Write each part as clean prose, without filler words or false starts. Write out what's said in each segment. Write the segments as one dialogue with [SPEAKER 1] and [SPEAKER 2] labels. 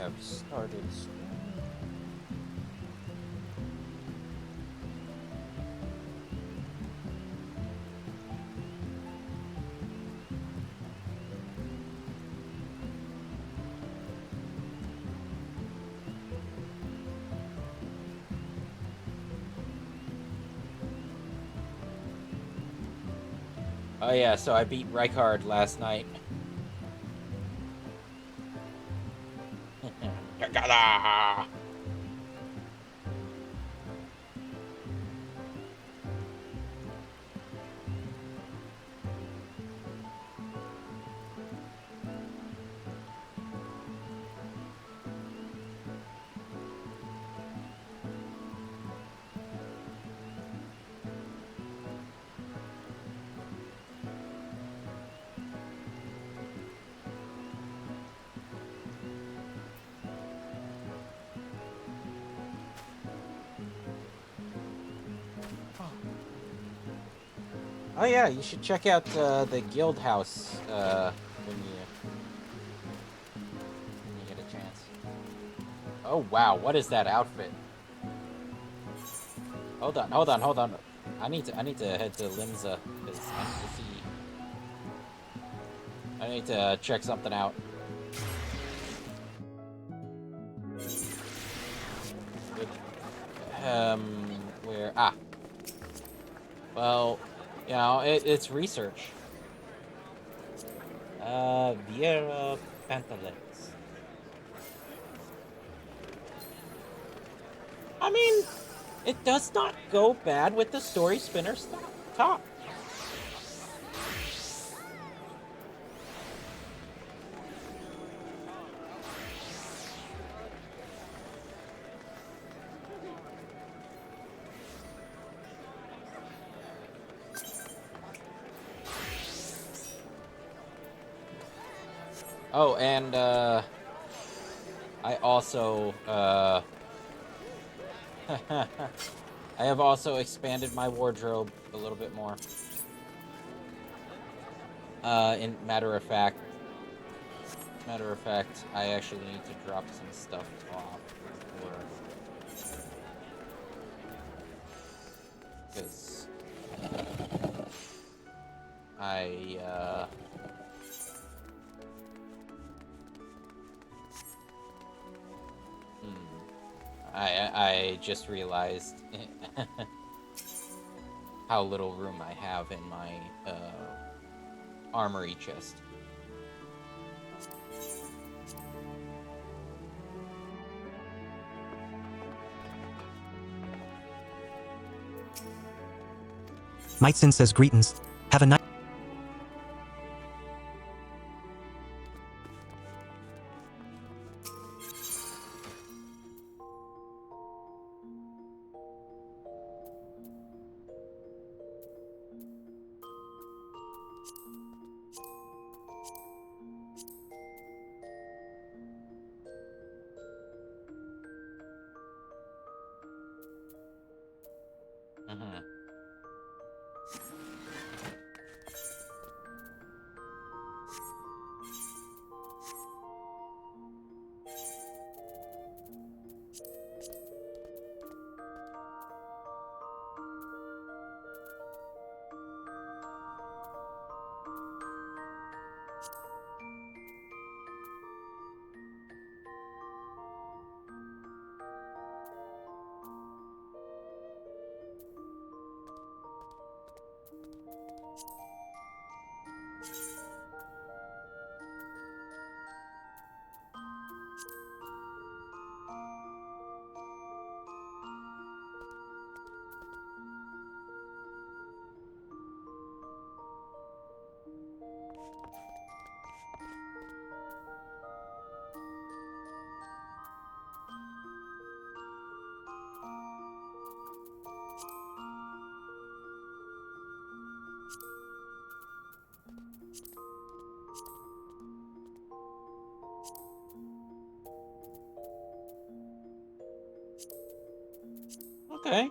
[SPEAKER 1] I've started streaming. Oh yeah, so I beat Rykard last night. Gagada! Oh yeah, you should check out the guild house when you get a chance. Oh wow, what is that outfit? Hold on. I need to head to Limsa because I need to check something out. Which, where well, it's research. Viera Pantalex. I mean, it does not go bad with the story spinner top. Oh, and I also I have also expanded my wardrobe a little bit more. In matter of fact, I actually need to drop some stuff off because I I just realized how little room I have in my armory chest.
[SPEAKER 2] Mightson says greetings. Have a nice...
[SPEAKER 1] Mm-hmm. Okay.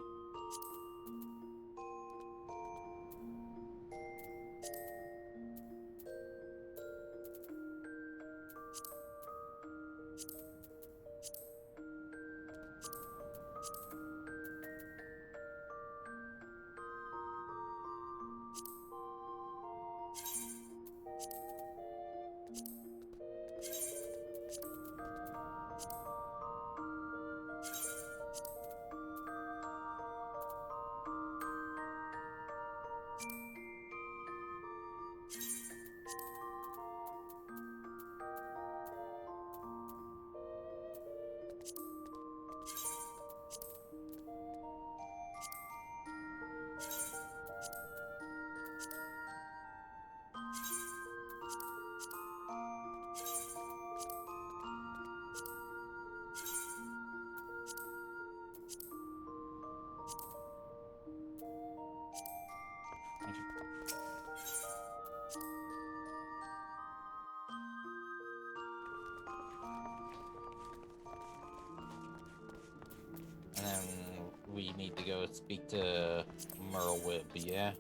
[SPEAKER 1] And then we need to go speak to Merlwib, yeah?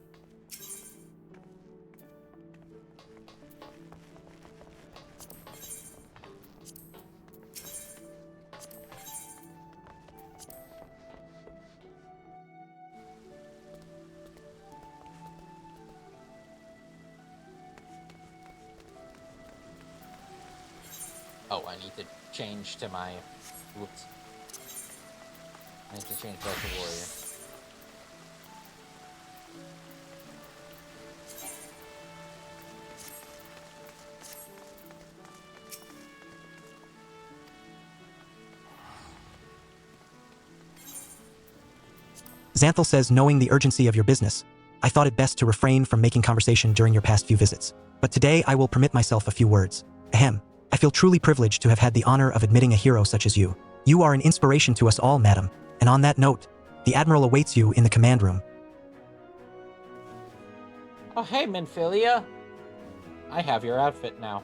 [SPEAKER 1] Oh, I need to change to my... Whoops. I need to change back to warrior.
[SPEAKER 2] Xanthal says, knowing the urgency of your business, I thought it best to refrain from making conversation during your past few visits. But today I will permit myself a few words. Ahem. I feel truly privileged to have had the honor of admitting a hero such as you. You are an inspiration to us all, madam. And on that note, the Admiral awaits you in the command room.
[SPEAKER 1] Oh, hey, Minfilia! I have your outfit now.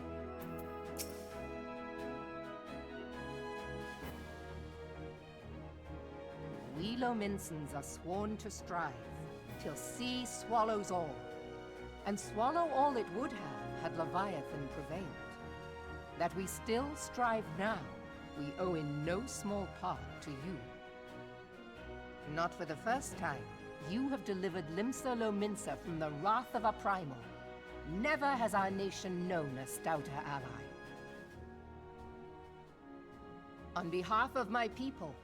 [SPEAKER 3] We Lominsons are sworn to strive, till sea swallows all. And swallow all it would have had Leviathan prevailed. That we still strive now, we owe in no small part to you. Not for the first time, you have delivered Limsa Lominsa from the wrath of a primal. Never has our nation known a stouter ally. On behalf of my people,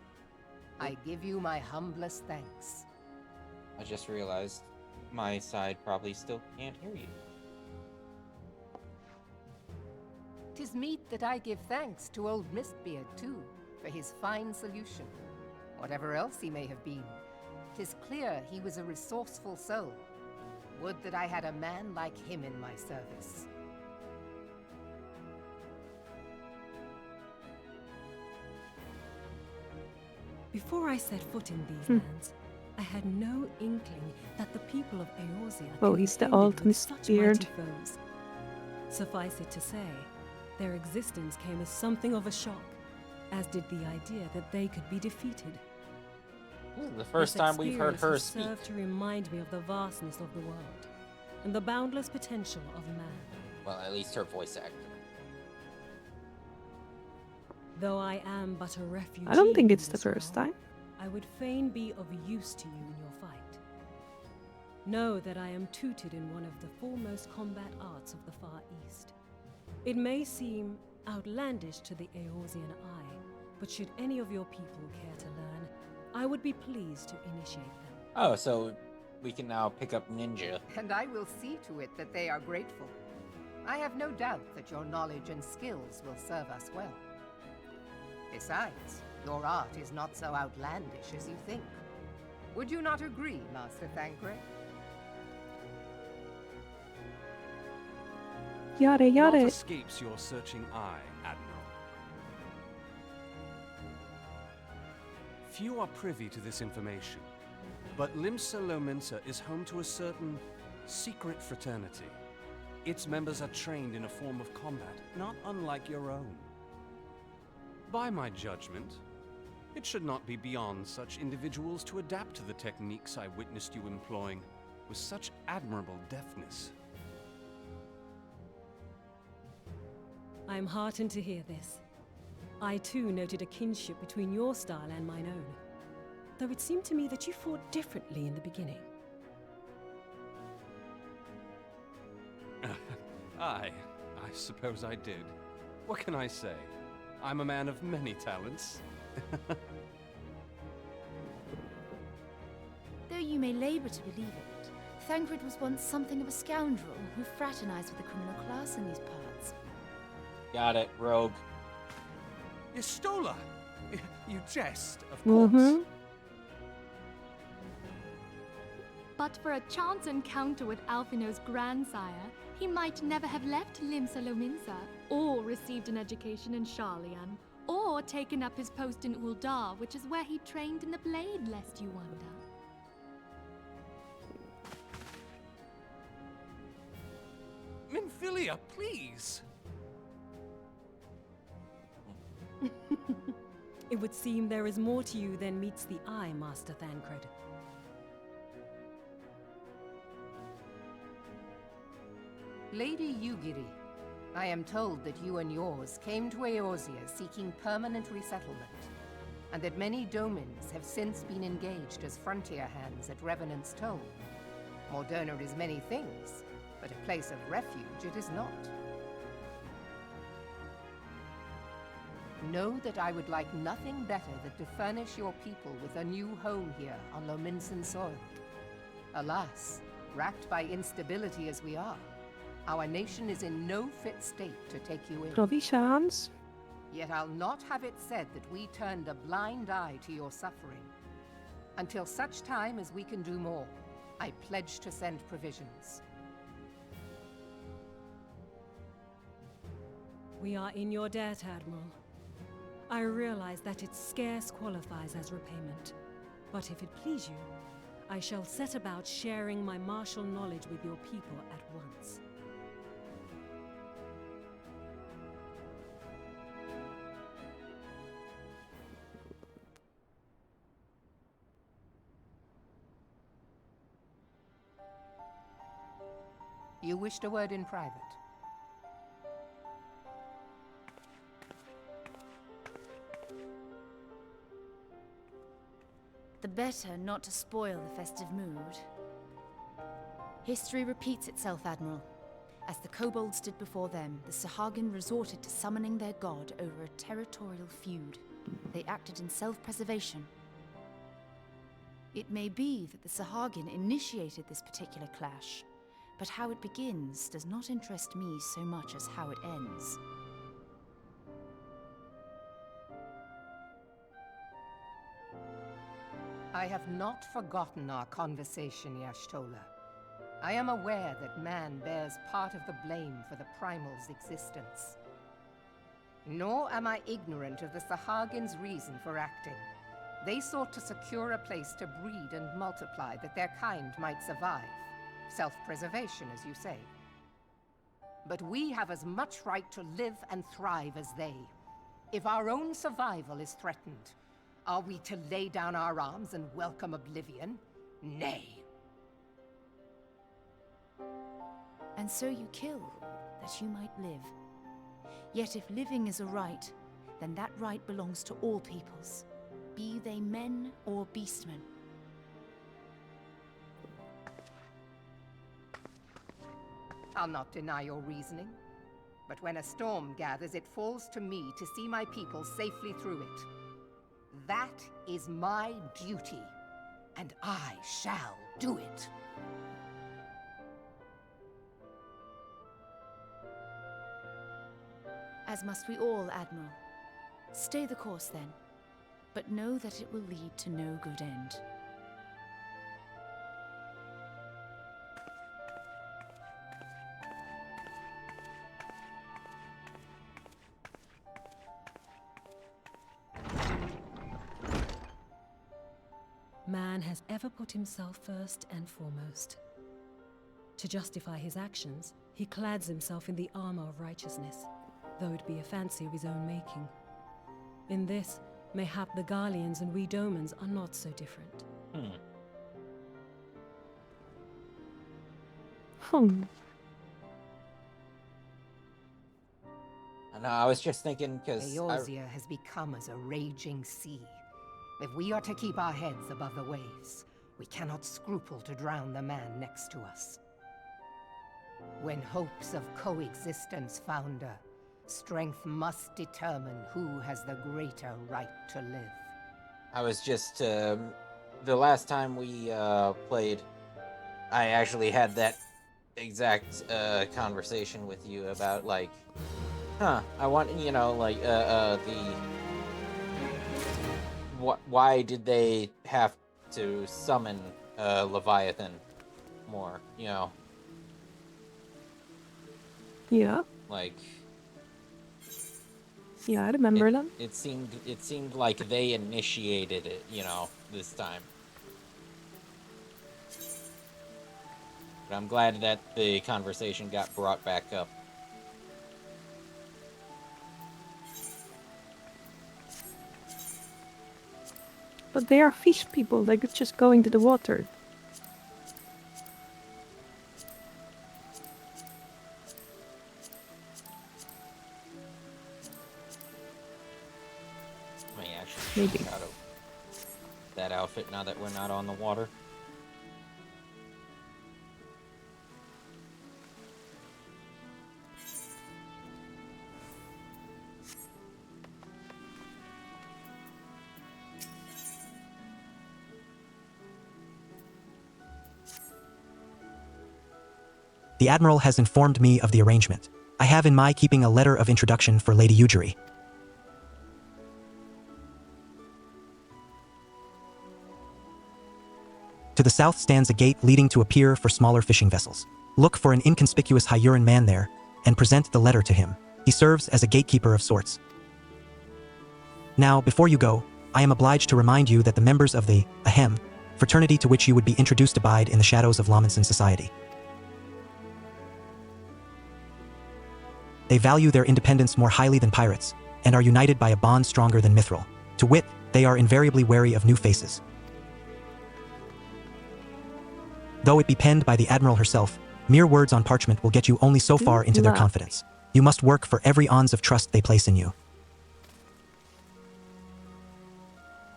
[SPEAKER 3] I give you my humblest thanks.
[SPEAKER 1] I just realized my side probably still can't hear you.
[SPEAKER 3] 'Tis meet that I give thanks to old Mistbeard, too, for his fine solution. Whatever else he may have been, 'tis clear he was a resourceful soul. Would that I had a man like him in my service.
[SPEAKER 4] Before I set foot in these lands, I had no inkling that the people of Eorzea
[SPEAKER 5] Oh, he's the
[SPEAKER 4] contended
[SPEAKER 5] old
[SPEAKER 4] with such
[SPEAKER 5] Mistbeard.
[SPEAKER 4] mighty foes. Suffice it to say, their existence came as something of a shock, as did the idea that they could be defeated.
[SPEAKER 1] This is the first
[SPEAKER 4] This
[SPEAKER 1] time we've heard
[SPEAKER 4] experience
[SPEAKER 1] her
[SPEAKER 4] has
[SPEAKER 1] speak.
[SPEAKER 4] served to remind me of the vastness of the world and the boundless potential of man.
[SPEAKER 1] Well, at least her voice actor.
[SPEAKER 4] Though I am but a refugee,
[SPEAKER 5] I don't think
[SPEAKER 4] in
[SPEAKER 5] it's the
[SPEAKER 4] this
[SPEAKER 5] first
[SPEAKER 4] realm,
[SPEAKER 5] time.
[SPEAKER 4] I would fain be of use to you in your fight. Know that I am tutored in one of the foremost combat arts of the Far East. It may seem outlandish to the Eorzean eye, but should any of your people care to learn, I would be pleased to initiate them.
[SPEAKER 1] Oh, so we can now pick up ninja.
[SPEAKER 3] And I will see to it that they are grateful. I have no doubt that your knowledge and skills will serve us well. Besides, your art is not so outlandish as you think. Would you not agree, Master Thancred?
[SPEAKER 5] Yada
[SPEAKER 6] What
[SPEAKER 5] yada.
[SPEAKER 6] escapes your searching eye, Admiral? Few are privy to this information, but Limsa Lominsa is home to a certain secret fraternity. Its members are trained in a form of combat not unlike your own. By my judgment, it should not be beyond such individuals to adapt to the techniques I witnessed you employing with such admirable deftness.
[SPEAKER 4] I am heartened to hear this. I too noted a kinship between your style and mine own, though it seemed to me that you fought differently in the beginning.
[SPEAKER 6] I suppose I did. What can I say? I'm a man of many talents.
[SPEAKER 5] Though you may labor to believe it, Thancred was once something of a scoundrel who fraternized with the criminal class in these parts.
[SPEAKER 1] Got it, rogue.
[SPEAKER 6] Yestola! You jest, of course.
[SPEAKER 7] But for a chance encounter with Alphino's grandsire, he might never have left Limsa Lominsa, or received an education in Sharlayan, or taken up his post in Uldar, which is where he trained in the blade, lest you wonder.
[SPEAKER 6] Minfilia, please!
[SPEAKER 4] It would seem there is more to you than meets the eye, Master Thancred.
[SPEAKER 3] Lady Yugiri, I am told that you and yours came to Eorzea seeking permanent resettlement, and that many domins have since been engaged as frontier hands at Revenant's Toll. Moderna is many things, but a place of refuge it is not. Know that I would like nothing better than to furnish your people with a new home here on Lominsan soil. Alas, racked by instability as we are, our nation is in no fit state to take you in.
[SPEAKER 8] Provisions.
[SPEAKER 3] Yet I'll not have it said that we turned a blind eye to your suffering. Until such time as we can do more, I pledge to send provisions.
[SPEAKER 4] We are in your debt, Admiral. I realize that it scarce qualifies as repayment. But if it please you, I shall set about sharing my martial knowledge with your people at once.
[SPEAKER 3] You wished a word in private.
[SPEAKER 5] The better not to spoil the festive mood. History repeats itself, Admiral. As the kobolds did before them, the Sahagin resorted to summoning their god over a territorial feud. They acted in self-preservation. It may be that the Sahagin initiated this particular clash, but how it begins does not interest me so much as how it ends.
[SPEAKER 3] I have not forgotten our conversation, Y'shtola. I am aware that man bears part of the blame for the Primal's existence. Nor am I ignorant of the Sahagin's reason for acting. They sought to secure a place to breed and multiply that their kind might survive. Self-preservation, as you say. But we have as much right to live and thrive as they. If our own survival is threatened, are we to lay down our arms and welcome oblivion? Nay.
[SPEAKER 5] And so you kill, that you might live. Yet if living is a right, then that right belongs to all peoples, be they men or beastmen.
[SPEAKER 3] I'll not deny your reasoning. But when a storm gathers, it falls to me to see my people safely through it. That is my duty, and I shall do it.
[SPEAKER 5] As must we all, Admiral. Stay the course then, but know that it will lead to no good end.
[SPEAKER 4] Man has ever put himself first and foremost. To justify his actions, he clads himself in the armor of righteousness, though it be a fancy of his own making. In this, mayhap the Garleans and we Domans are not so different.
[SPEAKER 1] No, I was just thinking, because
[SPEAKER 3] Eorzea has become as a raging sea. If we are to keep our heads above the waves, we cannot scruple to drown the man next to us. When hopes of coexistence founder, strength must determine who has the greater right to live.
[SPEAKER 1] I was just, the last time we played, I actually had that exact conversation with you about, like, I want, you know, like, why did they have to summon Leviathan more, you know?
[SPEAKER 8] Yeah.
[SPEAKER 1] Like,
[SPEAKER 8] Yeah, I remember that.
[SPEAKER 1] it seemed like they initiated it, you know, this time. But I'm glad that the conversation got brought back up.
[SPEAKER 8] But they are fish people, like it's just going to the water.
[SPEAKER 1] I may actually
[SPEAKER 8] Maybe.
[SPEAKER 1] change out of that outfit now that we're not on the water.
[SPEAKER 2] The Admiral has informed me of the arrangement. I have in my keeping a letter of introduction for Lady Ujiri. To the south stands a gate leading to a pier for smaller fishing vessels. Look for an inconspicuous Hyuran man there, and present the letter to him. He serves as a gatekeeper of sorts. Now, before you go, I am obliged to remind you that the members of the Ahem fraternity to which you would be introduced abide in the shadows of Lamenson society. They value their independence more highly than pirates, and are united by a bond stronger than mithril. To wit, they are invariably wary of new faces. Though it be penned by the Admiral herself, mere words on parchment will get you only so far into their confidence. You must work for every ounce of trust they place in you.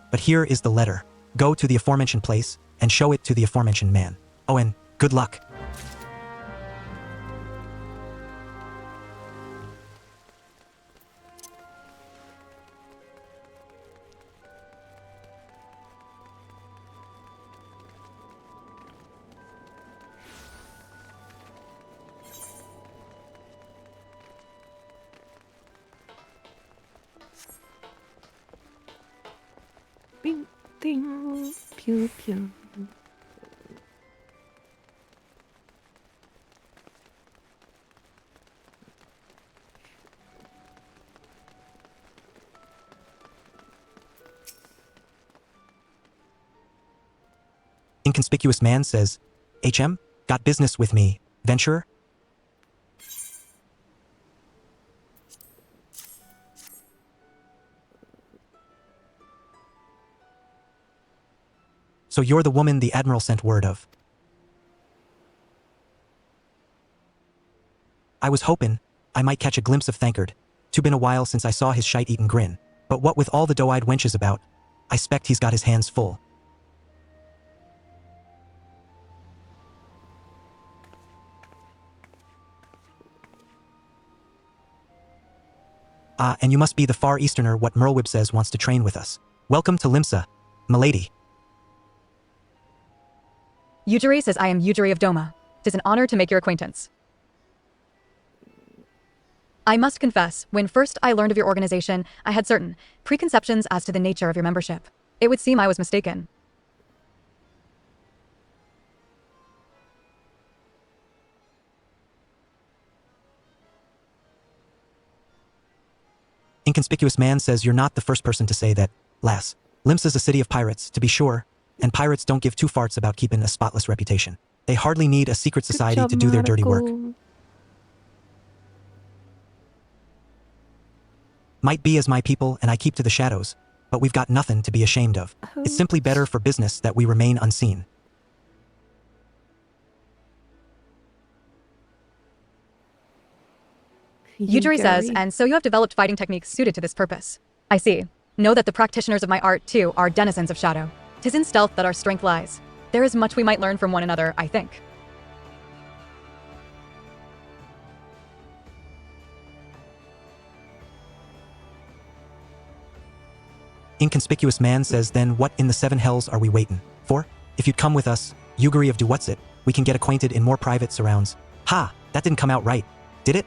[SPEAKER 2] But here is the letter. Go to the aforementioned place, and show it to the aforementioned man. Oh, and good luck.
[SPEAKER 8] Bing, ding, pew, pew.
[SPEAKER 2] Inconspicuous man says, HM, got business with me, venturer? So you're the woman the Admiral sent word of. I was hoping I might catch a glimpse of Thankard. Too been a while since I saw his shite-eaten grin. But what with all the doe-eyed wenches about, I spect he's got his hands full. And you must be the Far Easterner what Merlwib says wants to train with us. Welcome to Limsa, milady.
[SPEAKER 9] Ujiri says I am Ujiri of Doma. 'Tis an honor to make your acquaintance. I must confess, when first I learned of your organization, I had certain preconceptions as to the nature of your membership. It would seem I was mistaken.
[SPEAKER 2] Inconspicuous man says you're not the first person to say that, lass. Limsa's a city of pirates, to be sure, and pirates don't give two farts about keeping a spotless reputation. They hardly need a secret society
[SPEAKER 8] Good job,
[SPEAKER 2] to do their dirty work.
[SPEAKER 8] Marco.
[SPEAKER 2] Might be as my people and I keep to the shadows, but we've got nothing to be ashamed of. It's simply better for business that we remain unseen.
[SPEAKER 9] Ujiri says,
[SPEAKER 8] Gary.
[SPEAKER 9] and so you have developed fighting techniques suited to this purpose. I see. Know that the practitioners of my art, too, are denizens of shadow. 'Tis in stealth that our strength lies. There is much we might learn from one another, I think.
[SPEAKER 2] inconspicuous man says, then what in the seven hells are we waiting for? If you'd come with us, Yuguri of Do-What's-It, we can get acquainted in more private surrounds. Ha! That didn't come out right, did it?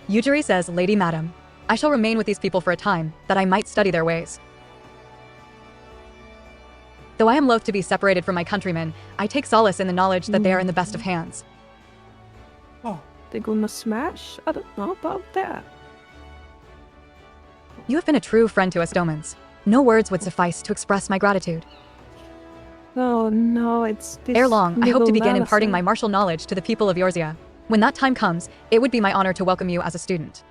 [SPEAKER 9] Yujiri says, Lady Madam, I shall remain with these people for a time, that I might study their ways. Though I am loath to be separated from my countrymen, I take solace in the knowledge that they are in the best of hands.
[SPEAKER 8] Oh, they're gonna smash? I don't know about that.
[SPEAKER 9] You have been a true friend to us Domans. No words would suffice to express my gratitude.
[SPEAKER 8] Oh no, it's this.
[SPEAKER 9] Ere long, I hope to
[SPEAKER 8] little
[SPEAKER 9] begin imparting
[SPEAKER 8] Lalison.
[SPEAKER 9] my martial knowledge to the people of Yorzia. When that time comes, it would be my honor to welcome you as a student.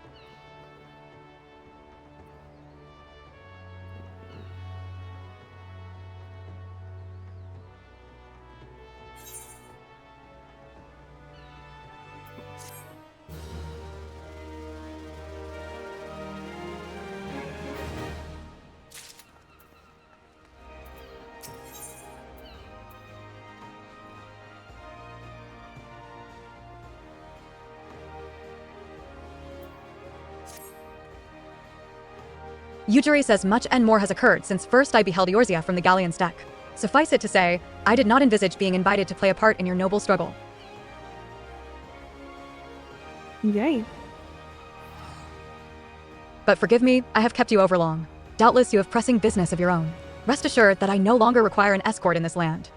[SPEAKER 9] Yujiri says much and more has occurred since first I beheld Yorzia from the galleon's deck. Suffice it to say, I did not envisage being invited to play a part in your noble struggle.
[SPEAKER 8] Yay.
[SPEAKER 9] But forgive me, I have kept you overlong. Doubtless you have pressing business of your own. Rest assured that I no longer require an escort in this land.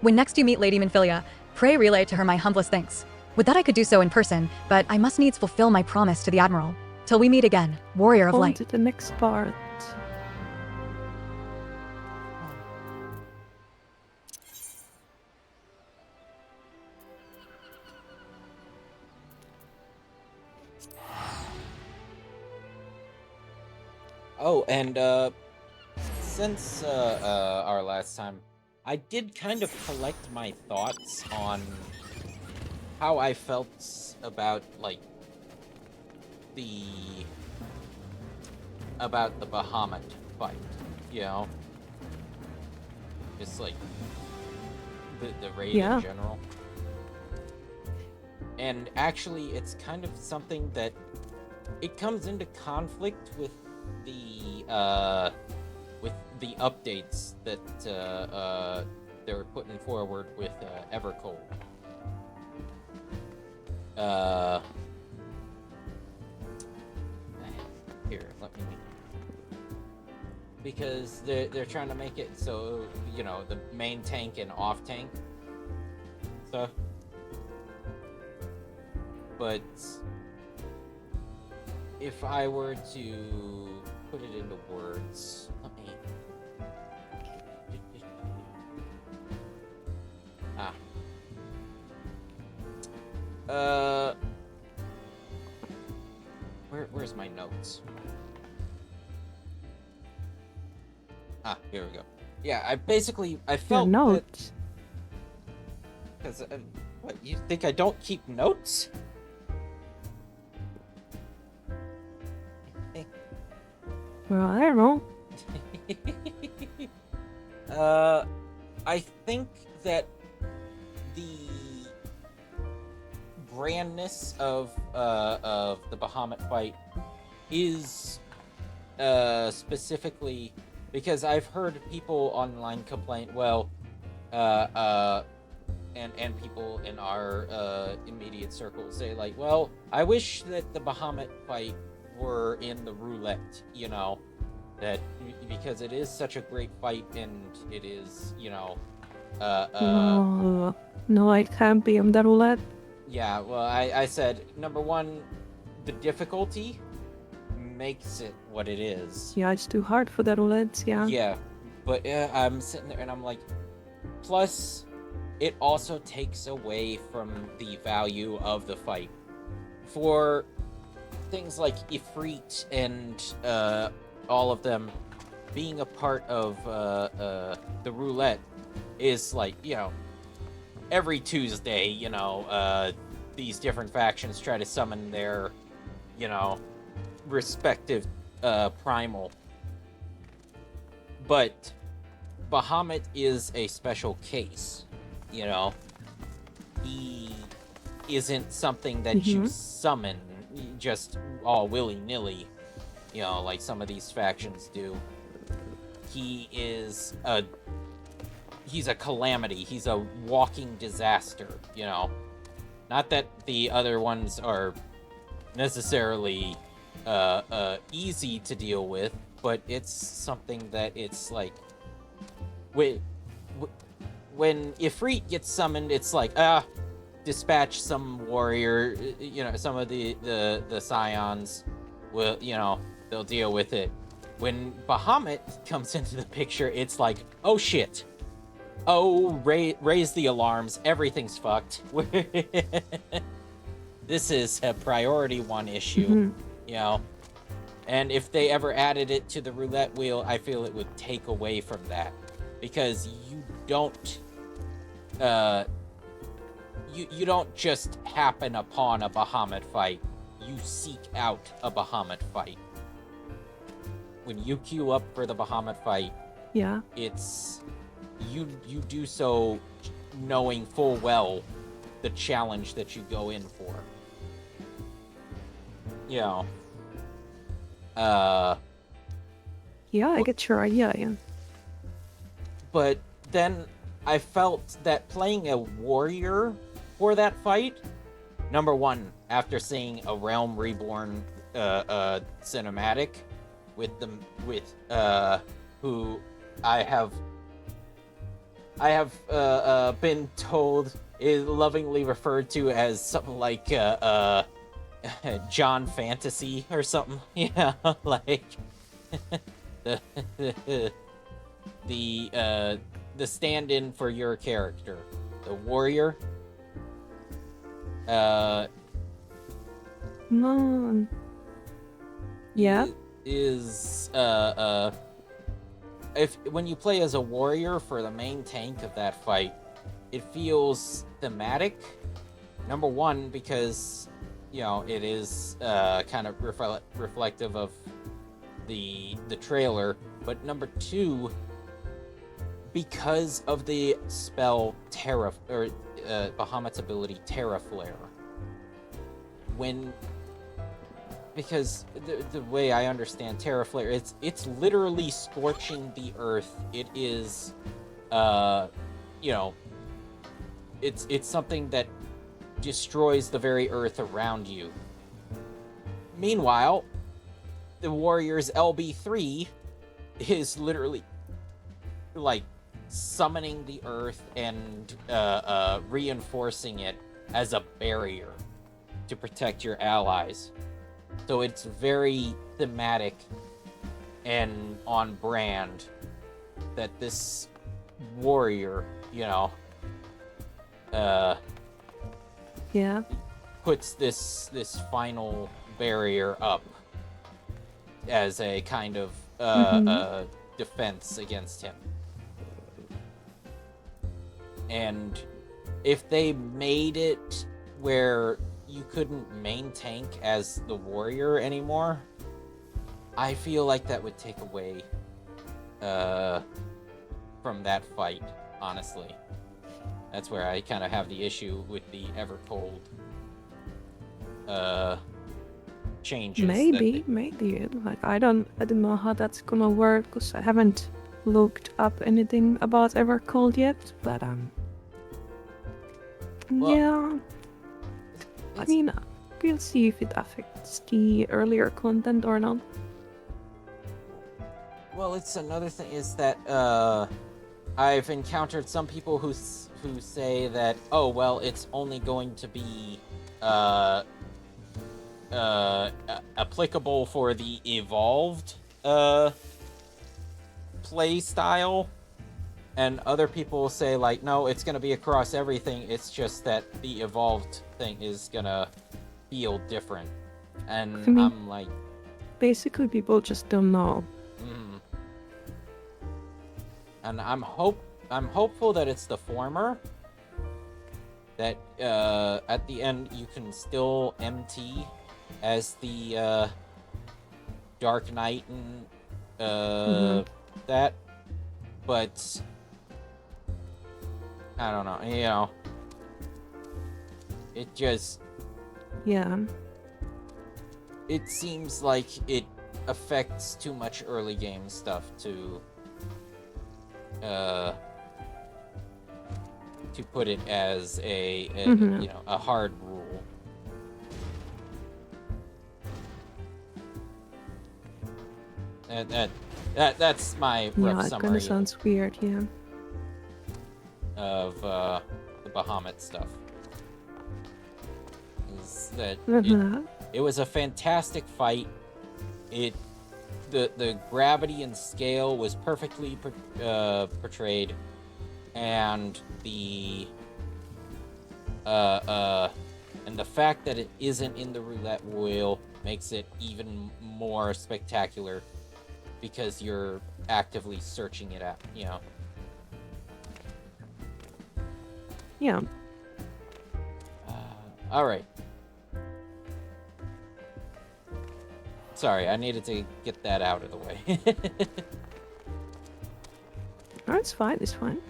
[SPEAKER 9] When next you meet Lady Minfilia, pray relay to her my humblest thanks. Would that I could do so in person, but I must needs fulfill my promise to the Admiral. Till we meet again, Warrior of
[SPEAKER 8] On
[SPEAKER 9] Light.
[SPEAKER 8] to the next part.
[SPEAKER 1] Oh, and since our last time, I did kind of collect my thoughts on how I felt about the Bahamut fight, you know, just like the raid in general. And actually, it's kind of something that it comes into conflict with the updates that they're putting forward with Evercold. Here, let me. Because they're trying to make it so, you know, the main tank and off tank stuff. But if I were to put it into words, let me. Where's my notes? Here we go. Yeah, I felt
[SPEAKER 8] Your notes.
[SPEAKER 1] Because what, you think I don't keep notes?
[SPEAKER 8] Well, I don't know.
[SPEAKER 1] I think that the grandness of the Bahamut fight is specifically because I've heard people online complain. Well, and people in our immediate circle say like, well, I wish that the Bahamut fight were in the roulette, you know, that because it is such a great fight and it is, you know,
[SPEAKER 8] no, I can't be on the roulette.
[SPEAKER 1] Yeah, well, I said number one, the difficulty makes it what it is.
[SPEAKER 8] Yeah, it's too hard for the roulette. Yeah.
[SPEAKER 1] Yeah, but I'm sitting there and I'm like, plus, it also takes away from the value of the fight. For things like Ifrit and all of them being a part of the roulette is like, you know, every Tuesday, you know, these different factions try to summon their, you know, respective primal. But Bahamut is a special case, you know. isn't something that you summon just all willy-nilly, you know, like some of these factions do. He's a calamity. He's a walking disaster, you know. Not that the other ones are necessarily easy to deal with, but it's something that it's like when Ifrit gets summoned, it's like dispatch some warrior, you know, some of the scions will, you know, they'll deal with it. When Bahamut comes into the picture, it's like, oh shit. Oh, raise the alarms. Everything's fucked. This is a priority 1 issue, you know. And if they ever added it to the roulette wheel, I feel it would take away from that, because you don't you don't just happen upon a Bahamut fight. You seek out a Bahamut fight. When you queue up for the Bahamut fight,
[SPEAKER 8] Yeah.
[SPEAKER 1] it's you do so knowing full well the challenge that you go in for. You know.
[SPEAKER 8] Yeah, I get your idea, yeah.
[SPEAKER 1] But then I felt that playing a warrior for that fight, number one, after seeing a Realm Reborn cinematic with who I have been told is lovingly referred to as something like John Fantasy or something. Yeah, like the stand-in for your character, the warrior.
[SPEAKER 8] No. Yeah.
[SPEAKER 1] Is if when you play as a warrior for the main tank of that fight, it feels thematic. Number one, because you know it is kind of reflective of the trailer, but number two, because of the spell Terra, or Bahamut's ability Terra Flare. Because the way I understand Terra Flare, it's literally scorching the earth. It is, you know, it's something that destroys the very earth around you. Meanwhile, the warrior's LB3 is literally like summoning the earth and reinforcing it as a barrier to protect your allies. So it's very thematic and on brand that this warrior, you know,
[SPEAKER 8] Yeah.
[SPEAKER 1] puts this final barrier up as a kind of defense against him. And if they made it where you couldn't main tank as the warrior anymore, I feel like that would take away from that fight, honestly. That's where I kind of have the issue with the Evercold changes.
[SPEAKER 8] Maybe. Like I don't know how that's gonna work because I haven't looked up anything about Evercold yet. But
[SPEAKER 1] Well,
[SPEAKER 8] yeah. I mean, we'll see if it affects the earlier content or not.
[SPEAKER 1] Well, it's another thing is that I've encountered some people who say that, oh well, it's only going to be applicable for the evolved play style, and other people say like, no, it's gonna be across everything. It's just that the evolved thing is gonna feel different, and
[SPEAKER 8] I mean,
[SPEAKER 1] I'm like,
[SPEAKER 8] basically, people just don't know.
[SPEAKER 1] and I'm hopeful that it's the former. That at the end you can still MT as the Dark Knight and that, but I don't know, you know. It just,
[SPEAKER 8] Yeah.
[SPEAKER 1] it seems like it affects too much early game stuff to put it as a
[SPEAKER 8] Mhm.
[SPEAKER 1] you know, a hard rule. That's my rough
[SPEAKER 8] Yeah, it kind of
[SPEAKER 1] summary
[SPEAKER 8] sounds weird, yeah.
[SPEAKER 1] of the Bahamut stuff. Is that
[SPEAKER 8] Mhm.
[SPEAKER 1] it was a fantastic fight. The gravity and scale was perfectly portrayed, and the fact that it isn't in the roulette wheel makes it even more spectacular because you're actively searching it out, you know.
[SPEAKER 8] Yeah.
[SPEAKER 1] All right. Sorry, I needed to get that out of the way.
[SPEAKER 8] Oh, it's fine, it's fine.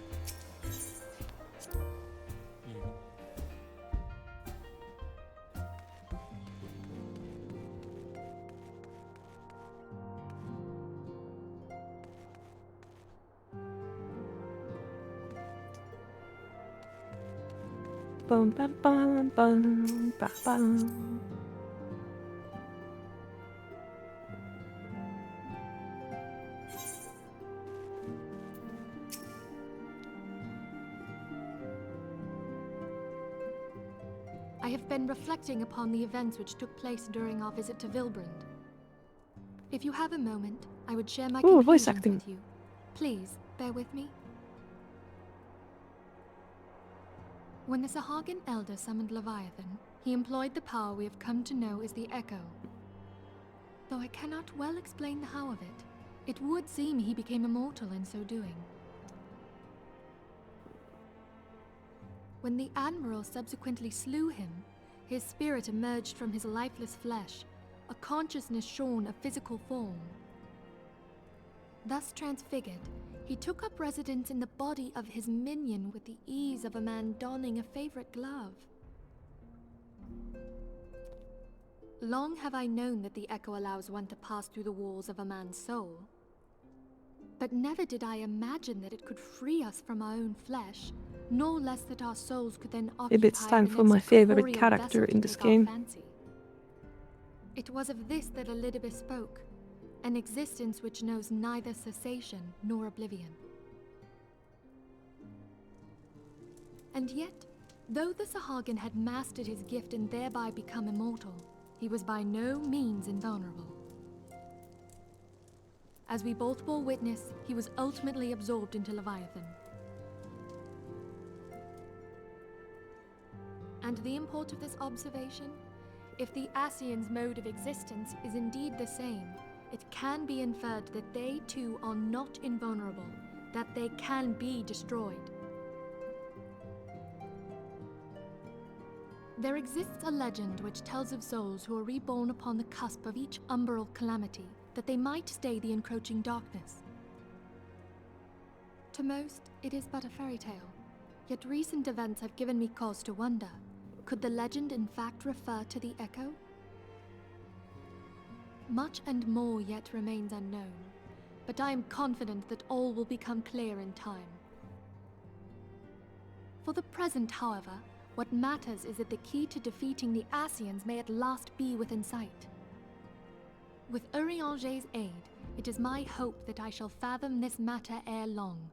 [SPEAKER 8] Bum, bum, bum, bum, ba, bum.
[SPEAKER 7] I have been reflecting upon the events which took place during our visit to Vilbrand. If you have a moment, I would share my
[SPEAKER 8] Ooh, voice
[SPEAKER 7] conclusions
[SPEAKER 8] acting.
[SPEAKER 7] with you. Please, bear with me. When the Sahagin Elder summoned Leviathan, he employed the power we have come to know as the Echo. Though I cannot well explain the how of it, it would seem he became immortal in so doing. When the Admiral subsequently slew him, his spirit emerged from his lifeless flesh, a consciousness shorn of physical form. Thus transfigured, he took up residence in the body of his minion with the ease of a man donning a favorite glove. Long have I known that the Echo allows one to pass through the walls of a man's soul. But never did I imagine that it could free us from our own flesh, nor less that our souls could then occupy
[SPEAKER 8] Maybe it's time
[SPEAKER 7] the
[SPEAKER 8] for
[SPEAKER 7] next
[SPEAKER 8] my favorite
[SPEAKER 7] corporeal
[SPEAKER 8] character
[SPEAKER 7] vessel to
[SPEAKER 8] in this
[SPEAKER 7] take our
[SPEAKER 8] game.
[SPEAKER 7] fancy. It was of this that Elidibus spoke, an existence which knows neither cessation nor oblivion. And yet, though the Sahagin had mastered his gift and thereby become immortal, he was by no means invulnerable. As we both bore witness, he was ultimately absorbed into Leviathan. And the import of this observation? If the Ascians' mode of existence is indeed the same, it can be inferred that they too are not invulnerable, that they can be destroyed. There exists a legend which tells of souls who are reborn upon the cusp of each umbral calamity, that they might stay the encroaching darkness. To most, it is but a fairy tale, yet recent events have given me cause to wonder. Could the legend in fact refer to the Echo? Much and more yet remains unknown, but I am confident that all will become clear in time. For the present, however, what matters is that the key to defeating the Ascians may at last be within sight. With Urianger's aid, it is my hope that I shall fathom this matter ere long.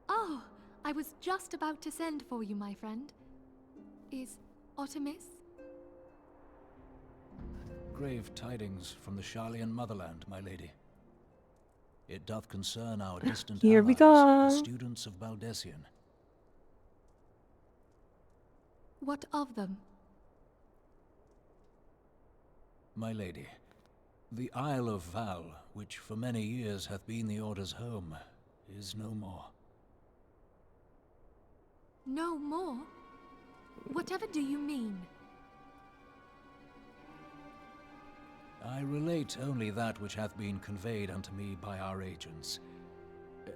[SPEAKER 7] Oh, I was just about to send for you, my friend. Is Artemis?
[SPEAKER 10] Grave tidings from the Sharlayan motherland, my lady. It doth concern our distant
[SPEAKER 8] Here we
[SPEAKER 10] allies, the
[SPEAKER 8] go.
[SPEAKER 10] students of Baldessian.
[SPEAKER 7] What of them?
[SPEAKER 10] My lady, the Isle of Val, which for many years hath been the Order's home, is no more.
[SPEAKER 7] No more? Whatever do you mean?
[SPEAKER 10] I relate only that which hath been conveyed unto me by our agents.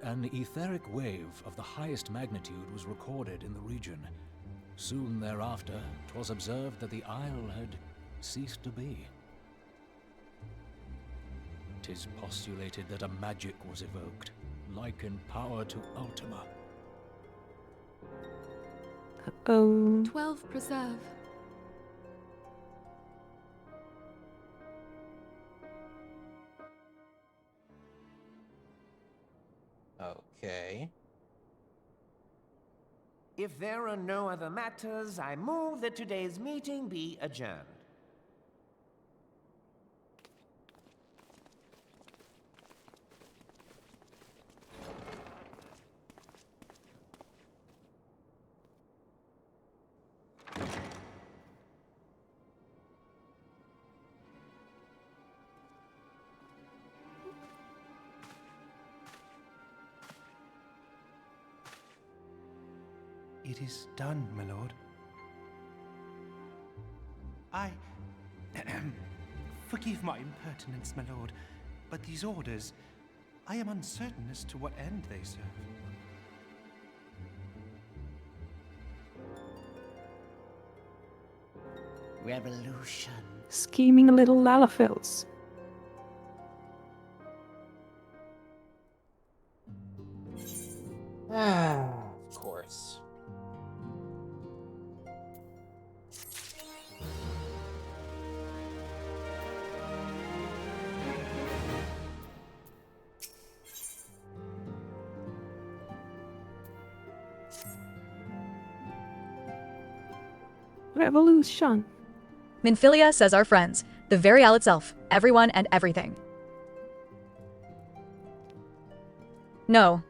[SPEAKER 10] An etheric wave of the highest magnitude was recorded in the region. Soon thereafter, 'twas observed that the isle had ceased to be. 'Tis postulated that a magic was evoked, like in power to Ultima.
[SPEAKER 7] 12 preserve.
[SPEAKER 1] Okay.
[SPEAKER 11] If there are no other matters, I move that today's meeting be adjourned. It is done, my lord. Forgive my impertinence, my lord, but these orders, I am uncertain as to what end they serve. Revolution.
[SPEAKER 8] Scheming little Lalafels.
[SPEAKER 1] Of course.
[SPEAKER 8] Revolution.
[SPEAKER 9] Minfilia says our friends, the very owl itself, everyone and everything. No,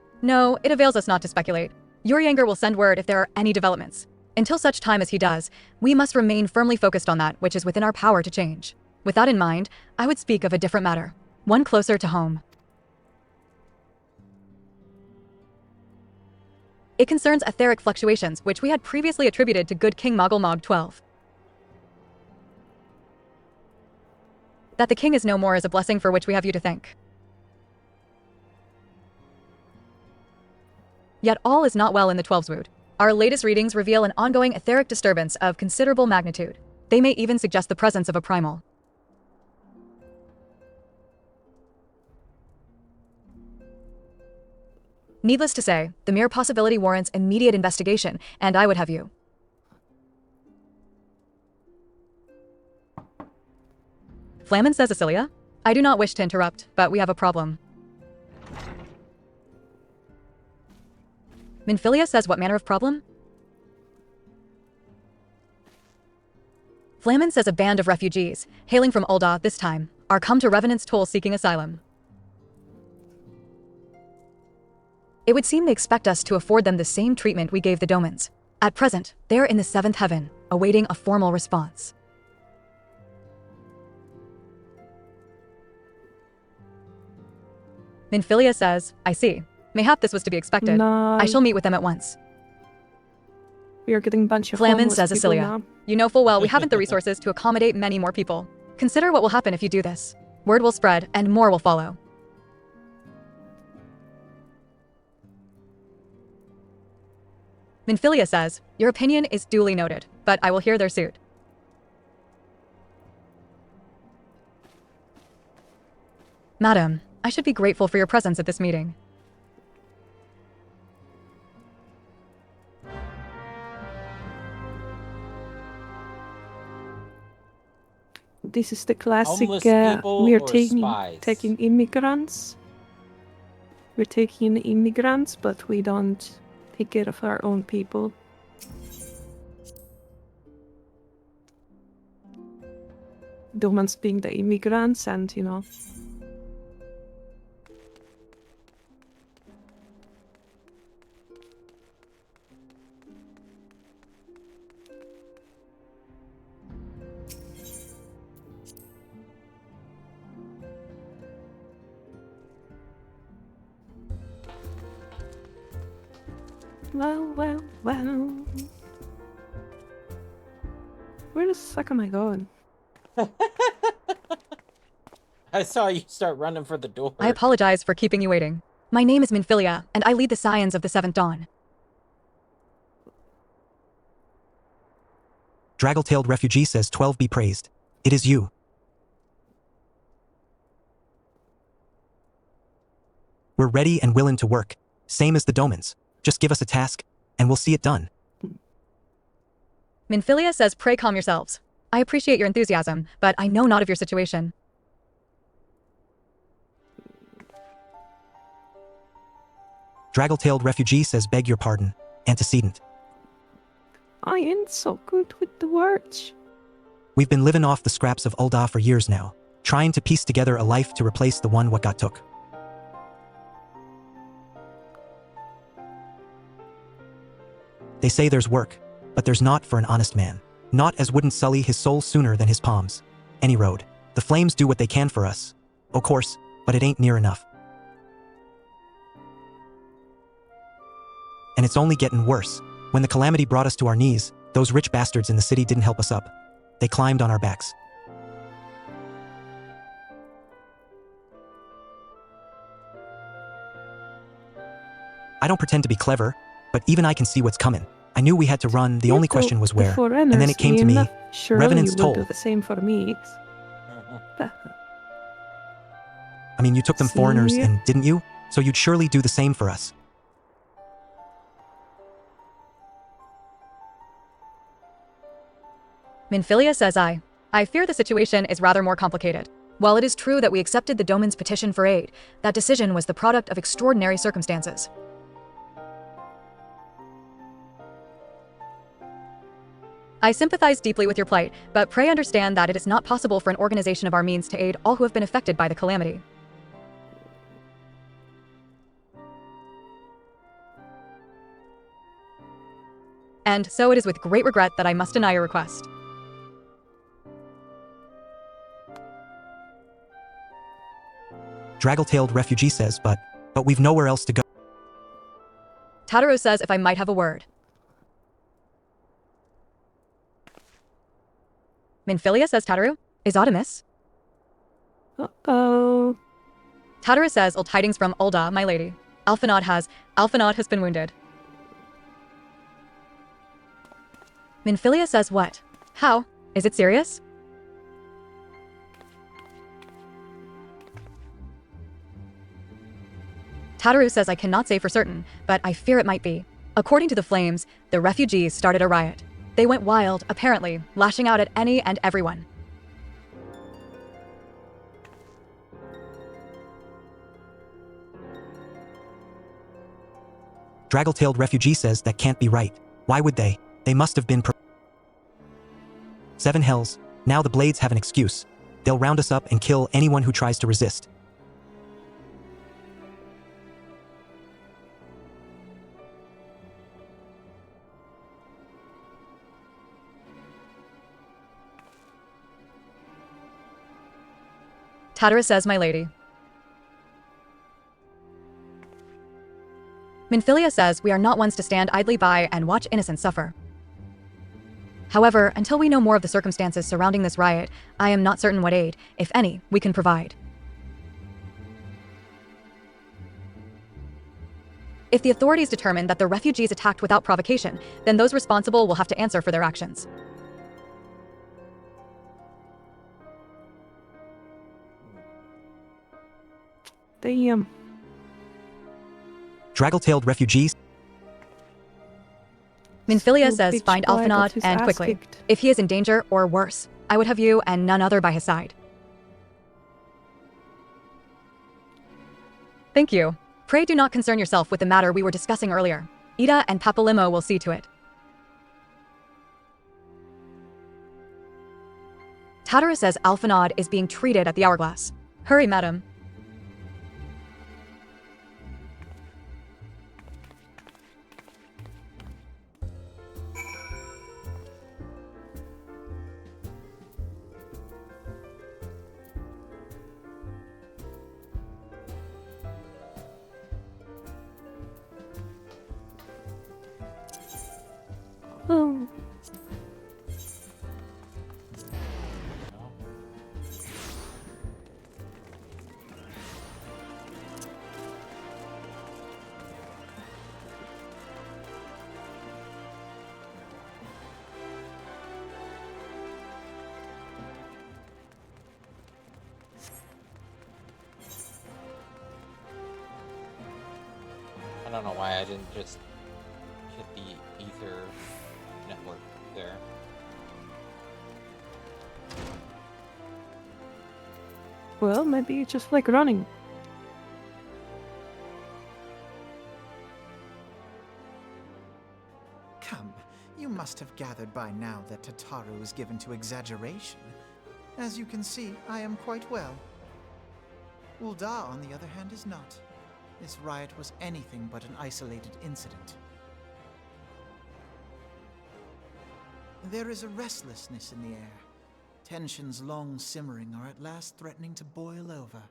[SPEAKER 9] it avails us not to speculate. Urianger will send word if there are any developments. Until such time as he does, we must remain firmly focused on that which is within our power to change. With that in mind, I would speak of a different matter, one closer to home. It concerns etheric fluctuations, which we had previously attributed to good King Moggle 12. That the king is no more is a blessing for which we have you to thank. Yet all is not well in the 12's. Our latest readings reveal an ongoing etheric disturbance of considerable magnitude. They may even suggest the presence of a primal. Needless to say, the mere possibility warrants immediate investigation, and I would have you. Flamen says Cecilia. I do not wish to interrupt, but we have a problem. Minfilia says what manner of problem? Flamen says a band of refugees, hailing from Ul'dah this time, are come to Revenant's Toll seeking asylum. It would seem they expect us to afford them the same treatment we gave the Domans. At present, they are in the 7th heaven, awaiting a formal response. Minfilia says, I see. Mayhap this was to be expected.
[SPEAKER 8] No.
[SPEAKER 9] I shall meet with them at once.
[SPEAKER 8] We are getting a bunch of
[SPEAKER 9] Flamen
[SPEAKER 8] homeless
[SPEAKER 9] says
[SPEAKER 8] people
[SPEAKER 9] Acilia.
[SPEAKER 8] now.
[SPEAKER 9] You know full well we haven't the resources to accommodate many more people. Consider what will happen if you do this. Word will spread, and more will follow. Minfilia says, your opinion is duly noted, but I will hear their suit. Madam, I should be grateful for your presence at this meeting.
[SPEAKER 8] This is the classic,
[SPEAKER 1] Homeless people
[SPEAKER 8] we're
[SPEAKER 1] or
[SPEAKER 8] taking
[SPEAKER 1] spies?
[SPEAKER 8] immigrants. We're taking immigrants, but we don't take care of our own people. Domans being the immigrants and, you know. Well. Where the fuck am I going?
[SPEAKER 1] I saw you start running for the door.
[SPEAKER 9] I apologize for keeping you waiting. My name is Minfilia, and I lead the Scions of the Seventh Dawn.
[SPEAKER 2] Draggle-tailed refugee says 12 be praised. It is you. We're ready and willing to work, same as the Domans. Just give us a task, and we'll see it done.
[SPEAKER 9] Minfilia says pray calm yourselves. I appreciate your enthusiasm, but I know not of your situation.
[SPEAKER 2] Draggle-tailed refugee says beg your pardon, antecedent.
[SPEAKER 8] I ain't so good with the words.
[SPEAKER 2] We've been living off the scraps of Ul'dah for years now, trying to piece together a life to replace the one what got took. They say there's work, but there's not for an honest man. Not as wouldn't sully his soul sooner than his palms. Any road. The flames do what they can for us. O' course, but it ain't near enough. And it's only getting worse. When the calamity brought us to our knees, those rich bastards in the city didn't help us up. They climbed on our backs. I don't pretend to be clever, but even I can see what's coming. I knew we had to run, the only question was where. And then it came to me, Revenant's
[SPEAKER 8] Toll.
[SPEAKER 2] Toll.
[SPEAKER 8] Do the same for me.
[SPEAKER 2] I mean, you took them foreigners
[SPEAKER 8] See?
[SPEAKER 2] in, didn't you? So you'd surely do the same for us.
[SPEAKER 9] Minfilia says I fear the situation is rather more complicated. While it is true that we accepted the Doman's petition for aid, that decision was the product of extraordinary circumstances. I sympathize deeply with your plight, but pray understand that it is not possible for an organization of our means to aid all who have been affected by the calamity. And so it is with great regret that I must deny your request.
[SPEAKER 2] Draggle-tailed refugee says, but we've nowhere else to go.
[SPEAKER 9] Tataru says if I might have a word. Minfilia says Tataru, is aught amiss?
[SPEAKER 8] Uh-oh.
[SPEAKER 9] Tataru says ill tidings from Ul'dah, my lady. Alphanod has been wounded. Minfilia says what? How? Is it serious? Tataru says I cannot say for certain, but I fear it might be. According to the flames, the refugees started a riot. They went wild, apparently, lashing out at any and everyone.
[SPEAKER 2] Draggle-tailed refugee says that can't be right. Why would they? They must have been Seven hells. Now the Blades have an excuse. They'll round us up and kill anyone who tries to resist.
[SPEAKER 9] Tataru says my lady. Minfilia says we are not ones to stand idly by and watch innocents suffer. However, until we know more of the circumstances surrounding this riot, I am not certain what aid, if any, we can provide. If the authorities determine that the refugees attacked without provocation, then those responsible will have to answer for their actions.
[SPEAKER 8] Damn.
[SPEAKER 2] Draggle-tailed refugees.
[SPEAKER 9] Minfilia
[SPEAKER 8] Little
[SPEAKER 9] says
[SPEAKER 8] bitch
[SPEAKER 9] find
[SPEAKER 8] boy got
[SPEAKER 9] Alphanod
[SPEAKER 8] his
[SPEAKER 9] and
[SPEAKER 8] ass
[SPEAKER 9] quickly.
[SPEAKER 8] kicked.
[SPEAKER 9] If he is in danger or worse, I would have you and none other by his side. Thank you. Pray do not concern yourself with the matter we were discussing earlier. Ida and Papalimo will see to it. Tataru says Alphanod is being treated at the Hourglass. Hurry, madam.
[SPEAKER 8] Oh.
[SPEAKER 1] I don't know why I didn't just hit the ether network there.
[SPEAKER 8] Well, maybe you just like running.
[SPEAKER 12] Come, you must have gathered by now that Tataru is given to exaggeration. As you can see, I am quite well. Ul'dah, on the other hand, is not. This riot was anything but an isolated incident. There is a restlessness in the air. Tensions long simmering are at last threatening to boil over.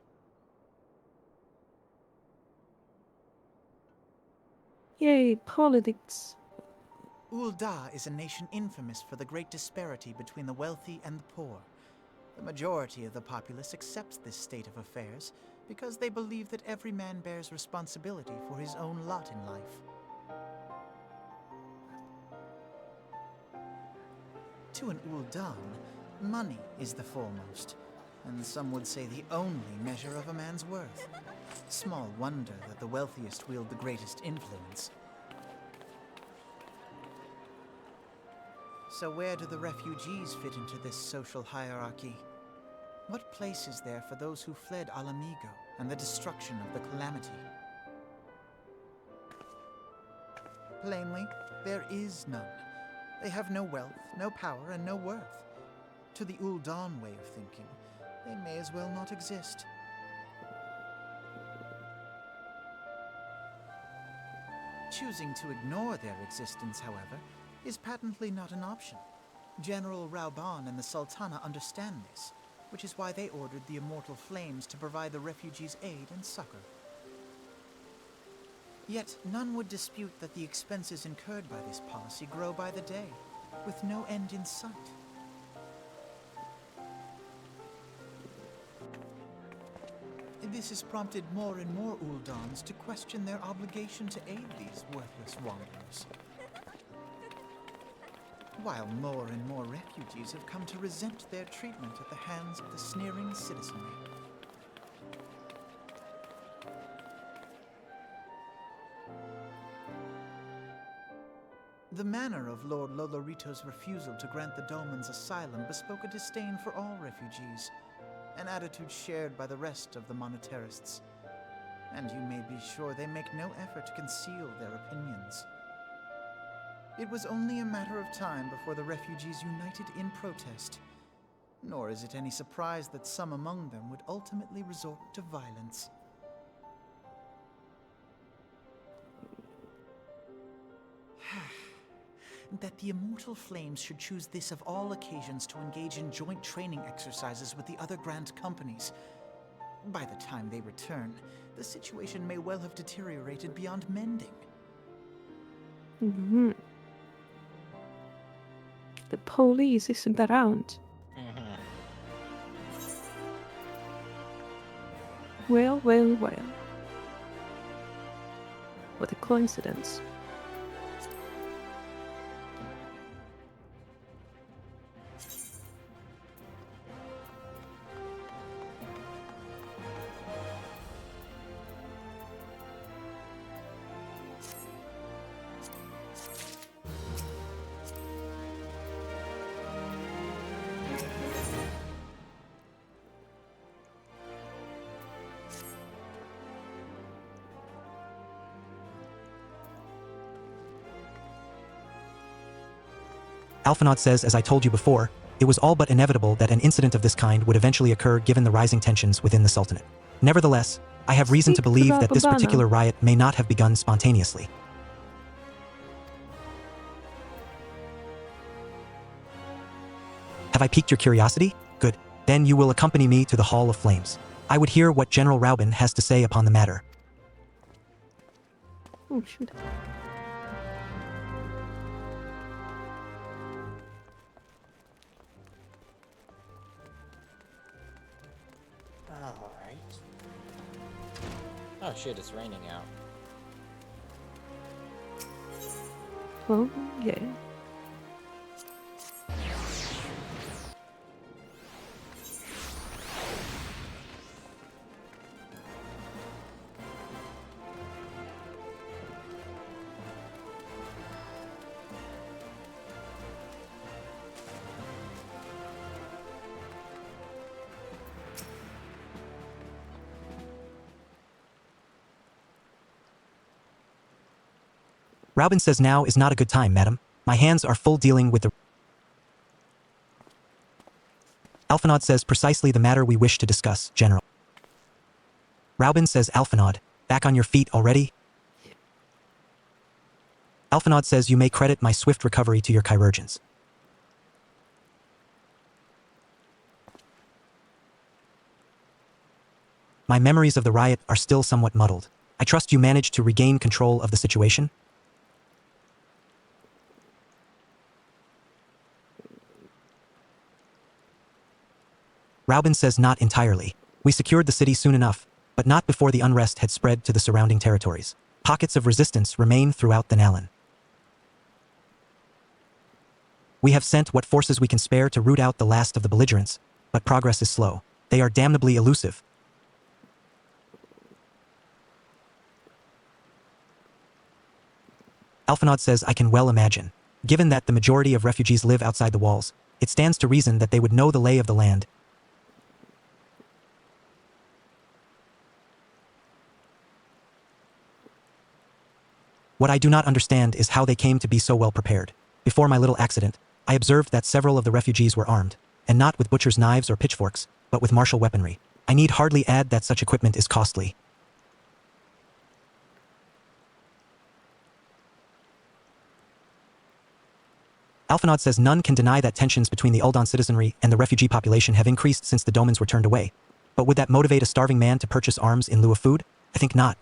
[SPEAKER 8] Yay, politics.
[SPEAKER 12] Ul'dah is a nation infamous for the great disparity between the wealthy and the poor. The majority of the populace accepts this state of affairs because they believe that every man bears responsibility for his own lot in life. To an Ul'dah, money is the foremost, and some would say the only measure of a man's worth. Small wonder that the wealthiest wield the greatest influence. So where do the refugees fit into this social hierarchy? What place is there for those who fled Alamigo and the destruction of the Calamity? Plainly, there is none. They have no wealth, no power, and no worth. To the Ul'dah way of thinking, they may as well not exist. Choosing to ignore their existence, however, is patently not an option. General Rauban and the Sultana understand this, which is why they ordered the Immortal Flames to provide the refugees aid and succor. Yet none would dispute that the expenses incurred by this policy grow by the day, with no end in sight. This has prompted more and more Uldans to question their obligation to aid these worthless wanderers. While more and more refugees have come to resent their treatment at the hands of the sneering citizenry. The manner of Lord Lolorito's refusal to grant the Dolmens asylum bespoke a disdain for all refugees, an attitude shared by the rest of the monetarists. And you may be sure they make no effort to conceal their opinions. It was only a matter of time before the refugees united in protest. Nor is it any surprise that some among them would ultimately resort to violence. That the Immortal Flames should choose this of all occasions to engage in joint training exercises with the other Grand Companies. By the time they return, the situation may well have deteriorated beyond mending.
[SPEAKER 8] Mm-hmm. The police isn't around. Well, well, well. What a coincidence.
[SPEAKER 2] Alphinaud says, as I told you before, it was all but inevitable that an incident of this kind would eventually occur given the rising tensions within the Sultanate. Nevertheless, I have reason to believe that this particular riot may not have begun spontaneously. Have I piqued your curiosity? Good. Then you will accompany me to the Hall of Flames. I would hear what General Rauban has to say upon the matter.
[SPEAKER 8] Oh, shoot.
[SPEAKER 1] Alright. Oh shit, it's raining out.
[SPEAKER 8] Well, yeah.
[SPEAKER 2] Raubin says now is not a good time, madam. My hands are full dealing with the... Alphinaud says precisely the matter we wish to discuss, General. Raubin says Alphinaud, back on your feet already? Alphinaud says you may credit my swift recovery to your chirurgeons. My memories of the riot are still somewhat muddled. I trust you managed to regain control of the situation? Raubin says not entirely. We secured the city soon enough, but not before the unrest had spread to the surrounding territories. Pockets of resistance remain throughout the Nalan. We have sent what forces we can spare to root out the last of the belligerents, but progress is slow. They are damnably elusive. Alphinaud says I can well imagine. Given that the majority of refugees live outside the walls, it stands to reason that they would know the lay of the land. What I do not understand is how they came to be so well prepared. Before my little accident, I observed that several of the refugees were armed, and not with butcher's knives or pitchforks, but with martial weaponry. I need hardly add that such equipment is costly. Alphinaud says none can deny that tensions between the Uldan citizenry and the refugee population have increased since the Domans were turned away. But would that motivate a starving man to purchase arms in lieu of food? I think not.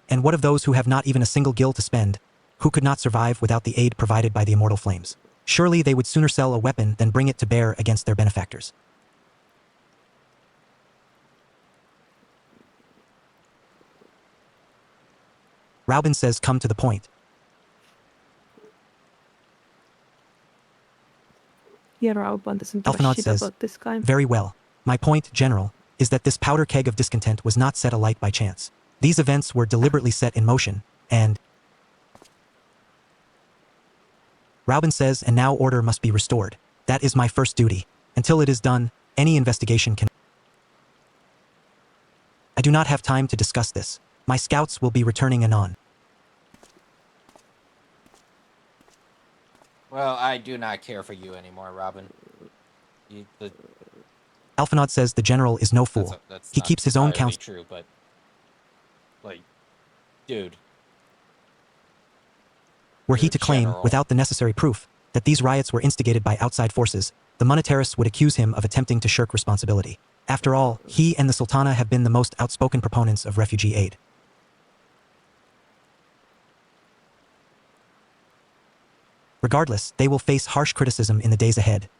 [SPEAKER 2] And what of those who have not even a single gil to spend, who could not survive without the aid provided by the immortal flames? Surely they would sooner sell a weapon than bring it to bear against their benefactors. Raubin says come to the point.
[SPEAKER 8] Yeah, Raubin doesn't give a
[SPEAKER 2] Alphinaud
[SPEAKER 8] shit
[SPEAKER 2] says,
[SPEAKER 8] about this guy.
[SPEAKER 2] very well. My point, General, is that this powder keg of discontent was not set alight by chance. These events were deliberately set in motion, and... Raubin says, and now order must be restored. That is my first duty. Until it is done, any investigation can... I do not have time to discuss this. My scouts will be returning anon.
[SPEAKER 1] Well, I do not care for you anymore, Robin.
[SPEAKER 2] Alphinaud says the general is no fool.
[SPEAKER 1] That's
[SPEAKER 2] He
[SPEAKER 1] not
[SPEAKER 2] keeps his own
[SPEAKER 1] entirely
[SPEAKER 2] counsel.
[SPEAKER 1] true, but like, dude.
[SPEAKER 2] Were he
[SPEAKER 1] You're
[SPEAKER 2] to claim,
[SPEAKER 1] general.
[SPEAKER 2] without the necessary proof, that these riots were instigated by outside forces, the monetarists would accuse him of attempting to shirk responsibility. After all, he and the Sultana have been the most outspoken proponents of refugee aid. Regardless, they will face harsh criticism in the days ahead.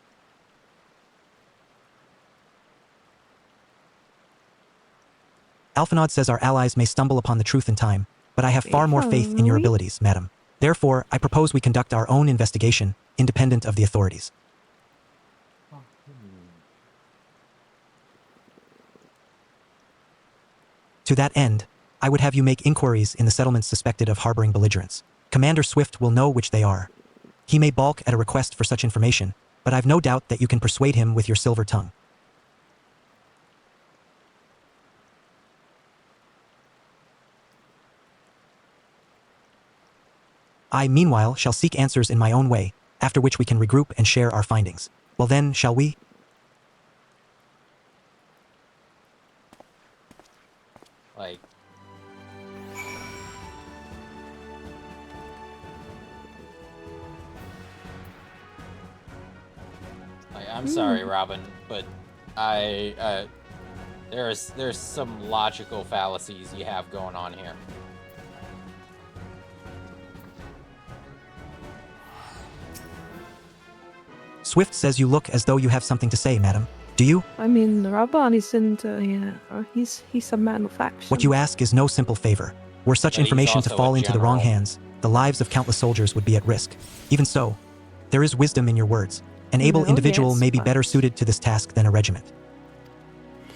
[SPEAKER 2] Alphinaud says our allies may stumble upon the truth in time, but I have far more faith in your abilities, madam. Therefore, I propose we conduct our own investigation, independent of the authorities. To that end, I would have you make inquiries in the settlements suspected of harboring belligerents. Commander Swift will know which they are. He may balk at a request for such information, but I've no doubt that you can persuade him with your silver tongue. I, meanwhile, shall seek answers in my own way, after which we can regroup and share our findings. Well then, shall we?
[SPEAKER 1] Like, I'm sorry, Robin, but there's some logical fallacies you have going on here.
[SPEAKER 2] Swift says you look as though you have something to say, madam. Do you?
[SPEAKER 8] I mean, Raban isn't, he's a man of action.
[SPEAKER 2] What you ask is no simple favor. Were such
[SPEAKER 1] But he's
[SPEAKER 2] information to
[SPEAKER 1] also
[SPEAKER 2] fall
[SPEAKER 1] a
[SPEAKER 2] into the wrong
[SPEAKER 1] general.
[SPEAKER 2] hands, the lives of countless soldiers would be at risk. Even so, there is wisdom in your words. An able
[SPEAKER 8] No,
[SPEAKER 2] individual
[SPEAKER 8] yes,
[SPEAKER 2] may be
[SPEAKER 8] but-
[SPEAKER 2] better suited to this task than a regiment.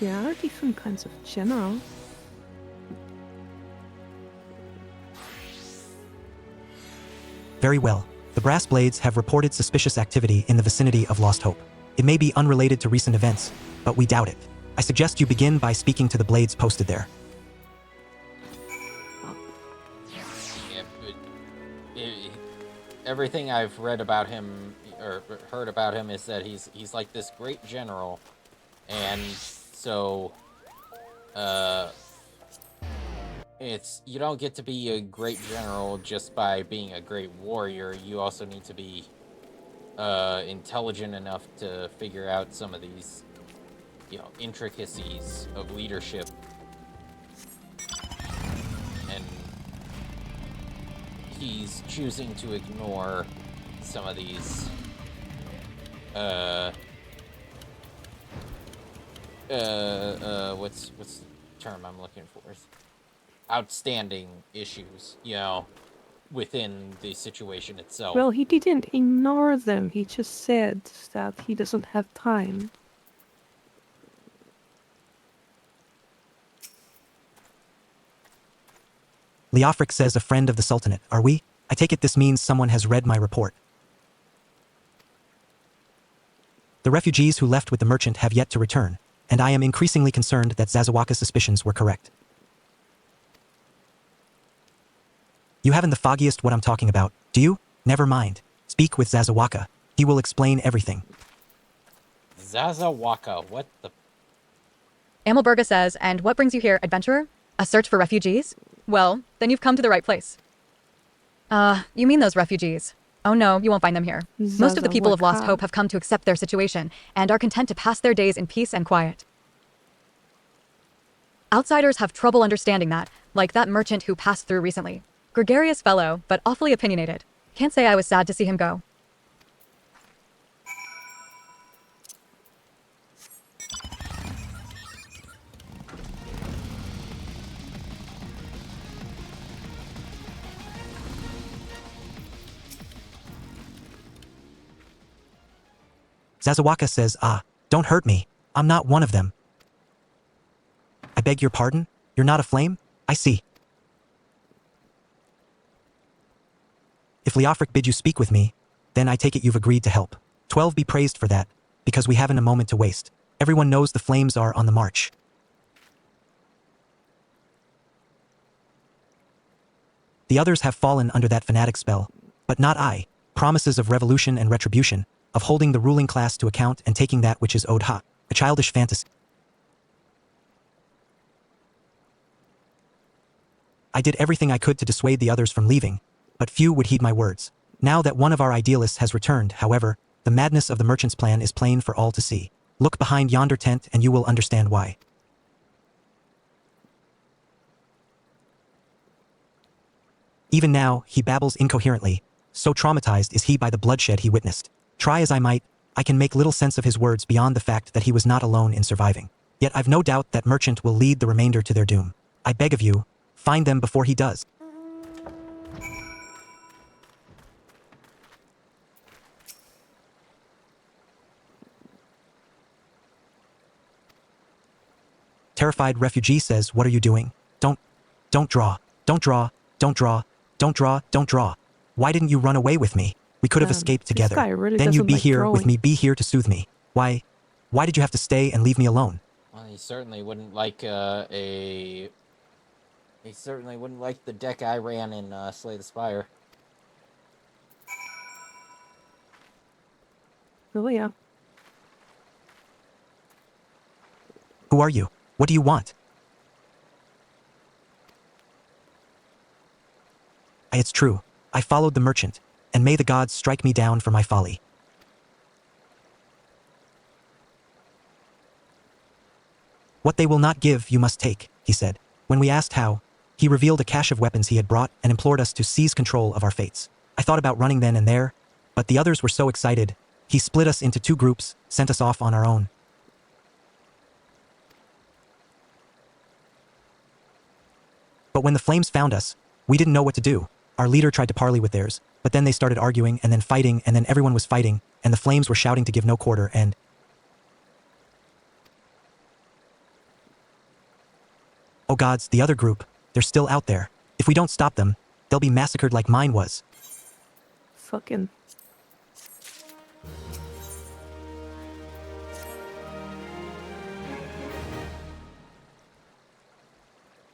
[SPEAKER 8] There are different kinds of general.
[SPEAKER 2] Very well. The Brass Blades have reported suspicious activity in the vicinity of Lost Hope. It may be unrelated to recent events, but we doubt it. I suggest you begin by speaking to the blades posted there.
[SPEAKER 1] Yeah, but everything I've read about him or heard about him is that he's like this great general, and so you don't get to be a great general just by being a great warrior. You also need to be intelligent enough to figure out some of these, intricacies of leadership. And he's choosing to ignore some of these what's the term I'm looking for? Outstanding issues, within the situation itself.
[SPEAKER 8] Well, he didn't ignore them. He just said that he doesn't have time.
[SPEAKER 2] Leofric says a friend of the Sultanate, are we? I take it this means someone has read my report. The refugees who left with the merchant have yet to return, and I am increasingly concerned that Zazawaka's suspicions were correct. You haven't the foggiest what I'm talking about, do you? Never mind. Speak with Zazawaka. He will explain everything.
[SPEAKER 1] Zazawaka, what the...
[SPEAKER 9] Amelberga says, and what brings you here, adventurer? A search for refugees? Well, then you've come to the right place. You mean those refugees? Oh no, you won't find them here. Most of the people of Lost Hope have come to accept their situation and are content to pass their days in peace and quiet. Outsiders have trouble understanding that, like that merchant who passed through recently. Gregarious fellow, but awfully opinionated. Can't say I was sad to see him go.
[SPEAKER 2] Zazawaka says, don't hurt me. I'm not one of them. I beg your pardon? You're not a flame? I see. If Leofric bid you speak with me, then I take it you've agreed to help. 12 be praised for that, because we haven't a moment to waste. Everyone knows the flames are on the march. The others have fallen under that fanatic spell, but not I. Promises of revolution and retribution, of holding the ruling class to account and taking that which is owed a childish fantasy. I did everything I could to dissuade the others from leaving, but few would heed my words. Now that one of our idealists has returned, however, the madness of the merchant's plan is plain for all to see. Look behind yonder tent and you will understand why. Even now, he babbles incoherently, so traumatized is he by the bloodshed he witnessed. Try as I might, I can make little sense of his words beyond the fact that he was not alone in surviving. Yet I've no doubt that merchant will lead the remainder to their doom. I beg of you, find them before he does. Terrified refugee says, what are you doing? Don't draw. Don't draw. Don't draw. Don't draw. Don't draw. Why didn't you run away with me? We could have escaped together. Then you'd be here with me, be here to soothe me. Why did you have to stay and leave me alone?
[SPEAKER 1] Well, he certainly wouldn't like He certainly wouldn't like the deck I ran in Slay the Spire.
[SPEAKER 8] Oh yeah.
[SPEAKER 2] Who are you? What do you want? It's true. I followed the merchant, and may the gods strike me down for my folly. What they will not give, you must take, he said. When we asked how, he revealed a cache of weapons he had brought and implored us to seize control of our fates. I thought about running then and there, but the others were so excited, he split us into 2 groups, sent us off on our own. But when the flames found us, we didn't know what to do. Our leader tried to parley with theirs, but then they started arguing and then fighting and then everyone was fighting and the flames were shouting to give no quarter and... Oh gods, the other group, they're still out there. If we don't stop them, they'll be massacred like mine was.
[SPEAKER 8] Fucking...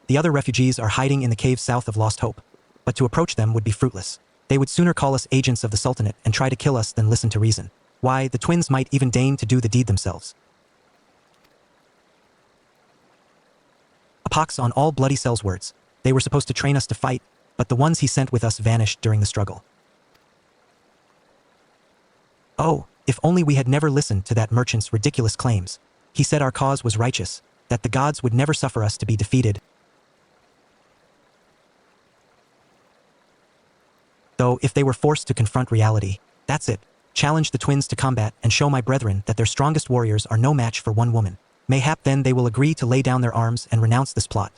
[SPEAKER 2] The other refugees are hiding in the caves south of Lost Hope, but to approach them would be fruitless. They would sooner call us agents of the Sultanate and try to kill us than listen to reason. Why, the twins might even deign to do the deed themselves. A pox on all Bloody Cell's words. They were supposed to train us to fight, but the ones he sent with us vanished during the struggle. Oh, if only we had never listened to that merchant's ridiculous claims. He said our cause was righteous, that the gods would never suffer us to be defeated. Though, if they were forced to confront reality, that's it. Challenge the twins to combat and show my brethren that their strongest warriors are no match for one woman. Mayhap then they will agree to lay down their arms and renounce this plot.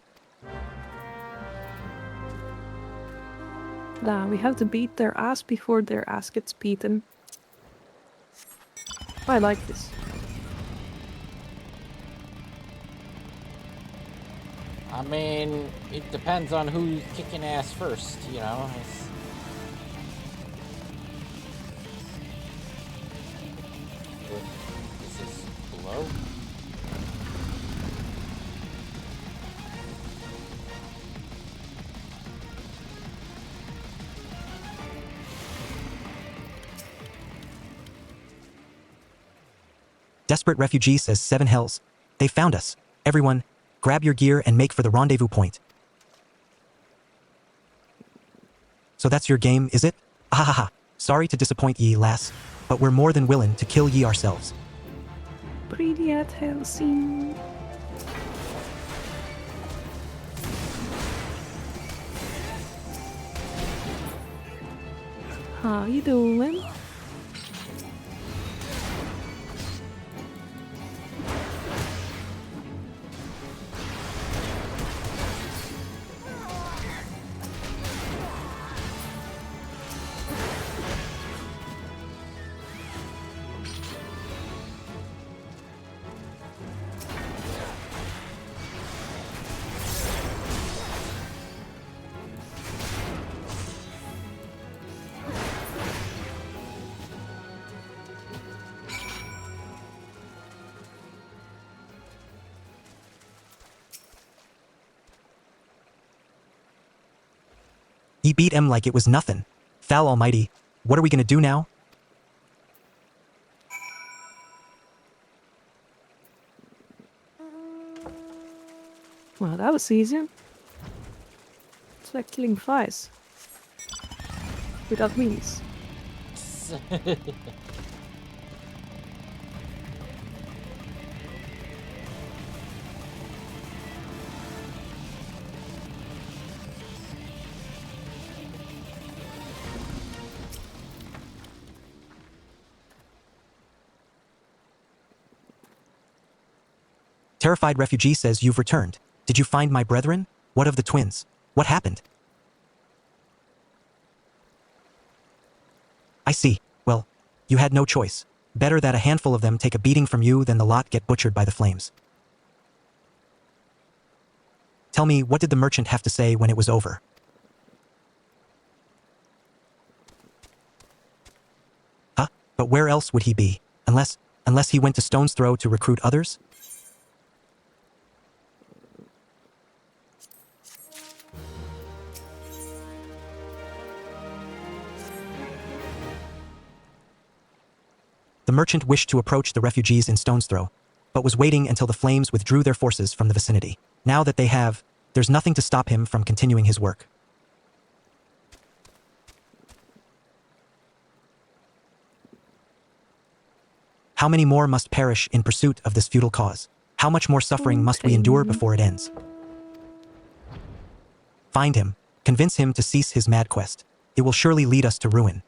[SPEAKER 8] Nah, we have to beat their ass before their ass gets beaten. I like this.
[SPEAKER 1] I mean, it depends on who's kicking ass first, you know? This is below.
[SPEAKER 2] Desperate refugee says 7 hells. They found us. Everyone, grab your gear and make for the rendezvous point. So that's your game, is it? Ahaha. Sorry to disappoint ye, lass, but we're more than willing to kill ye ourselves.
[SPEAKER 8] Привет, Helsinki. How you doing?
[SPEAKER 2] Ye beat him like it was nothing. Thal almighty, what are we gonna do now?
[SPEAKER 8] Well, that was easy. It's like killing flies. Without wings.
[SPEAKER 2] Terrified refugee says you've returned. Did you find my brethren? What of the twins? What happened? I see. Well, you had no choice. Better that a handful of them take a beating from you than the lot get butchered by the flames. Tell me, what did the merchant have to say when it was over? Huh? But where else would he be? Unless he went to Stone's Throw to recruit others? The merchant wished to approach the refugees in Stone's Throw, but was waiting until the flames withdrew their forces from the vicinity. Now that they have, there's nothing to stop him from continuing his work. How many more must perish in pursuit of this futile cause? How much more suffering must we endure before it ends? Find him, convince him to cease his mad quest. It will surely lead us to ruin.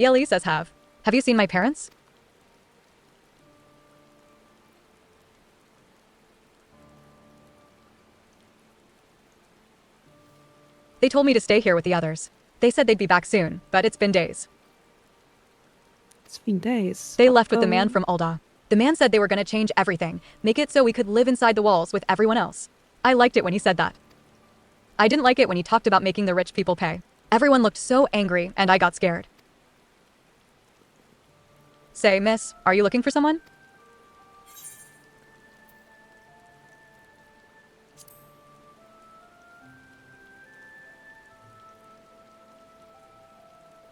[SPEAKER 9] ELE says have. Have you seen my parents? They told me to stay here with the others. They said they'd be back soon, but it's been days.
[SPEAKER 8] It's been days.
[SPEAKER 9] They left with the man from Ul'dah. The man said they were going to change everything, make it so we could live inside the walls with everyone else. I liked it when he said that. I didn't like it when he talked about making the rich people pay. Everyone looked so angry, and I got scared. Say, miss, are you looking for someone?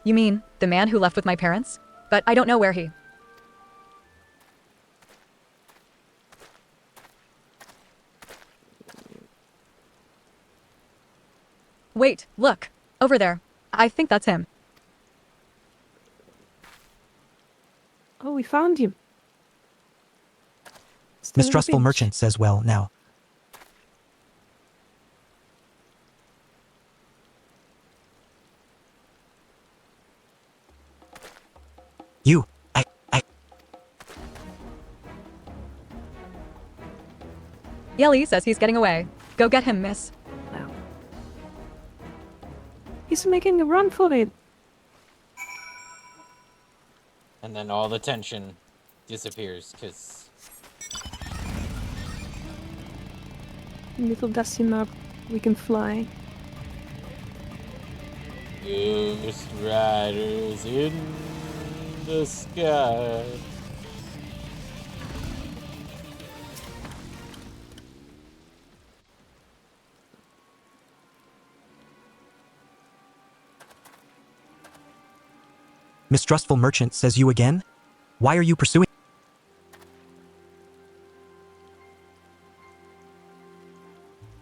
[SPEAKER 9] You mean, the man who left with my parents? But I don't know where he... Wait, look. Over there. I think that's him.
[SPEAKER 8] Oh, we found you. Still in the
[SPEAKER 2] Mistrustful
[SPEAKER 8] bench.
[SPEAKER 2] merchant says, well, now. You,
[SPEAKER 9] ELE says he's getting away. Go get him, miss.
[SPEAKER 8] Wow. He's making a run for it.
[SPEAKER 1] And then all the tension disappears, because...
[SPEAKER 8] Little dusty map. We can fly.
[SPEAKER 1] Ghost Riders in the sky.
[SPEAKER 2] mistrustful merchant says you again? Why are you pursuing?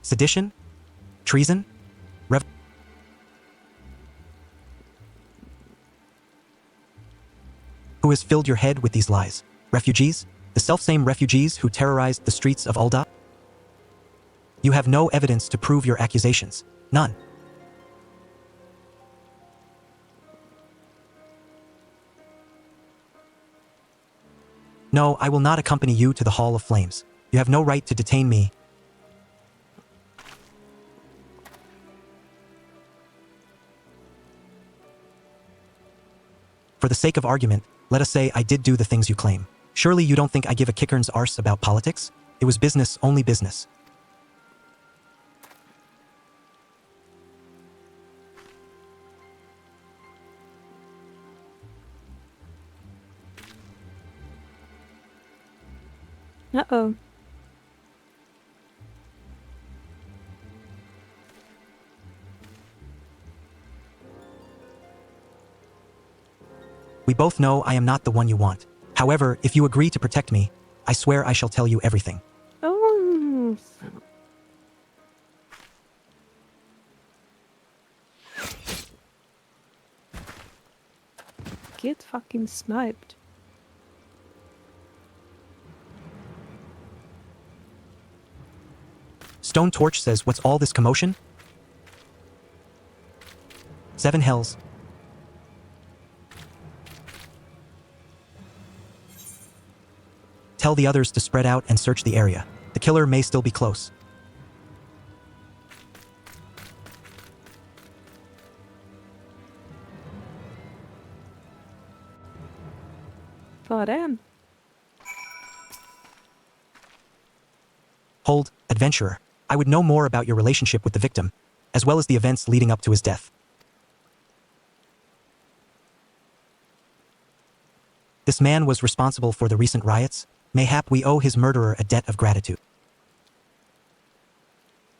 [SPEAKER 2] Sedition? Treason? Who has filled your head with these lies? Refugees? The selfsame refugees who terrorized the streets of Ul'dah? You have no evidence to prove your accusations. None. No, I will not accompany you to the Hall of Flames. You have no right to detain me. For the sake of argument, let us say I did do the things you claim. Surely you don't think I give a kicker's arse about politics? It was business, only business.
[SPEAKER 8] Uh-oh.
[SPEAKER 2] We both know I am not the one you want. However, if you agree to protect me, I swear I shall tell you everything.
[SPEAKER 8] Oh. Get fucking sniped.
[SPEAKER 2] Stone Torch says, what's all this commotion? 7 hells. Tell the others to spread out and search the area. The killer may still be close.
[SPEAKER 8] Damn.
[SPEAKER 2] Hold, adventurer. I would know more about your relationship with the victim, as well as the events leading up to his death. This man was responsible for the recent riots. Mayhap we owe his murderer a debt of gratitude.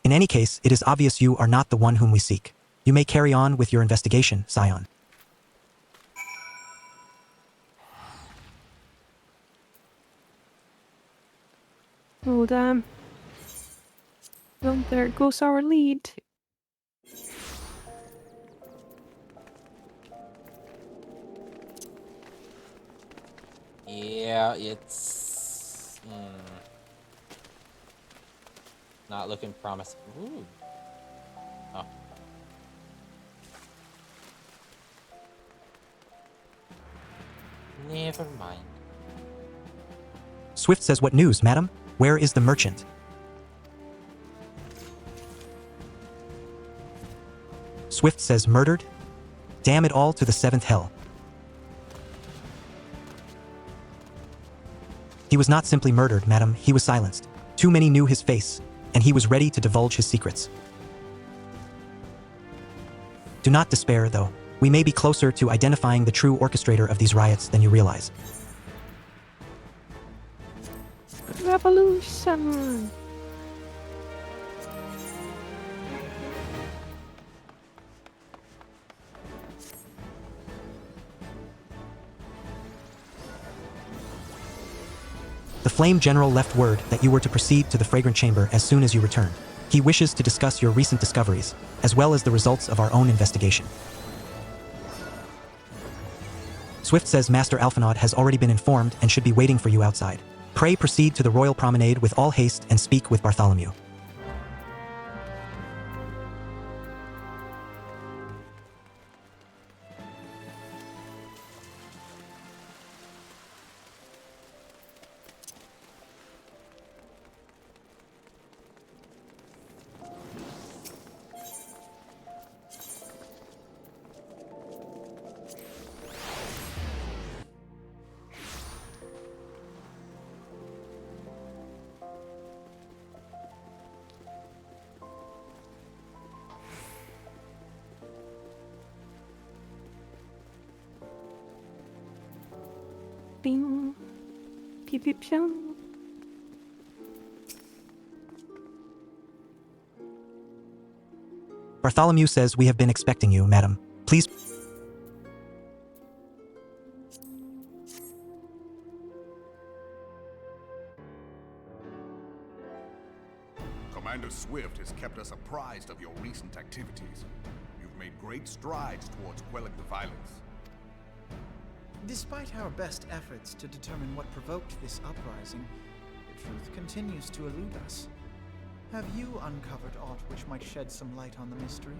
[SPEAKER 2] In any case, it is obvious you are not the one whom we seek. You may carry on with your investigation, Scion.
[SPEAKER 8] Oh, damn. Well, there goes our lead.
[SPEAKER 1] Yeah, it's not looking promising. Ooh. Oh. Never mind.
[SPEAKER 2] Swift says, "What news, madam? Where is the merchant?" Swift says, "Murdered? Damn it all to the seventh hell." He was not simply murdered, madam, he was silenced. Too many knew his face, and he was ready to divulge his secrets. Do not despair, though. We may be closer to identifying the true orchestrator of these riots than you realize.
[SPEAKER 8] Revolution!
[SPEAKER 2] The Flame General left word that you were to proceed to the Fragrant Chamber as soon as you returned. He wishes to discuss your recent discoveries, as well as the results of our own investigation. Swift says Master Alphinaud has already been informed and should be waiting for you outside. Pray proceed to the Royal Promenade with all haste and speak with Bartholomew.
[SPEAKER 8] Ding. Peep peep shoo.
[SPEAKER 2] Bartholomew says we have been expecting you, madam. Please.
[SPEAKER 13] Commander Swift has kept us apprised of your recent activities. You've made great strides towards quelling the violence.
[SPEAKER 12] Despite our best efforts to determine what provoked this uprising, the truth continues to elude us. Have you uncovered aught which might shed some light on the mystery?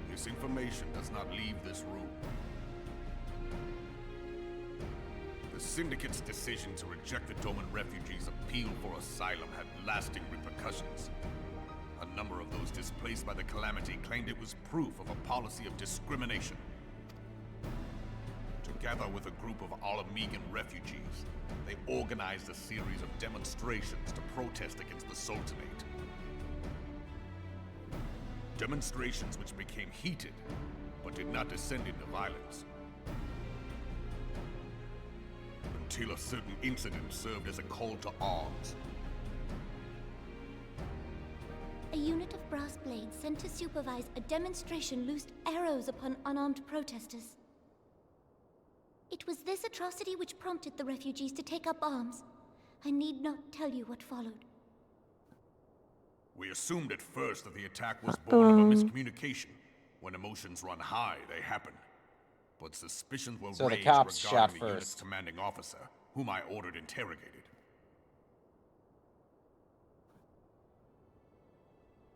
[SPEAKER 13] This information does not leave this room. The Syndicate's decision to reject the Doman refugees' appeal for asylum had lasting repercussions. A number of those displaced by the calamity claimed it was proof of a policy of discrimination. Together with a group of Alamegan refugees, they organized a series of demonstrations to protest against the Sultanate. Demonstrations which became heated, but did not descend into violence. Until a certain incident served as a call to arms.
[SPEAKER 14] A unit of brass blades sent to supervise a demonstration loosed arrows upon unarmed protesters. It was this atrocity which prompted the refugees to take up arms. I need not tell you what followed.
[SPEAKER 13] We assumed at first that the attack was born of a miscommunication. When emotions run high, they happen. But suspicions were
[SPEAKER 1] So the
[SPEAKER 13] raised
[SPEAKER 1] cops shot
[SPEAKER 13] regarding the unit's
[SPEAKER 1] first.
[SPEAKER 13] commanding officer, whom I ordered interrogated.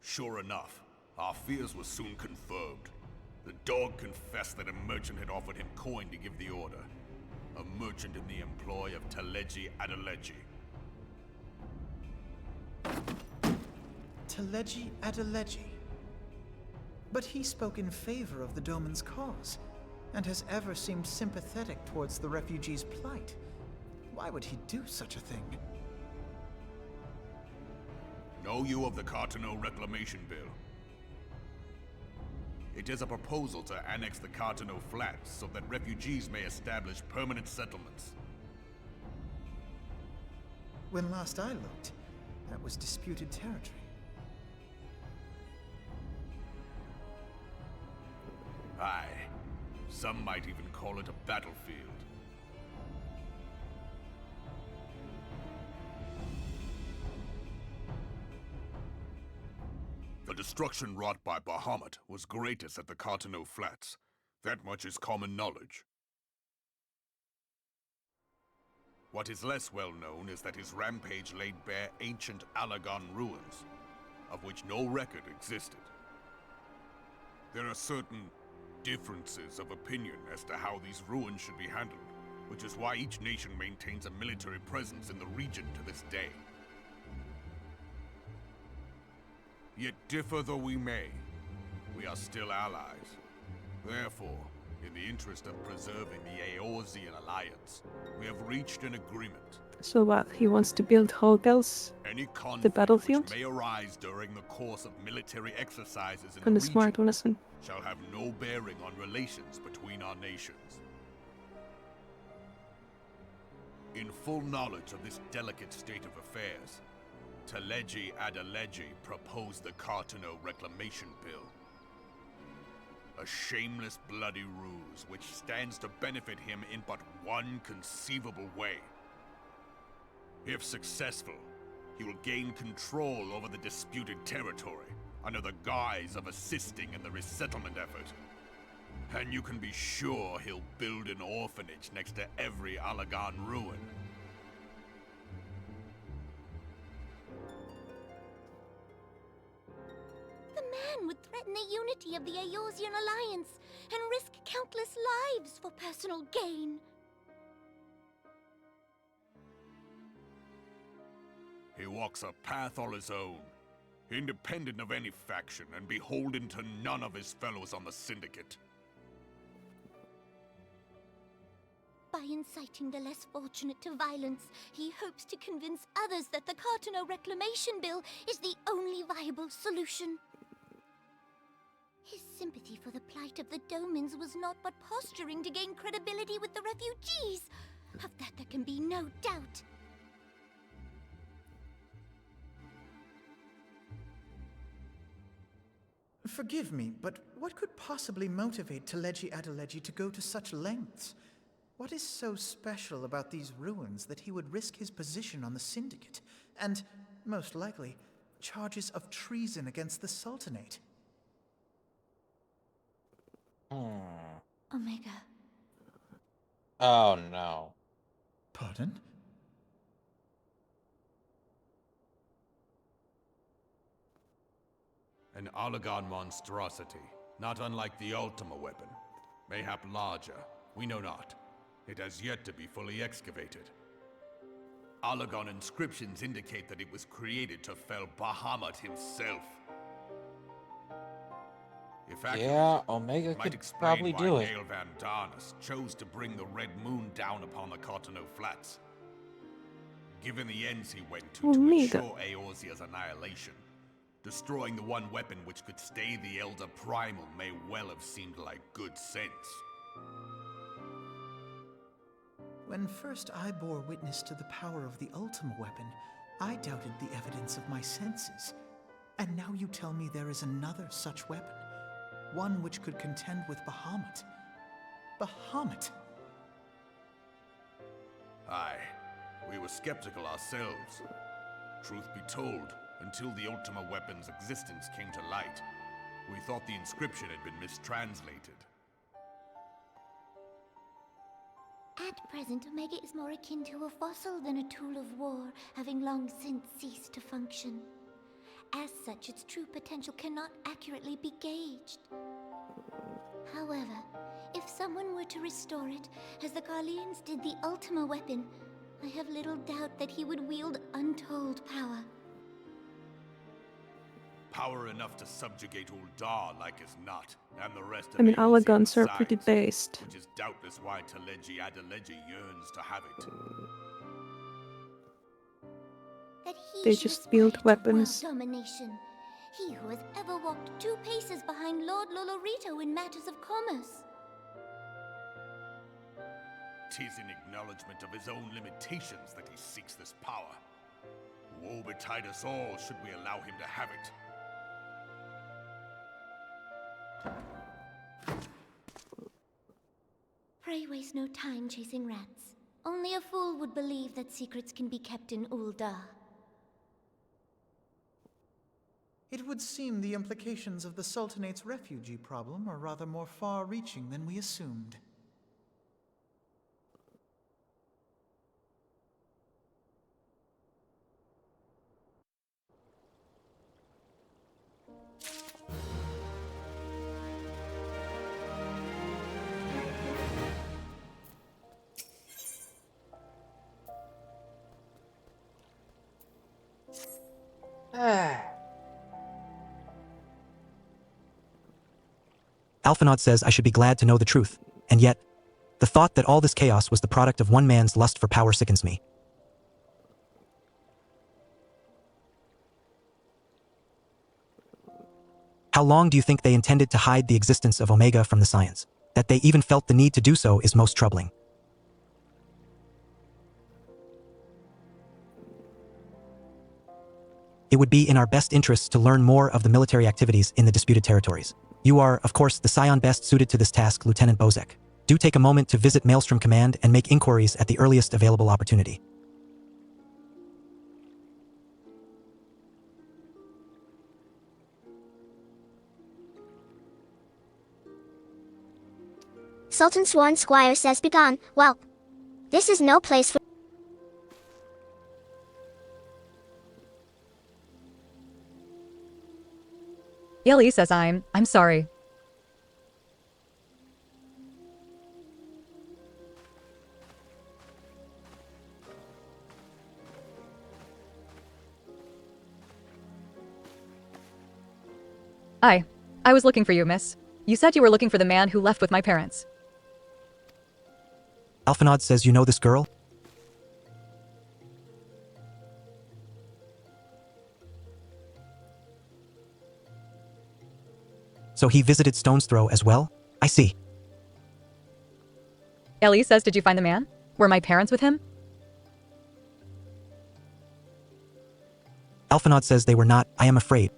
[SPEAKER 13] Sure enough, our fears were soon confirmed. The dog confessed that a merchant had offered him coin to give the order. A merchant in the employ of Teleji Adeleji.
[SPEAKER 12] Teleji Adeleji. But he spoke in favor of the Doman's cause, and has ever seemed sympathetic towards the refugees' plight. Why would he do such a thing?
[SPEAKER 13] Know you of the Cartano Reclamation Bill? It is a proposal to annex the Cartano Flats so that refugees may establish permanent settlements.
[SPEAKER 12] When last I looked, that was disputed territory.
[SPEAKER 13] Aye. Some might even call it a battlefield. The destruction wrought by Bahamut was greatest at the Cartano Flats. That much is common knowledge. What is less well known is that his rampage laid bare ancient Alagon ruins, of which no record existed. There are certain differences of opinion as to how these ruins should be handled, which is why each nation maintains a military presence in the region to this day. Yet differ though we may, we are still allies. Therefore, in the interest of preserving the Eorzean alliance, we have reached an agreement.
[SPEAKER 8] So what? He wants to build hotels?
[SPEAKER 13] Any conflict
[SPEAKER 8] The battlefield?
[SPEAKER 13] which may arise during the course of military exercises in
[SPEAKER 8] Kan
[SPEAKER 13] the
[SPEAKER 8] du smart
[SPEAKER 13] region
[SPEAKER 8] listen?
[SPEAKER 13] shall have no bearing on relations between our nations. In full knowledge of this delicate state of affairs, Teleji Adeleji proposed the Cartano Reclamation Bill. A shameless bloody ruse which stands to benefit him in but one conceivable way. If successful, he will gain control over the disputed territory under the guise of assisting in the resettlement effort. And you can be sure he'll build an orphanage next to every Alagon ruin.
[SPEAKER 14] The man would threaten the unity of the Eorzean alliance and risk countless lives for personal gain.
[SPEAKER 13] He walks a path all his own, independent of any faction and beholden to none of his fellows on the Syndicate.
[SPEAKER 14] By inciting the less fortunate to violence, he hopes to convince others that the Cartano Reclamation Bill is the only viable solution. His sympathy for the plight of the Domans was not but posturing to gain credibility with the refugees. Of that there can be no doubt.
[SPEAKER 12] Forgive me, but what could possibly motivate Teleji Adeleji to go to such lengths? What is so special about these ruins that he would risk his position on the Syndicate, and, most likely, charges of treason against the Sultanate?
[SPEAKER 14] Omega.
[SPEAKER 1] Oh no.
[SPEAKER 12] Pardon?
[SPEAKER 13] An Alagon monstrosity, not unlike the Ultima weapon. Mayhap larger, we know not. It has yet to be fully excavated. Alagon inscriptions indicate that it was created to fell Bahamut himself. If accurate,
[SPEAKER 1] Yeah, Omega
[SPEAKER 13] might
[SPEAKER 1] could
[SPEAKER 13] explain
[SPEAKER 1] probably
[SPEAKER 13] why
[SPEAKER 1] do it.
[SPEAKER 13] Hail Van Darnus chose to bring the Red Moon down upon the Cartano Flats. Given the ends he went to
[SPEAKER 8] Omega.
[SPEAKER 13] ensure Eorzea's annihilation, destroying the one weapon which could stay the Elder Primal may well have seemed like good sense.
[SPEAKER 12] When first I bore witness to the power of the Ultima weapon, I doubted the evidence of my senses. And now you tell me there is another such weapon, one which could contend with Bahamut. Bahamut!
[SPEAKER 13] Aye, we were skeptical ourselves. Truth be told, until the Ultima weapon's existence came to light, we thought the inscription had been mistranslated.
[SPEAKER 14] At present, Omega is more akin to a fossil than a tool of war, having long since ceased to function. As such, its true potential cannot accurately be gauged. However, if someone were to restore it, as the Garleans did the Ultima weapon, I have little doubt that he would wield untold power.
[SPEAKER 13] Power enough to subjugate Uldar like as not, and the rest of
[SPEAKER 8] I mean,
[SPEAKER 13] Eorzean
[SPEAKER 8] Alagons are pretty
[SPEAKER 13] besides,
[SPEAKER 8] based.
[SPEAKER 13] which is doubtless why Teleji Adeleji yearns to have it.
[SPEAKER 14] That he
[SPEAKER 8] They
[SPEAKER 14] should
[SPEAKER 8] just
[SPEAKER 14] aspire
[SPEAKER 8] build
[SPEAKER 14] to
[SPEAKER 8] weapons.
[SPEAKER 14] world domination. He who has ever walked 2 paces behind Lord Lolorito in matters of commerce.
[SPEAKER 13] 'Tis in acknowledgement of his own limitations that he seeks this power. Woe betide us all should we allow him to have it.
[SPEAKER 14] Pray waste no time chasing rats. Only a fool would believe that secrets can be kept in Uldar.
[SPEAKER 12] It would seem the implications of the Sultanate's refugee problem are rather more far-reaching than we assumed.
[SPEAKER 2] Alphinaud says I should be glad to know the truth, and yet, the thought that all this chaos was the product of one man's lust for power sickens me. How long do you think they intended to hide the existence of Omega from the science? That they even felt the need to do so is most troubling. It would be in our best interests to learn more of the military activities in the disputed territories. You are, of course, the scion best suited to this task, Lieutenant Bozek. Do take a moment to visit Maelstrom Command and make inquiries at the earliest available opportunity.
[SPEAKER 15] Sultan Sworn Squire says begone. Well, this is no place for...
[SPEAKER 9] Yeli says I'm sorry. I was looking for you, miss. You said you were looking for the man who left with my parents.
[SPEAKER 2] Alphinaud says you know this girl? So he visited Stone's Throw as well? I see.
[SPEAKER 9] Ellie says, did you find the man? Were my parents with him?
[SPEAKER 2] Alphinaud says they were not, I am afraid.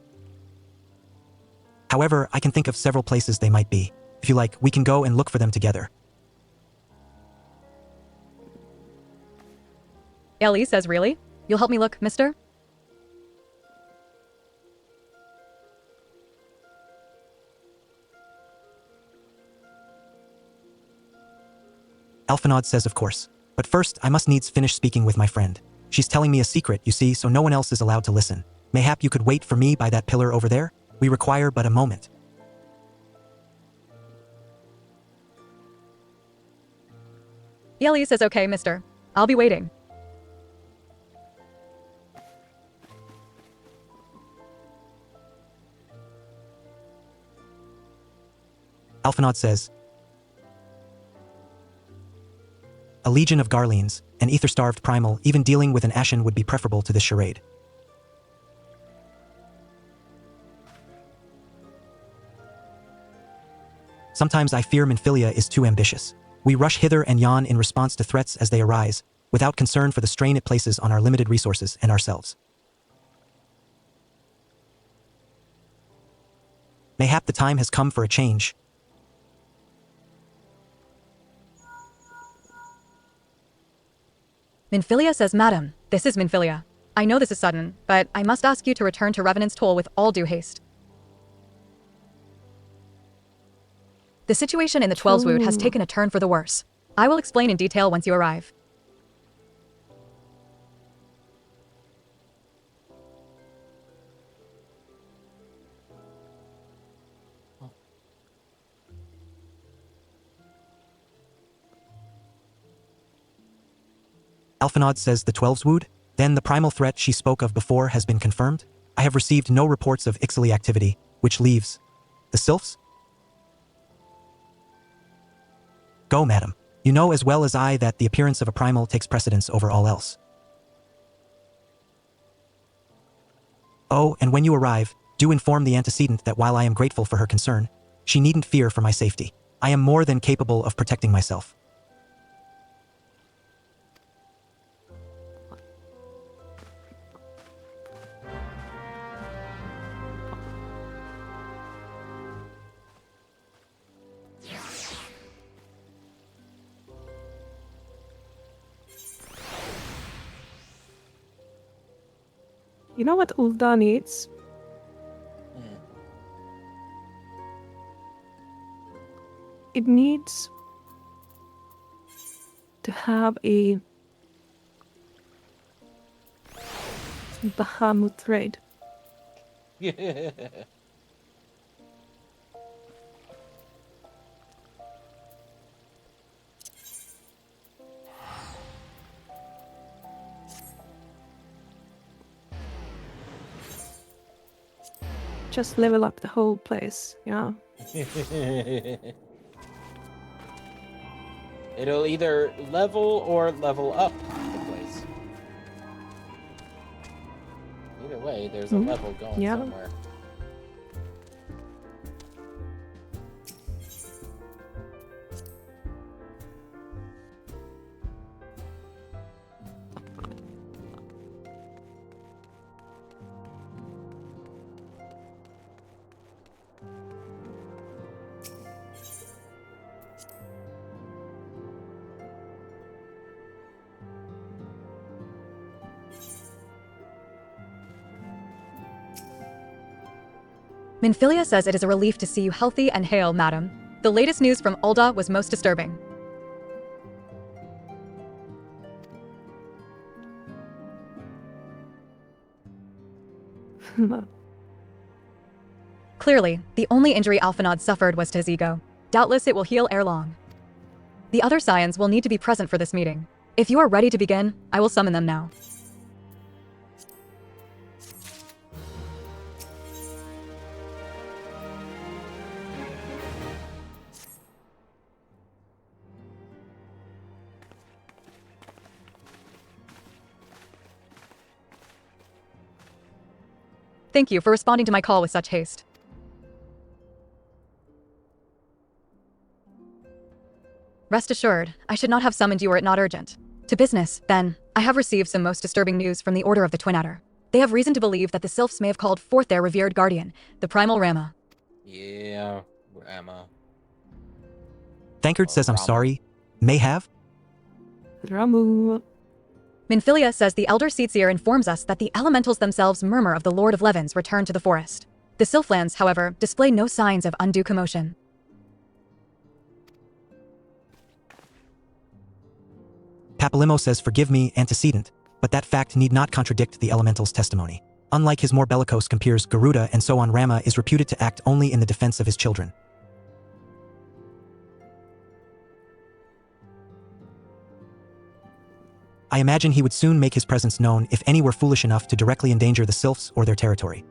[SPEAKER 2] However, I can think of several places they might be. If you like, we can go and look for them together.
[SPEAKER 9] Ellie says, really? You'll help me look, mister?
[SPEAKER 2] Alphinaud says of course. But first, I must needs finish speaking with my friend. She's telling me a secret, you see, so no one else is allowed to listen. Mayhap you could wait for me by that pillar over there? We require but a moment.
[SPEAKER 9] Ellie says, okay, mister. I'll be waiting.
[SPEAKER 2] Alphinaud says, a legion of Garleans, an ether-starved primal, even dealing with an Ashen would be preferable to this charade. Sometimes I fear Minfilia is too ambitious. We rush hither and yon in response to threats as they arise, without concern for the strain it places on our limited resources and ourselves. Mayhap the time has come for a change.
[SPEAKER 9] Minfilia says, Madam, this is Minfilia. I know this is sudden, but I must ask you to return to Revenant's Toll with all due haste. The situation in the Twelveswood has taken a turn for the worse. I will explain in detail once you arrive.
[SPEAKER 2] Alphinaud says the Twelveswood? Then the primal threat she spoke of before has been confirmed? I have received no reports of Ixaly activity, which leaves... the Sylphs? Go, madam. You know as well as I that the appearance of a primal takes precedence over all else. Oh, and when you arrive, do inform the antecedent that while I am grateful for her concern, she needn't fear for my safety. I am more than capable of protecting myself.
[SPEAKER 8] You know what Ul'dah needs? It needs to have a Bahamut raid. just level up the whole place, you know?
[SPEAKER 1] It'll either level or level up the place. Either way, there's a level going somewhere.
[SPEAKER 9] Minfilia says it is a relief to see you healthy and hale, madam. The latest news from Ul'dah was most disturbing. Clearly, the only injury Alphinaud suffered was to his ego. Doubtless it will heal ere long. The other scions will need to be present for this meeting. If you are ready to begin, I will summon them now. Thank you for responding to my call with such haste. Rest assured, I should not have summoned you were it not urgent. To business, then. I have received some most disturbing news from the Order of the Twin Adder. They have reason to believe that the Sylphs may have called forth their revered guardian, the Primal Rama.
[SPEAKER 1] Yeah, Rama.
[SPEAKER 2] Thankard says I'm sorry. May have?
[SPEAKER 8] Ramu.
[SPEAKER 9] Minfilia says the Elder Seatseer informs us that the elementals themselves murmur of the Lord of Levin's return to the forest. The Sylphlands, however, display no signs of undue commotion.
[SPEAKER 2] Papalimo says forgive me, antecedent, but that fact need not contradict the elemental's testimony. Unlike his more bellicose compeers Garuda and so on, Rama is reputed to act only in the defense of his children. I imagine he would soon make his presence known if any were foolish enough to directly endanger the Sylphs or their territory.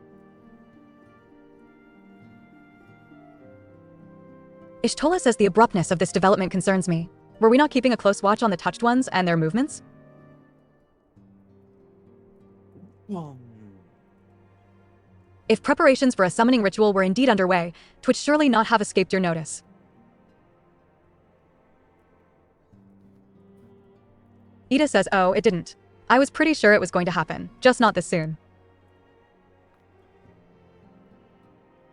[SPEAKER 9] Ishtola says the abruptness of this development concerns me. Were we not keeping a close watch on the touched ones and their movements? If preparations for a summoning ritual were indeed underway, 'twould surely not have escaped your notice. Ida says, oh, it didn't. I was pretty sure it was going to happen, just not this soon.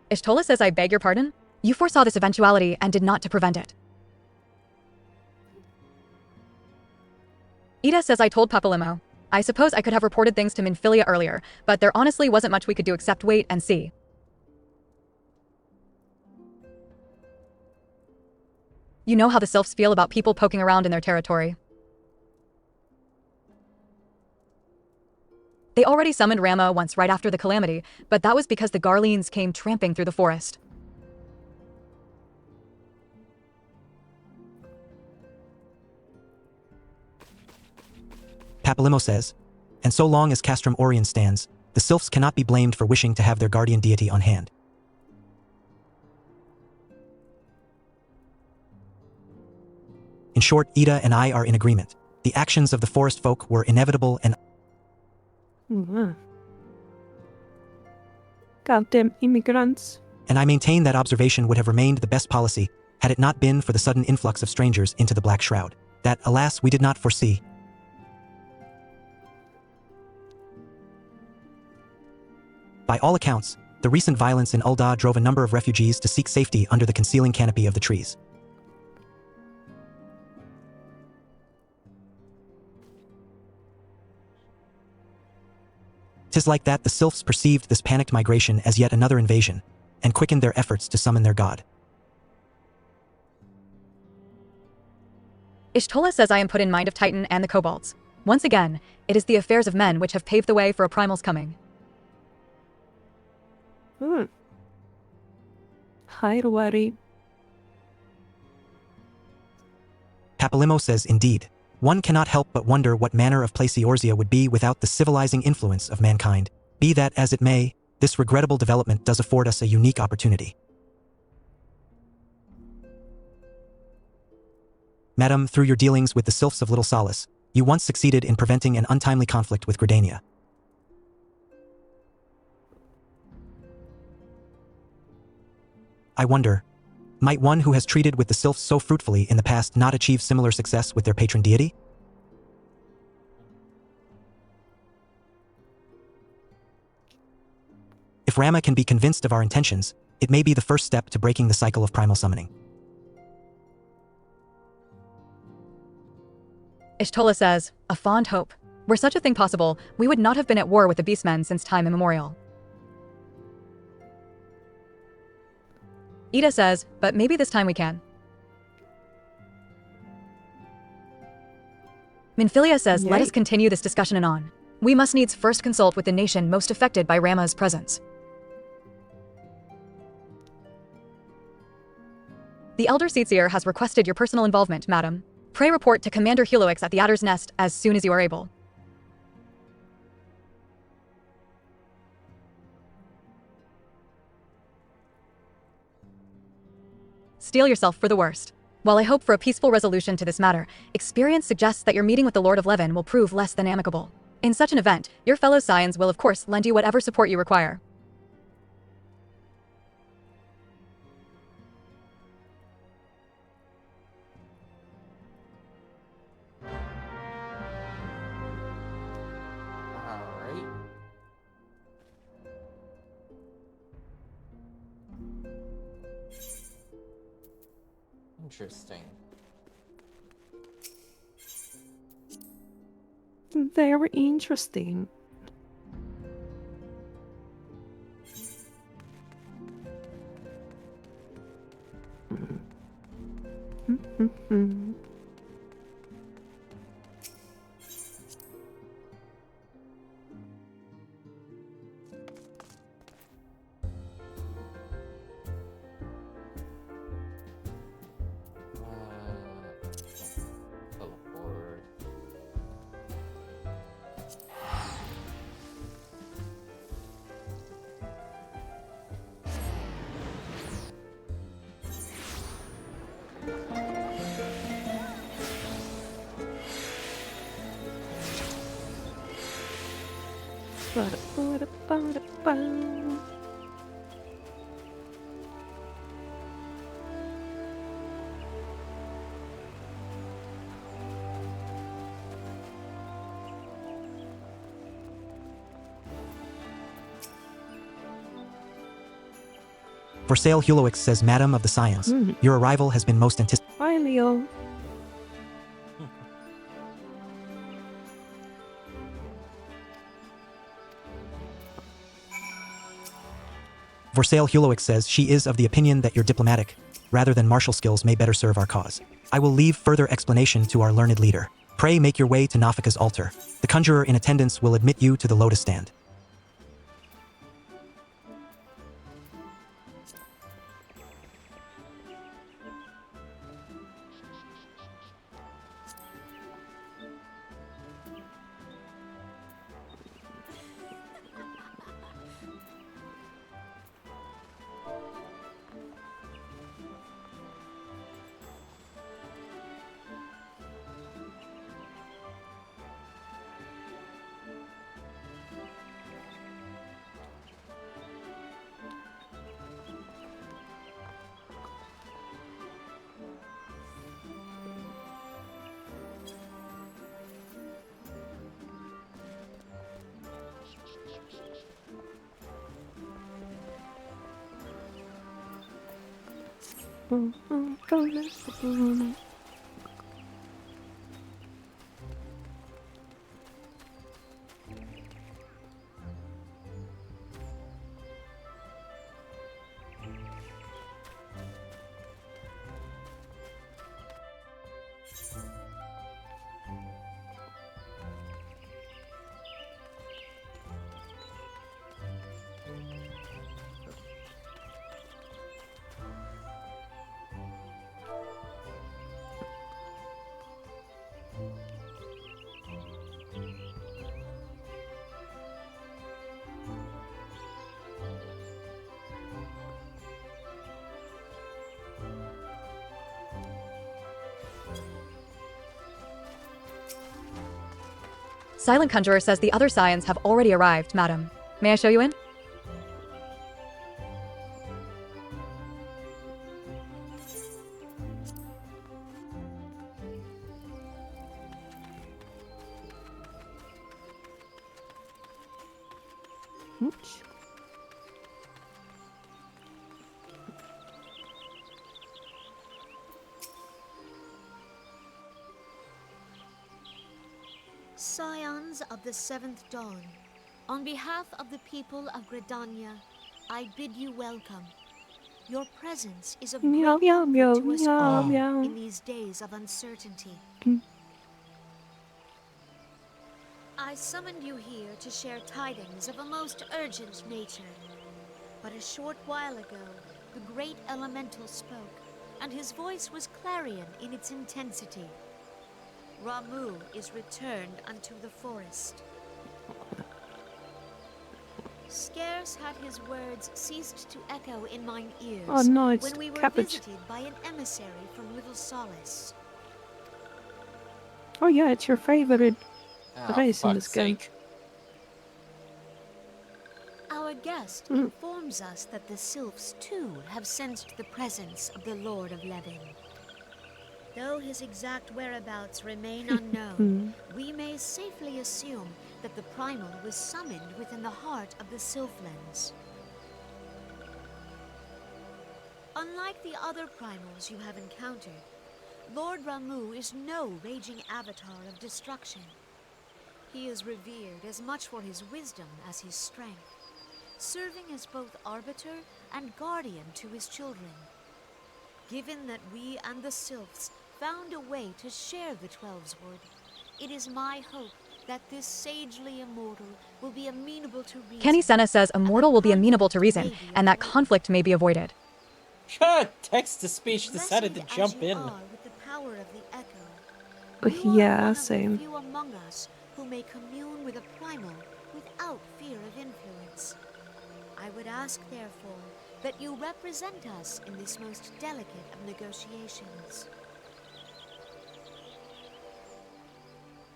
[SPEAKER 9] Ishtola says, I beg your pardon? You foresaw this eventuality and did not to prevent it. Ida says, I told Papalimo. I suppose I could have reported things to Minfilia earlier, but there honestly wasn't much we could do except wait and see. You know how the Sylphs feel about people poking around in their territory. They already summoned Rama once right after the calamity, but that was because the Garleans came tramping through the forest.
[SPEAKER 2] Papalimo says, and so long as Castrum Orion stands, the Sylphs cannot be blamed for wishing to have their guardian deity on hand. In short, Ida and I are in agreement. The actions of the forest folk were inevitable and
[SPEAKER 8] Goddamn immigrants.
[SPEAKER 2] And I maintain that observation would have remained the best policy had it not been for the sudden influx of strangers into the Black Shroud. That, alas, we did not foresee. By all accounts, the recent violence in Ul'dah drove a number of refugees to seek safety under the concealing canopy of the trees. 'Tis like that the Sylphs perceived this panicked migration as yet another invasion, and quickened their efforts to summon their god.
[SPEAKER 9] Ishtola says I am put in mind of Titan and the Kobolds. Once again, it is the affairs of men which have paved the way for a primal's coming.
[SPEAKER 8] Hairwari.
[SPEAKER 2] Papalimo says indeed. One cannot help but wonder what manner of place Eorzea would be without the civilizing influence of mankind. Be that as it may, This regrettable development does afford us a unique opportunity. Madam, through your dealings with the Sylphs of Little Solace, you once succeeded in preventing an untimely conflict with Gridania. I wonder, might one who has treated with the Sylphs so fruitfully in the past not achieve similar success with their patron deity? If Rama can be convinced of our intentions, it may be the first step to breaking the cycle of primal summoning.
[SPEAKER 9] Ishtola says, a fond hope. Were such a thing possible, we would not have been at war with the Beastmen since time immemorial. Ida says, but maybe this time we can. Minfilia says, let us continue this discussion anon. We must needs first consult with the nation most affected by Rama's presence. The Elder Seatseer has requested your personal involvement, madam. Pray report to Commander Heloix at the Adder's Nest as soon as you are able. Steel yourself for the worst. While I hope for a peaceful resolution to this matter, experience suggests that your meeting with the Lord of Levin will prove less than amicable. In such an event, your fellow Scions will of course lend you whatever support you require.
[SPEAKER 1] Alright. Interesting.
[SPEAKER 8] Very interesting.
[SPEAKER 1] Teleport.
[SPEAKER 2] For sale, Heloix says, Madam of the Scions, your arrival has been most anticipated.
[SPEAKER 8] Hi, Leo.
[SPEAKER 2] For sale, Heloix says she is of the opinion that your diplomatic, rather than martial skills may better serve our cause. I will leave further explanation to our learned leader. Pray make your way to Nafika's altar. The conjurer in attendance will admit you to the lotus stand.
[SPEAKER 9] Silent Conjurer says the other scions have already arrived, madam. May I show you in?
[SPEAKER 8] Oops.
[SPEAKER 16] Scions of the Seventh Dawn, on behalf of the people of Gridania, I bid you welcome. Your presence is of
[SPEAKER 8] Meow,
[SPEAKER 16] great
[SPEAKER 8] meow, meow,
[SPEAKER 16] comfort to us
[SPEAKER 8] meow,
[SPEAKER 16] all
[SPEAKER 8] meow.
[SPEAKER 16] in these days of uncertainty. I summoned you here to share tidings of a most urgent nature. But a short while ago, the great elemental spoke, and his voice was clarion in its intensity. Ramuh is returned unto the forest. Scarce had his words ceased to echo in mine ears
[SPEAKER 8] Oh no, it's
[SPEAKER 16] when we were
[SPEAKER 8] cabbage.
[SPEAKER 16] visited by an emissary from Little Solace.
[SPEAKER 8] Oh yeah, it's your favorite
[SPEAKER 1] Oh,
[SPEAKER 8] race in
[SPEAKER 1] fuck's
[SPEAKER 8] this game.
[SPEAKER 1] sake.
[SPEAKER 16] Our guest informs us that the sylphs too have sensed the presence of the Lord of Levin. Though his exact whereabouts remain unknown, we may safely assume that the primal was summoned within the heart of the Sylphlands. Unlike the other primals you have encountered, Lord Ramuh is no raging avatar of destruction. He is revered as much for his wisdom as his strength, serving as both arbiter and guardian to his children. Given that we and the Sylphs found a way to share the Twelveswood, it is my hope that this sagely immortal will be amenable to reason.
[SPEAKER 9] Kenny Senna says a mortal will be amenable to reason, and that conflict may be avoided.
[SPEAKER 1] Text-to-speech decided to jump in.
[SPEAKER 16] With the power of the echo,
[SPEAKER 8] Yeah, same.
[SPEAKER 16] few among us who may commune with a primal without fear of influence. I would ask, therefore, that you represent us in this most delicate of negotiations.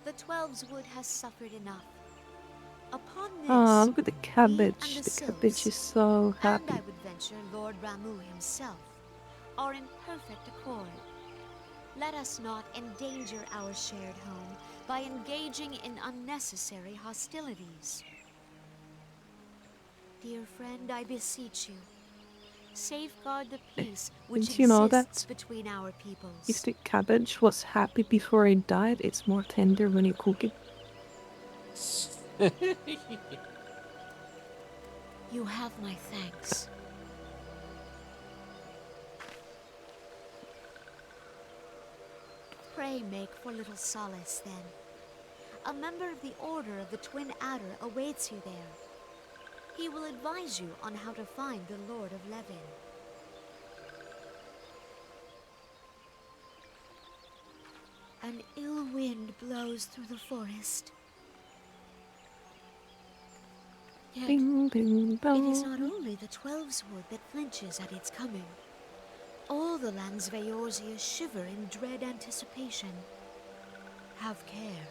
[SPEAKER 16] The Twelveswood has suffered enough. Upon this,
[SPEAKER 8] Oh, look at the
[SPEAKER 16] we
[SPEAKER 8] cabbage.
[SPEAKER 16] and
[SPEAKER 8] The
[SPEAKER 16] Sylphs,
[SPEAKER 8] cabbage is so
[SPEAKER 16] and
[SPEAKER 8] happy.
[SPEAKER 16] I would venture Lord Ramuh himself, are in perfect accord. Let us not endanger our shared home by engaging in unnecessary hostilities. Dear friend, I beseech you, safeguard the peace which
[SPEAKER 8] Didn't you know
[SPEAKER 16] exists
[SPEAKER 8] that
[SPEAKER 16] between our peoples.
[SPEAKER 8] if the cabbage was happy before it died, it's more tender when you cook it?
[SPEAKER 16] You have my thanks. Pray make for Little Solace, then. A member of the Order of the Twin Adder awaits you there. He will advise you on how to find the Lord of Levin. An ill wind blows through the forest. Yet,
[SPEAKER 8] Bing, bing,
[SPEAKER 16] it is
[SPEAKER 8] bong.
[SPEAKER 16] not only the Twelveswood that flinches at its coming. All the lands Vayorsia shiver in dread anticipation. Have care.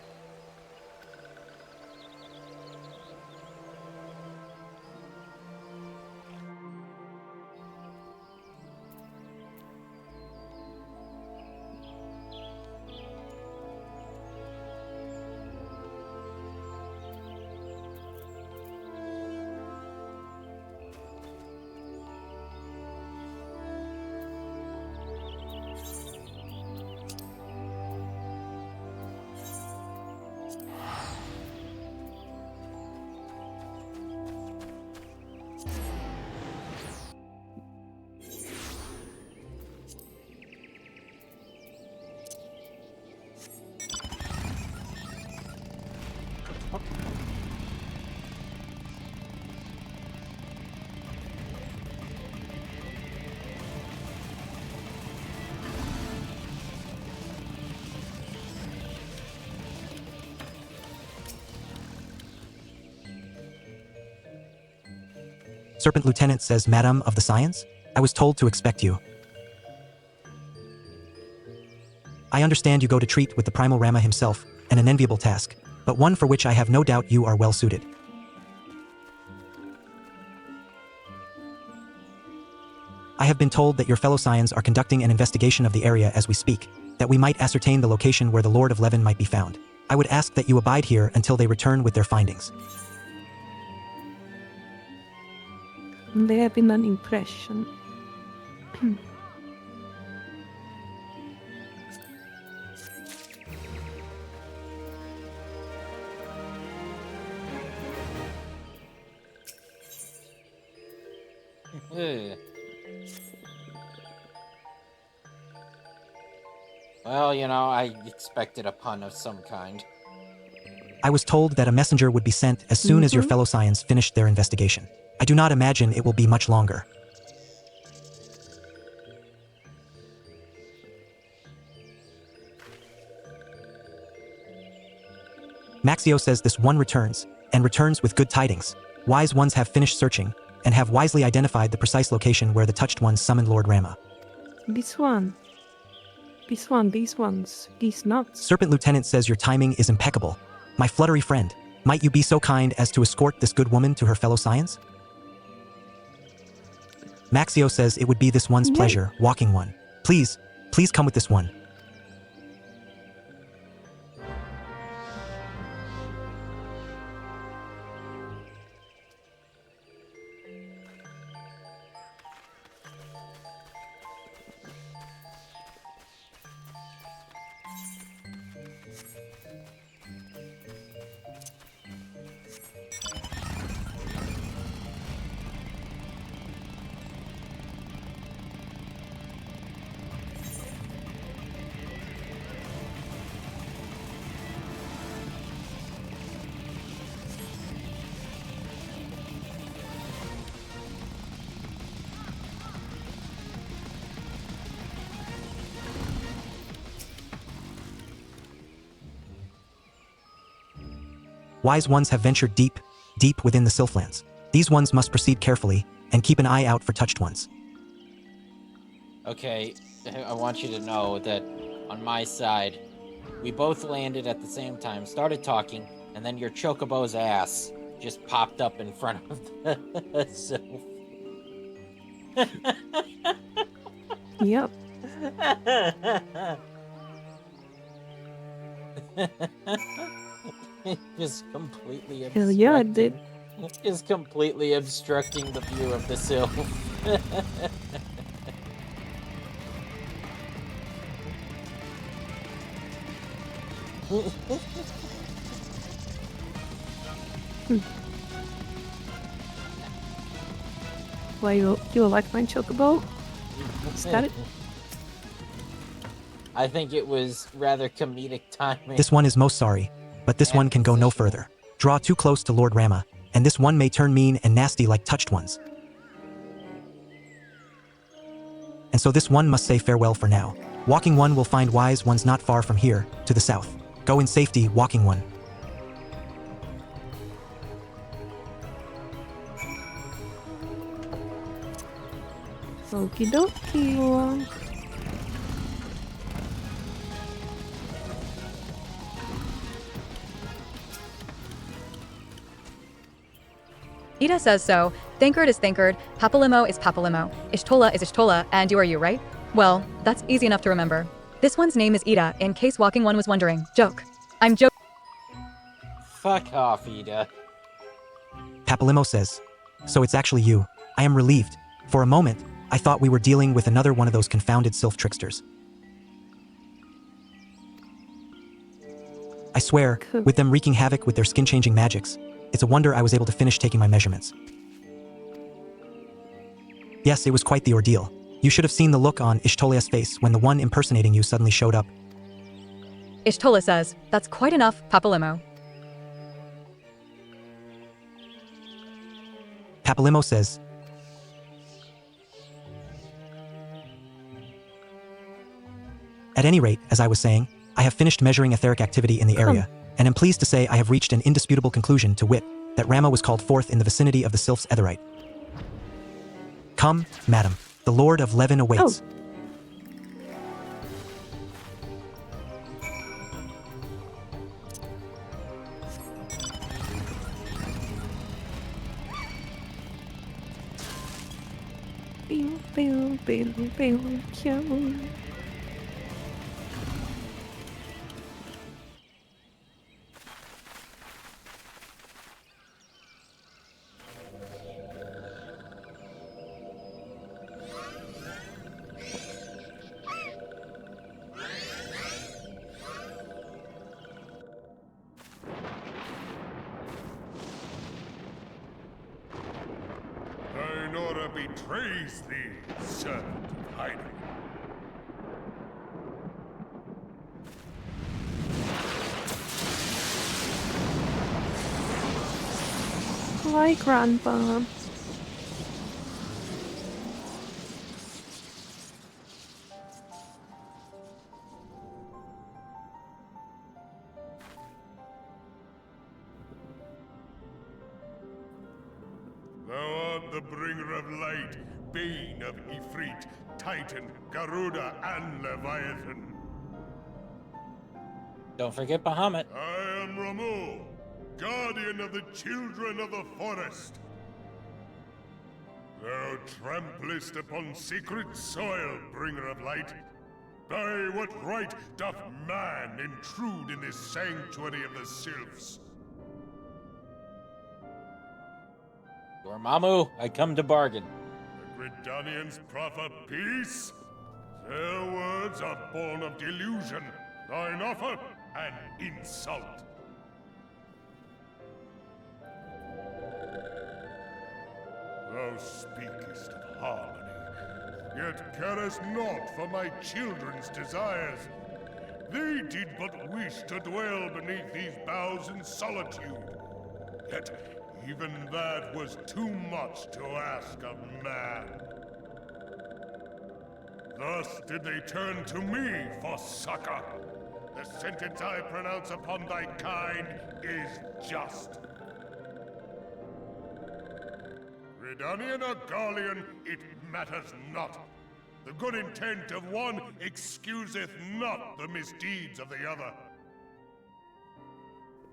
[SPEAKER 2] Serpent Lieutenant says, Madam of the Science? I was told to expect you. I understand you go to treat with the Primal Rama himself, an unenviable task. but one for which I have no doubt you are well suited. I have been told that your fellow Scions are conducting an investigation of the area as we speak, that we might ascertain the location where the Lord of Levin might be found. I would ask that you abide here until they return with their findings.
[SPEAKER 8] They have been an impression.
[SPEAKER 1] Ugh. Well, you know, I expected a pun of some kind.
[SPEAKER 2] I was told that a messenger would be sent as soon as your fellow Scions finished their investigation. I do not imagine it will be much longer. Maxio says this one returns, and returns with good tidings. Wise ones have finished searching, and have wisely identified the precise location where the touched ones summoned Lord Rama.
[SPEAKER 8] This one. These ones. These nuts.
[SPEAKER 2] Serpent Lieutenant says your timing is impeccable. My fluttery friend, might you be so kind as to escort this good woman to her fellow Scions? Maxio says it would be this one's pleasure, walking one. Please come with this one. Wise ones have ventured deep within the Sylphlands. These ones must proceed carefully and keep an eye out for touched ones.
[SPEAKER 1] Okay, I want you to know that on my side, we both landed at the same time, started talking, and then your chocobo's ass just popped up in front of the Sylph.
[SPEAKER 8] Yep.
[SPEAKER 1] Just completely
[SPEAKER 8] Hell yeah, it did.
[SPEAKER 1] Just completely obstructing the view of the Sylph.
[SPEAKER 8] Why you like my chocobo? Is that it?
[SPEAKER 1] I think it was rather comedic timing.
[SPEAKER 2] This one is most sorry, but this one can go no further. Draw too close to Lord Rama, and this one may turn mean and nasty like touched ones. And so this one must say farewell for now. Walking one will find wise ones not far from here, to the south. Go in safety, walking one.
[SPEAKER 8] Okie dokie.
[SPEAKER 9] Ida says so. Thankard is Thankard, Papalimo is Papalimo, Ishtola is Ishtola, and you are you, right? Well, that's easy enough to remember. This one's name is Ida, in case walking one was wondering. Joke. I'm joking.
[SPEAKER 1] Fuck off, Ida.
[SPEAKER 2] Papalimo says, so it's actually you. I am relieved. For a moment, I thought we were dealing with another one of those confounded sylph tricksters. I swear, with them wreaking havoc with their skin-changing magics, it's a wonder I was able to finish taking my measurements. Yes, it was quite the ordeal. You should have seen the look on Ishtolia's face when the one impersonating you suddenly showed up.
[SPEAKER 9] Ishtola says, that's quite enough, Papalimo.
[SPEAKER 2] Papalimo says, at any rate, as I was saying, I have finished measuring etheric activity in the area, and am pleased to say I have reached an indisputable conclusion, to wit, that Rama was called forth in the vicinity of the Sylph's Etherite. Come, madam, the Lord of Levin awaits.
[SPEAKER 8] Pew, pew, pew, pew, pew.
[SPEAKER 13] Nora betrays thee, servant of hiding.
[SPEAKER 8] Hi, Grandpa.
[SPEAKER 13] Thou art the bringer of light, bane of Ifrit, Titan, Garuda, and Leviathan.
[SPEAKER 1] Don't forget Bahamut.
[SPEAKER 13] I am Ramu, guardian of the children of the forest. Thou tramplest upon sacred soil, bringer of light. By what right doth man intrude in this sanctuary of the sylphs?
[SPEAKER 1] Dormammu, I come to bargain.
[SPEAKER 13] The Gridanians proffer peace? Their words are born of delusion, thine offer an insult. Thou speakest of harmony, yet carest not for my children's desires. They did but wish to dwell beneath these boughs in solitude. Yet even that was too much to ask of man. Thus did they turn to me for succor. The sentence I pronounce upon thy kind is just. Redanian or Garlean, it matters not. The good intent of one excuseth not the misdeeds of the other.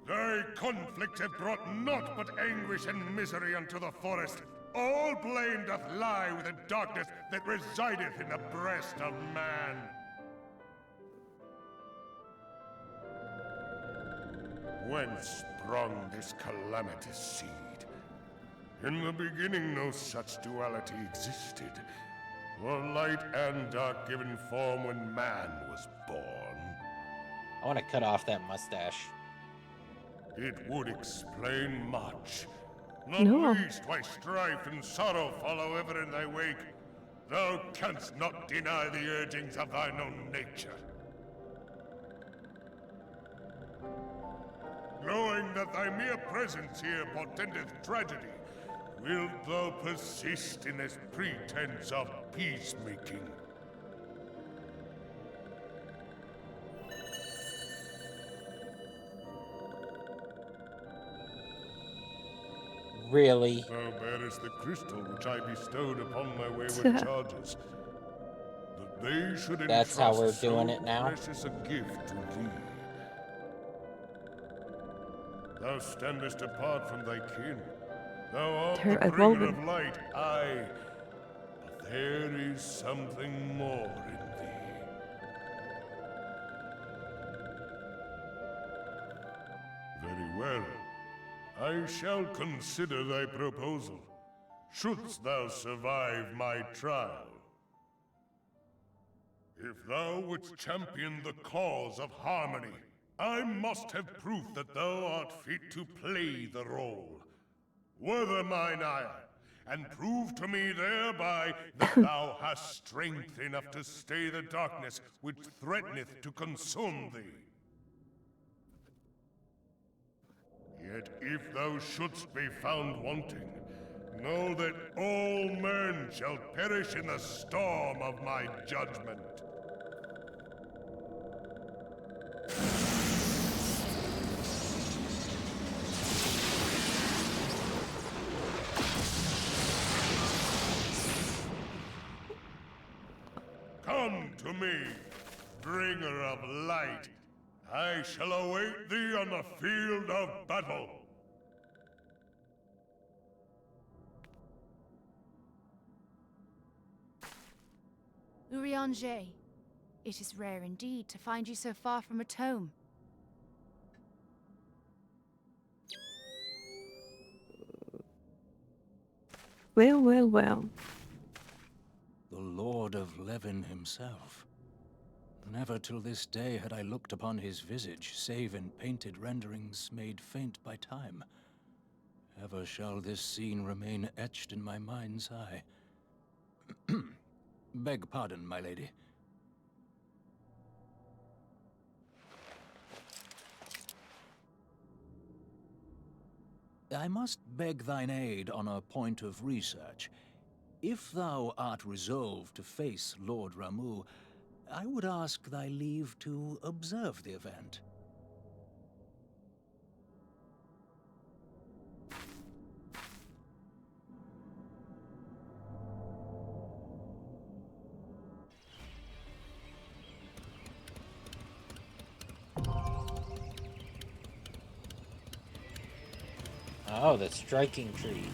[SPEAKER 13] Thy conflict hath brought naught but anguish and misery unto the forest. All blame doth lie with the darkness that resideth in the breast of man. Whence sprung this calamitous seed? In the beginning no such duality existed, for light and dark given form when man was born.
[SPEAKER 1] I want to cut off that mustache.
[SPEAKER 13] It would explain much. Not
[SPEAKER 8] No.
[SPEAKER 13] least why strife and sorrow follow ever in thy wake. Thou canst not deny the urgings of thine own nature. Knowing that thy mere presence here portendeth tragedy, wilt thou persist in this pretense of peacemaking?
[SPEAKER 1] Really?
[SPEAKER 13] Thou bearest the crystal which I bestowed upon my wayward charges. That they should
[SPEAKER 1] That's how we're
[SPEAKER 13] entrust
[SPEAKER 1] doing
[SPEAKER 13] so
[SPEAKER 1] it now?
[SPEAKER 13] precious a gift to thee. Thou standest apart from thy kin. Thou art
[SPEAKER 8] Ter-
[SPEAKER 13] the
[SPEAKER 8] het wel
[SPEAKER 13] bringer
[SPEAKER 8] doen.
[SPEAKER 13] of light, aye. But there is something more in thee. Very well. I shall consider thy proposal, shouldst thou survive my trial. If thou wouldst champion the cause of harmony, I must have proof that thou art fit to play the role. Wither mine ire, and prove to me thereby that thou hast strength enough to stay the darkness which threateneth to consume thee. Yet if thou shouldst be found wanting, know that all men shall perish in the storm of my judgment. Come to me, bringer of light. I shall await thee on the field of battle.
[SPEAKER 5] Urianger, it is rare indeed to find you so far from a tome.
[SPEAKER 8] Well, well, well.
[SPEAKER 10] The Lord of Levin himself. Never till this day had I looked upon his visage, save in painted renderings made faint by time. Ever shall this scene remain etched in my mind's eye. Beg pardon, my lady. I must beg thine aid on a point of research. If thou art resolved to face Lord Ramu, I would ask thy leave to observe the event.
[SPEAKER 1] Oh, the striking tree.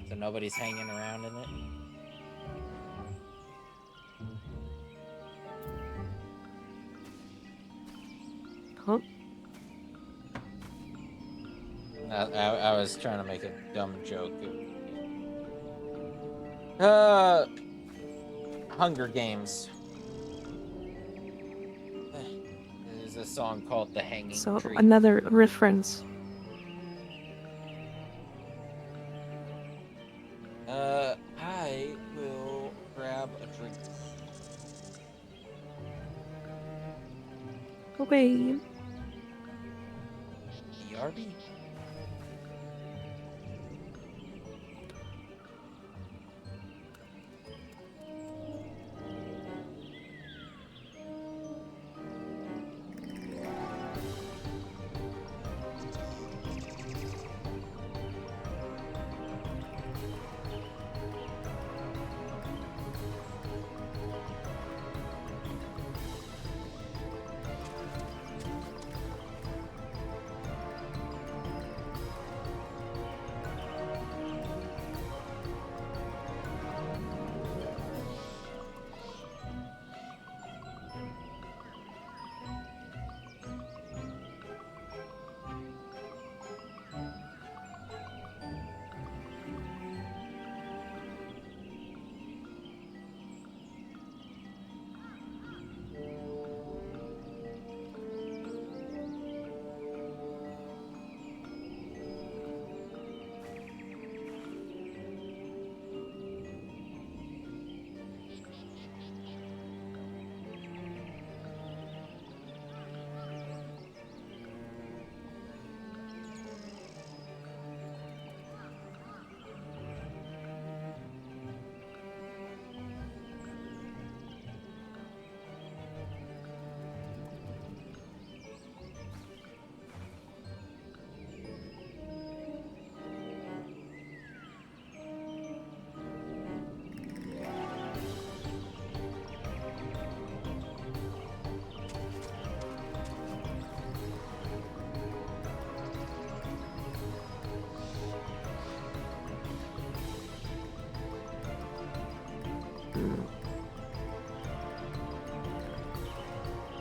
[SPEAKER 1] So nobody's hanging around in it?
[SPEAKER 8] Huh?
[SPEAKER 1] I was trying to make a dumb joke. Hunger Games. There's a song called The Hanging
[SPEAKER 8] So
[SPEAKER 1] Tree.
[SPEAKER 8] another reference.
[SPEAKER 1] I will grab a drink.
[SPEAKER 8] Okay.
[SPEAKER 1] BRB?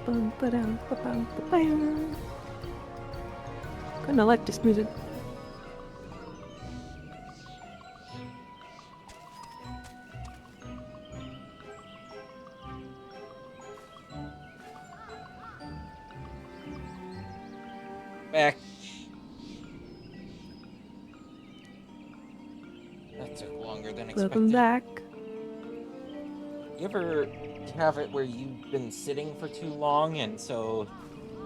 [SPEAKER 8] Bum, ba-dum, ba-bum, ba-bam. Kinda like this music.
[SPEAKER 1] Back. That took longer than expected.
[SPEAKER 8] Welcome back.
[SPEAKER 1] You ever have it where you've been sitting for too long and so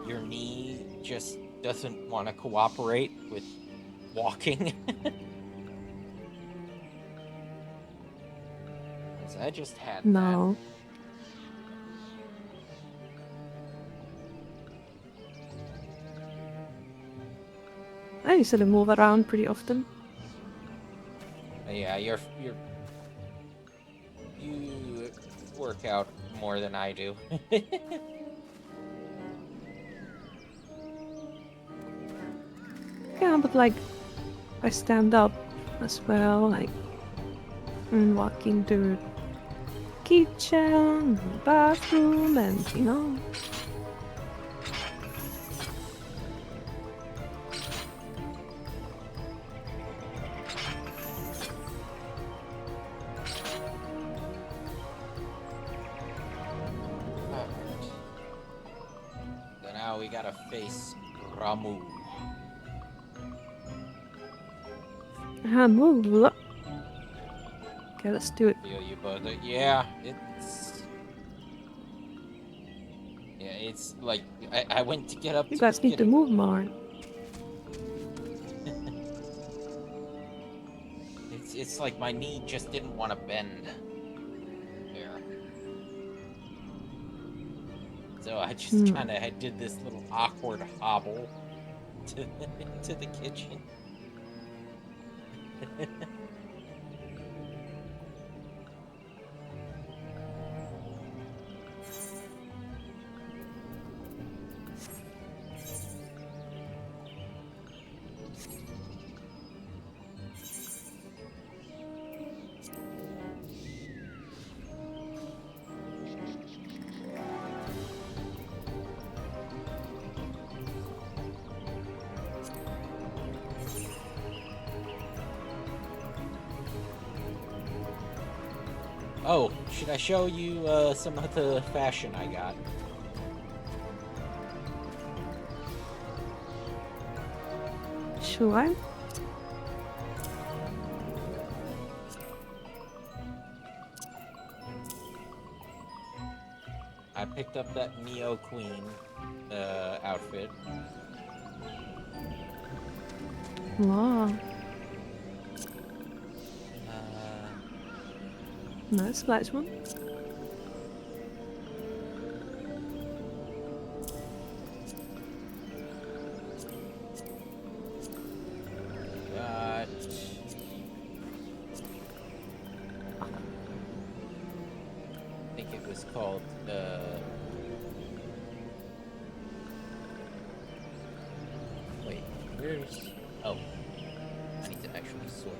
[SPEAKER 1] your knee just doesn't want to cooperate with walking? 'Cause I just had
[SPEAKER 8] No. I usually move around pretty often.
[SPEAKER 1] Yeah, you work out more than I do.
[SPEAKER 8] Yeah, but like, I stand up as well, like, walking to kitchen, bathroom, and you know.
[SPEAKER 1] So now we gotta face Ramu.
[SPEAKER 8] Move. Okay, let's do it.
[SPEAKER 1] Feel you, but yeah, it's like I went to get up.
[SPEAKER 8] You guys need to move more.
[SPEAKER 1] It's like my knee just didn't want to bend. There. So I just kind of did this little awkward hobble to the kitchen. Oh, should I show you some of the fashion I got?
[SPEAKER 8] Sure.
[SPEAKER 1] I picked up that Neo Queen outfit.
[SPEAKER 8] Wow. Nice, nice one.
[SPEAKER 1] Got I think it was called wait, where's oh, I need to actually sort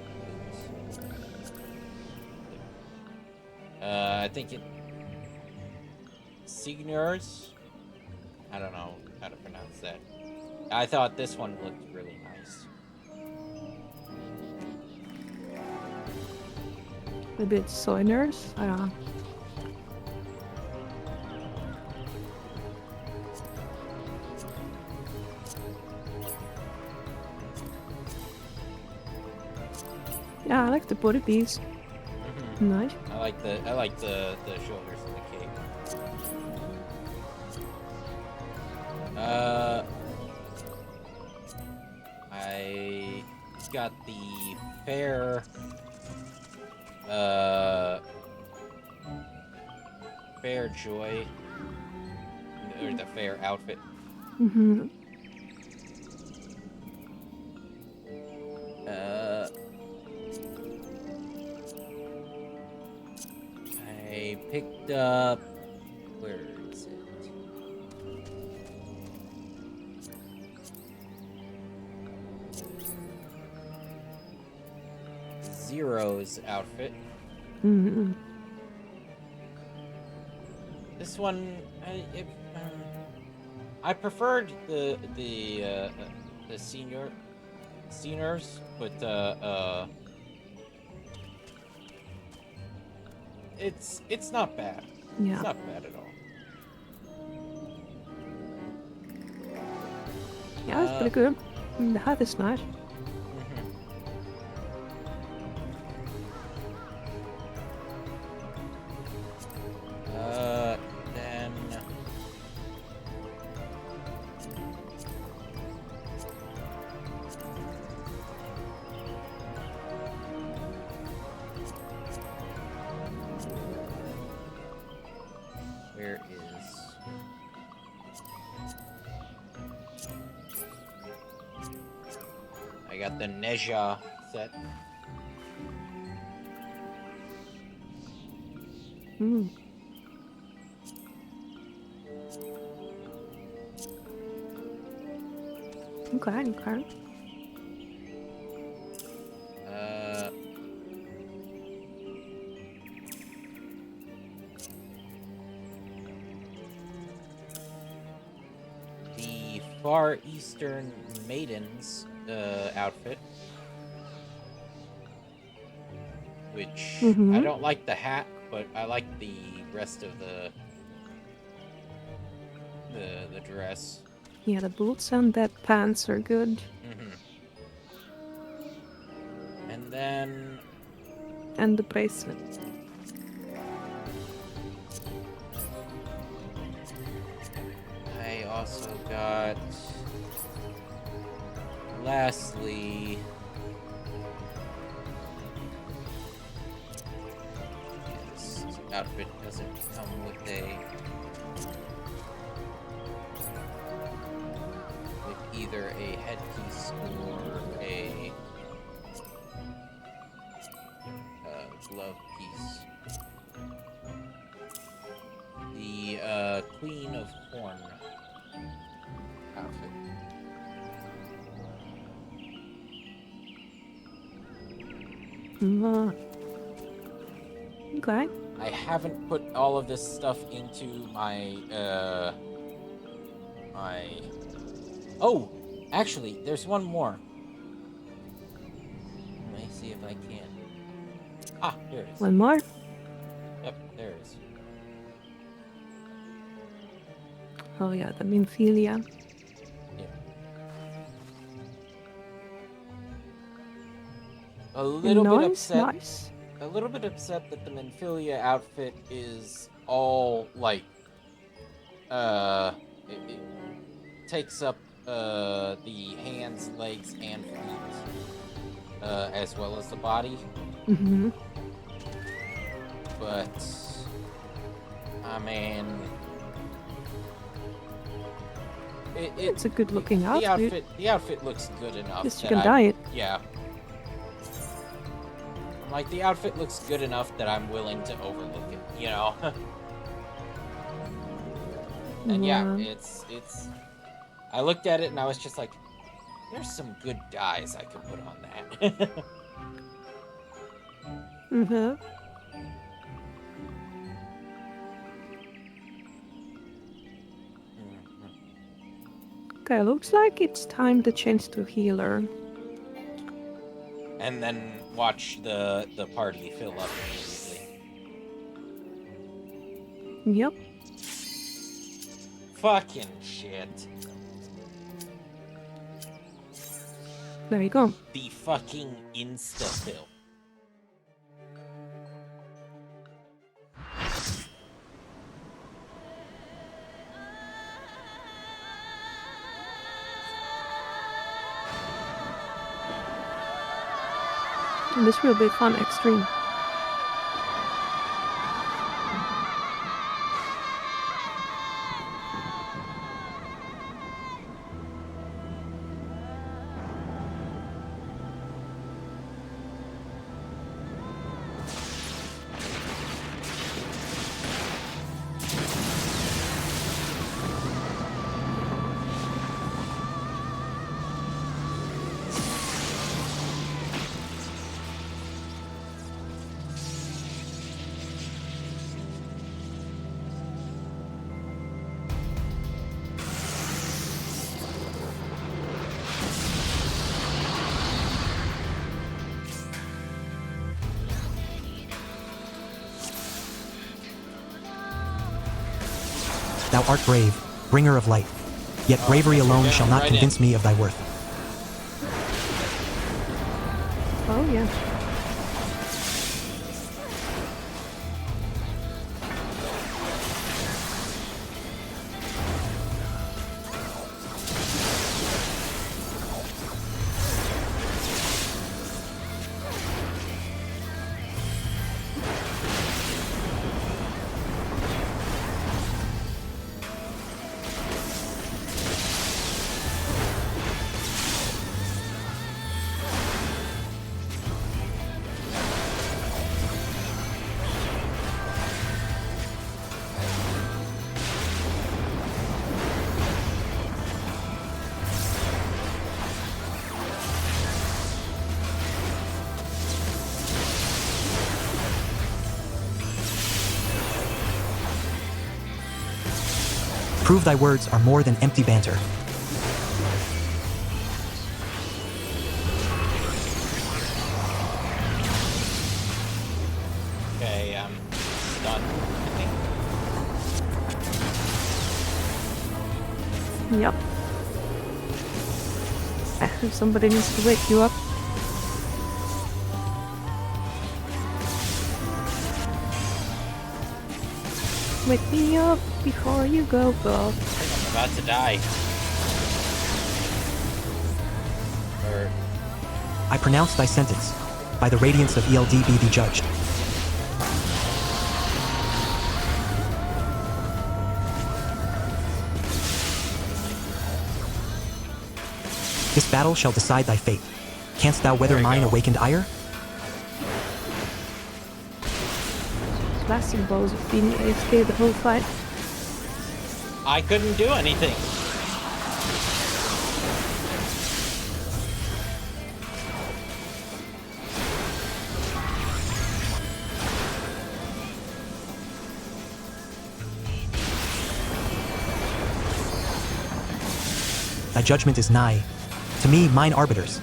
[SPEAKER 1] these. I think it Signors? I don't know how to pronounce that. I thought this one looked really nice.
[SPEAKER 8] Maybe it's Soiners? I don't know. Yeah, I like the body piece. Nice.
[SPEAKER 1] I like the shoulders and the cape. I got the fair joy or the fair outfit. I picked up, where is it? Zero's outfit. This one, I preferred the seniors, but it's not bad.
[SPEAKER 8] Yeah.
[SPEAKER 1] It's not bad at all.
[SPEAKER 8] Yeah, that's pretty good. The hat is nice.
[SPEAKER 1] Then where is I got the Neja set.
[SPEAKER 8] Okay, okay.
[SPEAKER 1] Far Eastern Maiden's outfit. Which, I don't like the hat, but I like the rest of the dress.
[SPEAKER 8] Yeah, the boots and that pants are good.
[SPEAKER 1] And then...
[SPEAKER 8] And the bracelet.
[SPEAKER 1] I also got... Lastly... This outfit doesn't come with either a headpiece or a glove piece. The Queen of Whorl outfit.
[SPEAKER 8] Okay.
[SPEAKER 1] I haven't put all of this stuff into my Oh, actually, there's one more. Let me see if I can. Ah, here it is.
[SPEAKER 8] One more?
[SPEAKER 1] Yep, there it is.
[SPEAKER 8] Oh yeah, the Minfilia.
[SPEAKER 1] Yeah. A little bit upset.
[SPEAKER 8] Nice.
[SPEAKER 1] A little bit upset that the Minfilia outfit is all like it takes up the hands, legs, and feet, as well as the body. But I mean,
[SPEAKER 8] it's a good-looking outfit.
[SPEAKER 1] The outfit looks good enough.
[SPEAKER 8] Yes, you can dye it.
[SPEAKER 1] Yeah. Like, the outfit looks good enough that I'm willing to overlook it, you know? And yeah, it's... I looked at it and I was just like, there's some good dyes I could put on that.
[SPEAKER 8] Okay, looks like it's time to change to healer.
[SPEAKER 1] And then watch the party fill up immediately.
[SPEAKER 8] Yep.
[SPEAKER 1] Fucking shit.
[SPEAKER 8] There you go.
[SPEAKER 1] The fucking insta-fill.
[SPEAKER 8] And this will be fun extreme.
[SPEAKER 2] Thou art brave, bringer of light. Yet bravery alone shall not convince me of thy worth.
[SPEAKER 8] Oh yeah.
[SPEAKER 2] Prove thy words are more than empty banter.
[SPEAKER 1] Okay, I'm done.
[SPEAKER 8] Yep. Somebody needs to wake you up. Wake me up before you go, Bob.
[SPEAKER 1] I'm about to die.
[SPEAKER 2] I pronounce thy sentence. By the radiance of ELD be thee judged. This battle shall decide thy fate. Canst thou weather mine awakened ire?
[SPEAKER 8] Blasting balls of being AFK the whole fight.
[SPEAKER 1] I couldn't do anything.
[SPEAKER 2] Thy judgment is nigh. To me, mine arbiters.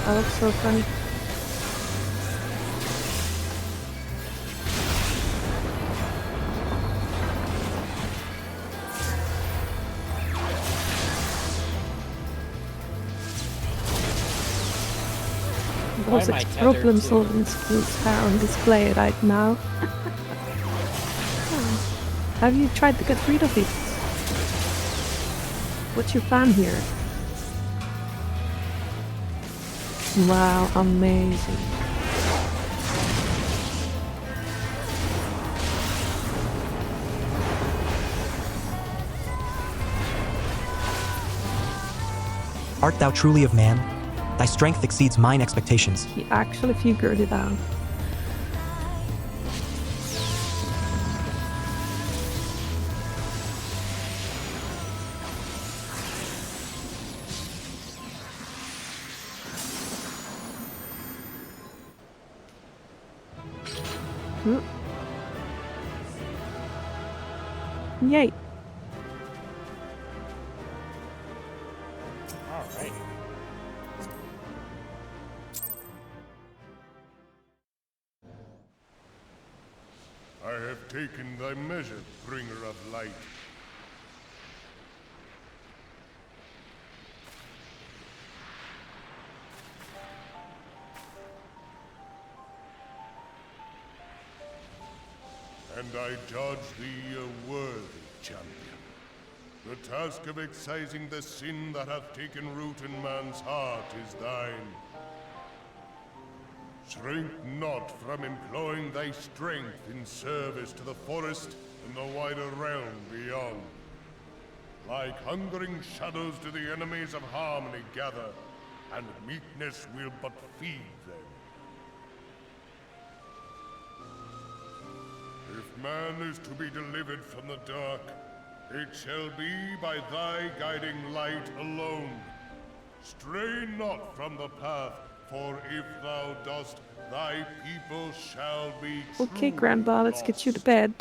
[SPEAKER 8] That looks so funny. Those problem-solving skills are on display right now. Have you tried to get rid of it? What's your plan here? Wow, amazing.
[SPEAKER 2] Art thou truly of man? Thy strength exceeds mine expectations.
[SPEAKER 8] He actually figured it out. Yay.
[SPEAKER 1] Alright.
[SPEAKER 13] I have taken thy measure, bringer of light. And I judge thee a worthy champion. The task of excising the sin that hath taken root in man's heart is thine. Shrink not from employing thy strength in service to the forest and the wider realm beyond. Like hungering shadows do the enemies of harmony gather, and meekness will but feed them. If man is to be delivered from the dark, it shall be by thy guiding light alone. Stray not from the path, for if thou dost, thy people shall be
[SPEAKER 8] Okay, Grandpa, let's get you to bed.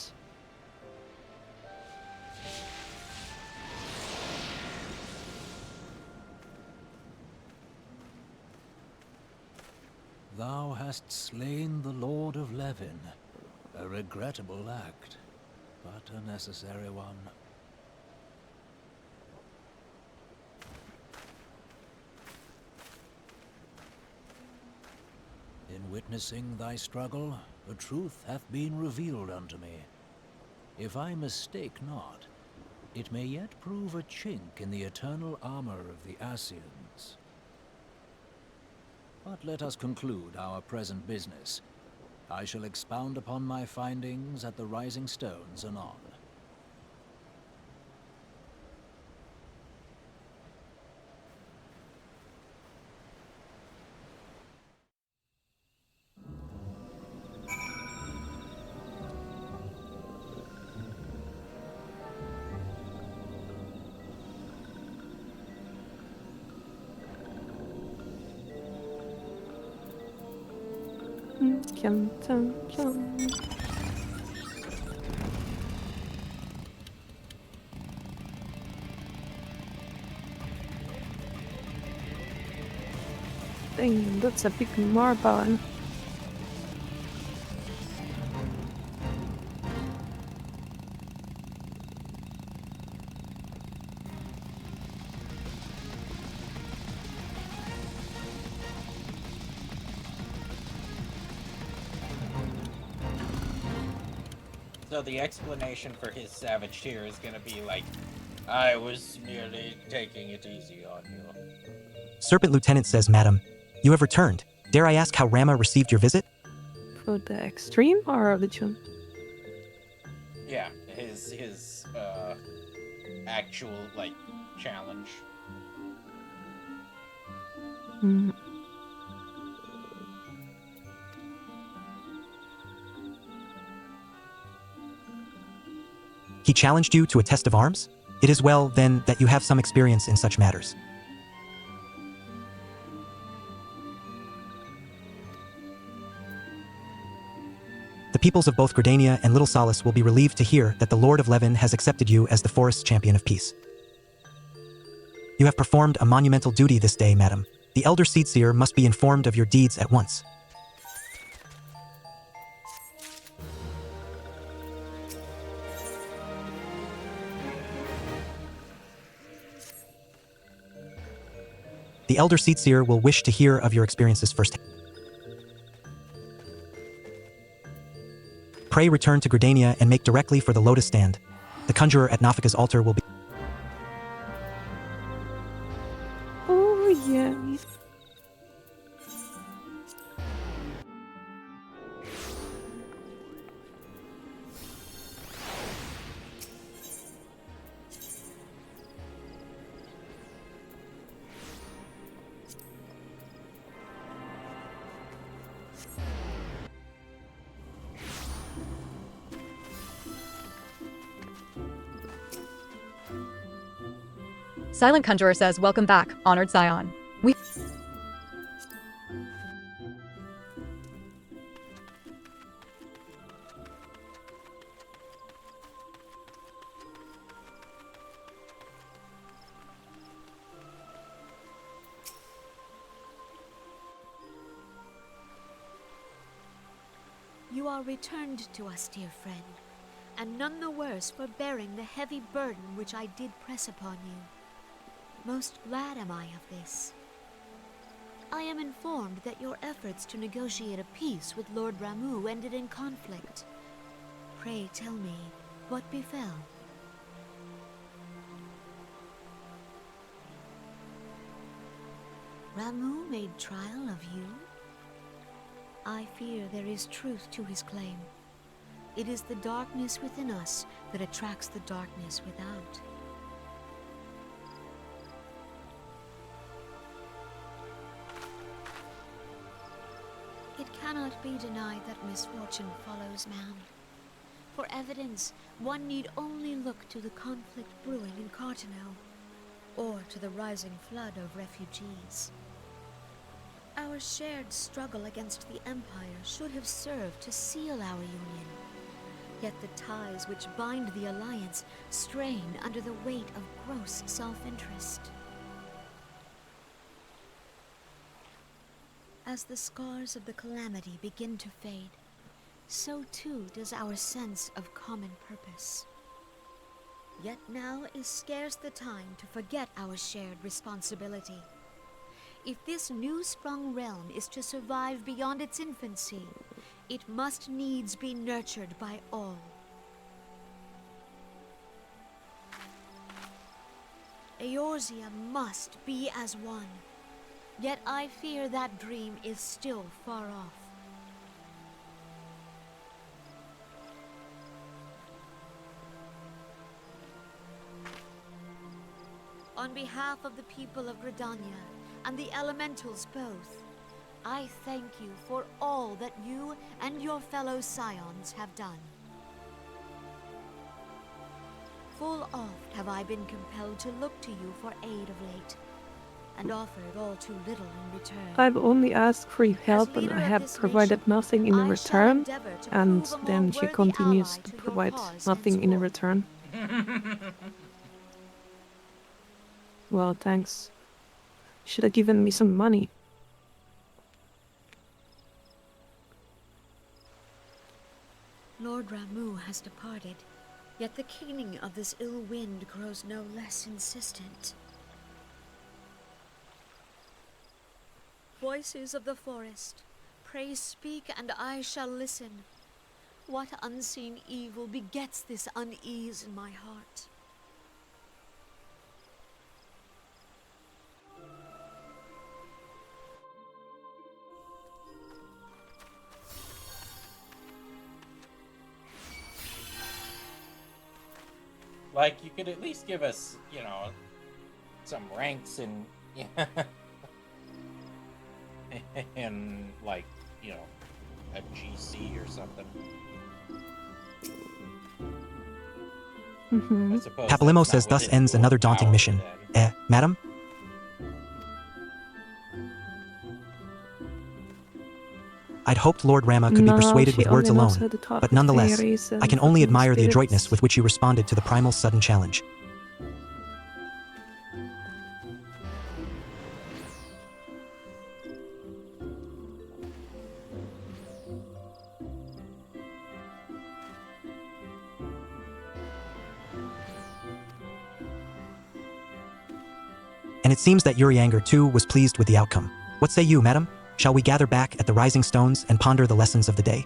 [SPEAKER 10] Thou hast slain the Lord of Levin. A regrettable act, but a necessary one. In witnessing thy struggle, a truth hath been revealed unto me. If I mistake not, it may yet prove a chink in the eternal armor of the Ascians. But let us conclude our present business. I shall expound upon my findings at the Rising Stones anon.
[SPEAKER 8] Dang, that's a big marble.
[SPEAKER 1] So the explanation for his savage tear is gonna be like, I was merely taking it easy on you.
[SPEAKER 2] Serpent Lieutenant says, Madam, you have returned. Dare I ask how Rama received your visit?
[SPEAKER 8] For the extreme or the tune?
[SPEAKER 1] Yeah, his actual like challenge.
[SPEAKER 8] Mm.
[SPEAKER 2] He challenged you to a test of arms? It is well, then, that you have some experience in such matters. The peoples of both Gridania and Little Solace will be relieved to hear that the Lord of Levin has accepted you as the forest's champion of peace. You have performed a monumental duty this day, madam. The Elder Seedseer must be informed of your deeds at once. The Elder Seedseer will wish to hear of your experiences firsthand. Pray return to Gridania and make directly for the Lotus Stand. The conjurer at Nafika's altar will be...
[SPEAKER 8] Oh, yeah.
[SPEAKER 9] Silent Conjurer says, welcome back, honored Scion. We...
[SPEAKER 16] You are returned to us, dear friend, and none the worse for bearing the heavy burden which I did press upon you. Most glad am I of this. I am informed that your efforts to negotiate a peace with Lord Ramuh ended in conflict. Pray tell me, what befell? Ramuh made trial of you? I fear there is truth to his claim. It is the darkness within us that attracts the darkness without. It cannot be denied that misfortune follows man. For evidence, one need only look to the conflict brewing in Cartano, or to the rising flood of refugees. Our shared struggle against the Empire should have served to seal our union. Yet the ties which bind the Alliance strain under the weight of gross self-interest. As the scars of the calamity begin to fade, so too does our sense of common purpose. Yet now is scarce the time to forget our shared responsibility. If this new-sprung realm is to survive beyond its infancy, it must needs be nurtured by all. Eorzea must be as one. Yet I fear that dream is still far off. On behalf of the people of Gridania and the elementals both, I thank you for all that you and your fellow scions have done. Full oft have I been compelled to look to you for aid of late, and offered all too little in return.
[SPEAKER 8] I've only asked for your help and I have provided nothing in return. And then she continues to provide nothing in return. Well, thanks. Should have given me some money.
[SPEAKER 16] Lord Ramu has departed, yet the keening of this ill wind grows no less insistent. Voices of the forest, pray speak and I shall listen. What unseen evil begets this unease in my heart?
[SPEAKER 1] Like, you could at least give us, you know, some ranks and, and like, you know, a GC or something. I suppose
[SPEAKER 2] Papalymo
[SPEAKER 1] that's
[SPEAKER 2] says
[SPEAKER 1] not
[SPEAKER 2] thus
[SPEAKER 1] within
[SPEAKER 2] ends
[SPEAKER 1] Whorl
[SPEAKER 2] another daunting
[SPEAKER 1] power,
[SPEAKER 2] mission.
[SPEAKER 1] then.
[SPEAKER 2] Madam? I'd hoped Lord Rama could be
[SPEAKER 8] No,
[SPEAKER 2] persuaded
[SPEAKER 8] she
[SPEAKER 2] with words
[SPEAKER 8] only knows
[SPEAKER 2] alone,
[SPEAKER 8] how to talk
[SPEAKER 2] but
[SPEAKER 8] with
[SPEAKER 2] nonetheless,
[SPEAKER 8] fairies and
[SPEAKER 2] I can only
[SPEAKER 8] fucking
[SPEAKER 2] admire the
[SPEAKER 8] spirits.
[SPEAKER 2] adroitness with which you responded to the primal's sudden challenge. And it seems that Urianger too was pleased with the outcome. What say you, madam? Shall we gather back at the Rising Stones and ponder the lessons of the day?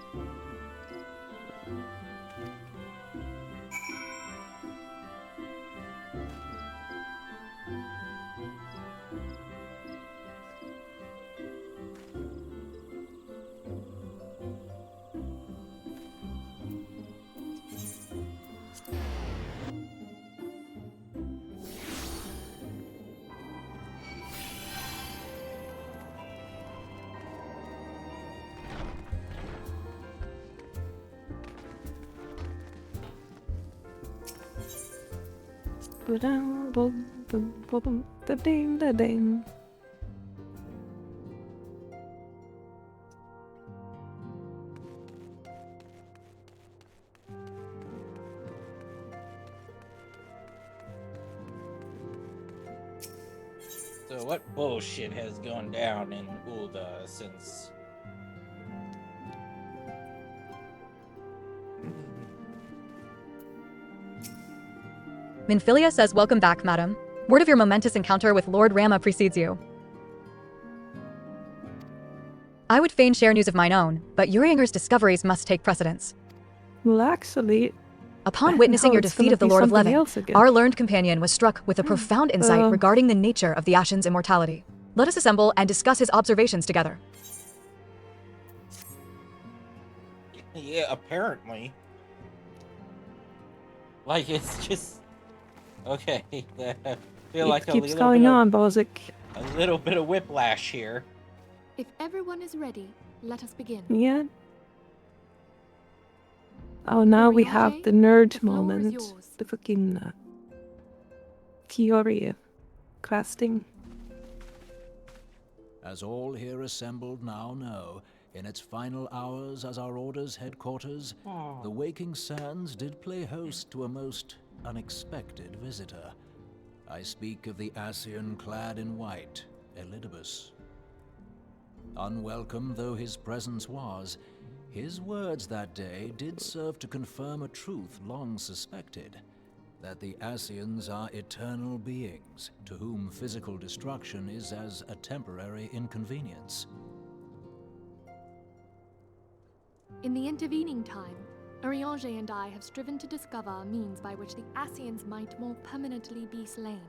[SPEAKER 8] Da-ding.
[SPEAKER 1] So what bullshit has gone down in Ulda since...
[SPEAKER 9] Minfilia says, welcome back, madam. Word of your momentous encounter with Lord Rama precedes you. I would fain share news of mine own, but Urianger's discoveries must take precedence.
[SPEAKER 8] Well, actually,
[SPEAKER 9] Upon witnessing
[SPEAKER 8] no,
[SPEAKER 9] your
[SPEAKER 8] it's
[SPEAKER 9] defeat
[SPEAKER 8] gonna
[SPEAKER 9] of the
[SPEAKER 8] be
[SPEAKER 9] Lord of
[SPEAKER 8] something
[SPEAKER 9] Levin,
[SPEAKER 8] else again.
[SPEAKER 9] our learned companion was struck with a profound insight regarding the nature of the Ashen's immortality. Let us assemble and discuss his observations together.
[SPEAKER 1] Yeah, apparently. Like, it's just... Okay, I feel like
[SPEAKER 8] It
[SPEAKER 1] a
[SPEAKER 8] keeps
[SPEAKER 1] little
[SPEAKER 8] going
[SPEAKER 1] bit of,
[SPEAKER 8] on, Bozic.
[SPEAKER 1] a little bit of whiplash here.
[SPEAKER 7] If everyone is ready, let us begin.
[SPEAKER 8] Yeah. Oh, now we have the nerd moment. The fucking Fiori questing.
[SPEAKER 10] As all here assembled now know, in its final hours as our Order's headquarters, the Waking Sands did play host to a most unexpected visitor. I speak of the Ascian clad in white, Elidibus. Unwelcome though his presence was, his words that day did serve to confirm a truth long suspected, that the Ascians are eternal beings, to whom physical destruction is as a temporary inconvenience.
[SPEAKER 7] In the intervening time, Urianger and I have striven to discover a means by which the Ascians might more permanently be slain.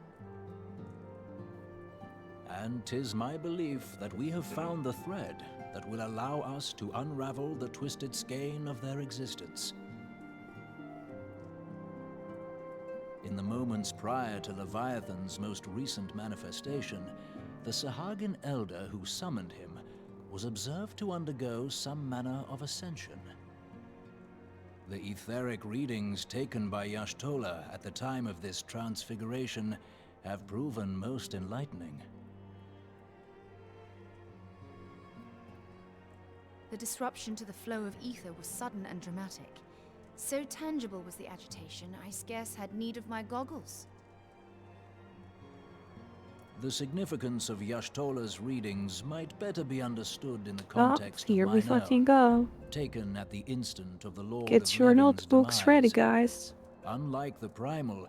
[SPEAKER 10] And 'tis my belief that we have found the thread that will allow us to unravel the twisted skein of their existence. In the moments prior to Leviathan's most recent manifestation, the Sahagin elder who summoned him was observed to undergo some manner of ascension. The etheric readings taken by Y'shtola at the time of this transfiguration have proven most enlightening.
[SPEAKER 5] The disruption to the flow of ether was sudden and dramatic. So tangible was the agitation, I scarce had need of my goggles.
[SPEAKER 10] The significance of Y'shtola's readings might better be understood in the
[SPEAKER 8] Oh,
[SPEAKER 10] context
[SPEAKER 8] here
[SPEAKER 10] of
[SPEAKER 8] we
[SPEAKER 10] mine
[SPEAKER 8] fucking
[SPEAKER 10] own,
[SPEAKER 8] go.
[SPEAKER 10] taken at the instant of the Lord
[SPEAKER 8] Get
[SPEAKER 10] of
[SPEAKER 8] your
[SPEAKER 10] Levin's
[SPEAKER 8] notebooks ready,
[SPEAKER 10] demise.
[SPEAKER 8] guys.
[SPEAKER 10] Unlike the Primal,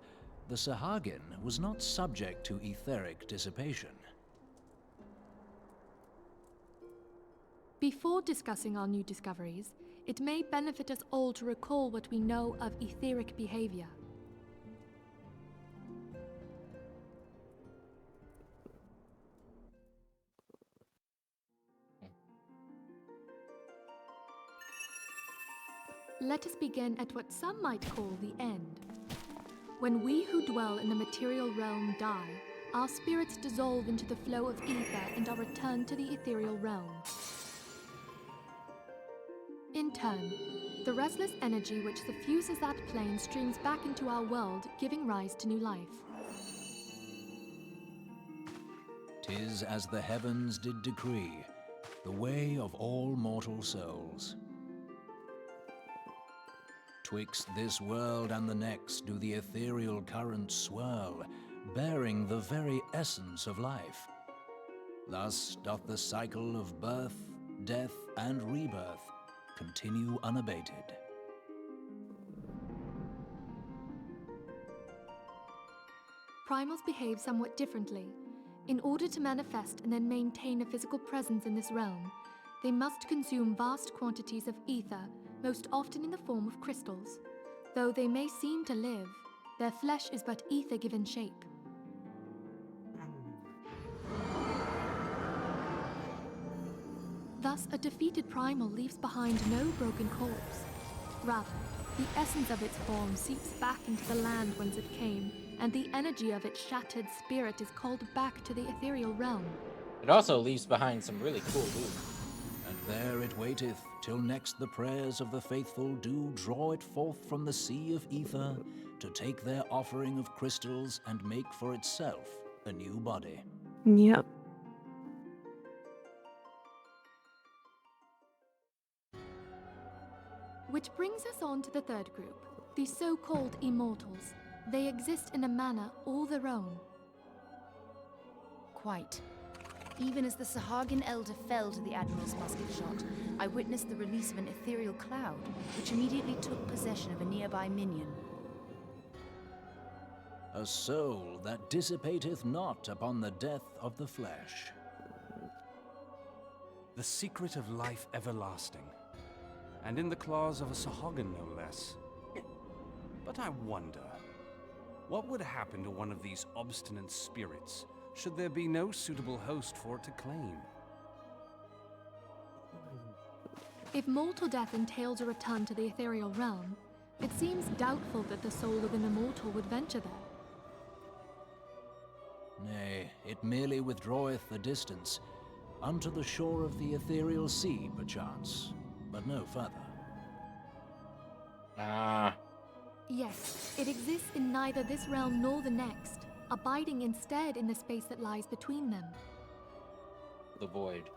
[SPEAKER 10] the Sahagin was not subject to etheric dissipation.
[SPEAKER 7] Before discussing our new discoveries, it may benefit us all to recall what we know of etheric behavior. Let us begin at what some might call the end. When we who dwell in the material realm die, our spirits dissolve into the flow of ether and are returned to the ethereal realm. In turn, the restless energy which suffuses that plane streams back into our world, giving rise to new life.
[SPEAKER 10] 'Tis as the heavens did decree, the way of all mortal souls. Twixt this world and the next do the ethereal currents swirl, bearing the very essence of life. Thus doth the cycle of birth, death, and rebirth continue unabated.
[SPEAKER 7] Primals behave somewhat differently. In order to manifest and then maintain a physical presence in this realm, they must consume vast quantities of ether, most often in the form of crystals. Though they may seem to live, their flesh is but ether given shape. Thus, a defeated primal leaves behind no broken corpse. Rather, the essence of its form seeps back into the land whence it came, and the energy of its shattered spirit is called back to the ethereal realm.
[SPEAKER 1] It also leaves behind some really cool loot.
[SPEAKER 10] And there it waiteth, till next the prayers of the faithful do draw it forth from the sea of ether, to take their offering of crystals and make for itself a new body.
[SPEAKER 8] Yep.
[SPEAKER 7] Which brings us on to the third group, the so-called immortals. They exist in a manner all their own.
[SPEAKER 5] Quite. Even as the Sahagin Elder fell to the Admiral's musket shot, I witnessed the release of an ethereal cloud, which immediately took possession of a nearby minion.
[SPEAKER 10] A soul that dissipateth not upon the death of the flesh.
[SPEAKER 6] The secret of life everlasting, and in the claws of a Sahagin no less. But I wonder, what would happen to one of these obstinate spirits should there be no suitable host for it to claim?
[SPEAKER 7] If mortal death entails a return to the ethereal realm, it seems doubtful that the soul of an immortal would venture there.
[SPEAKER 10] Nay, it merely withdraweth the distance, unto the shore of the ethereal sea, perchance, but no further.
[SPEAKER 7] Yes, it exists in neither this realm nor the next, abiding instead in the space that lies between them.
[SPEAKER 1] The void.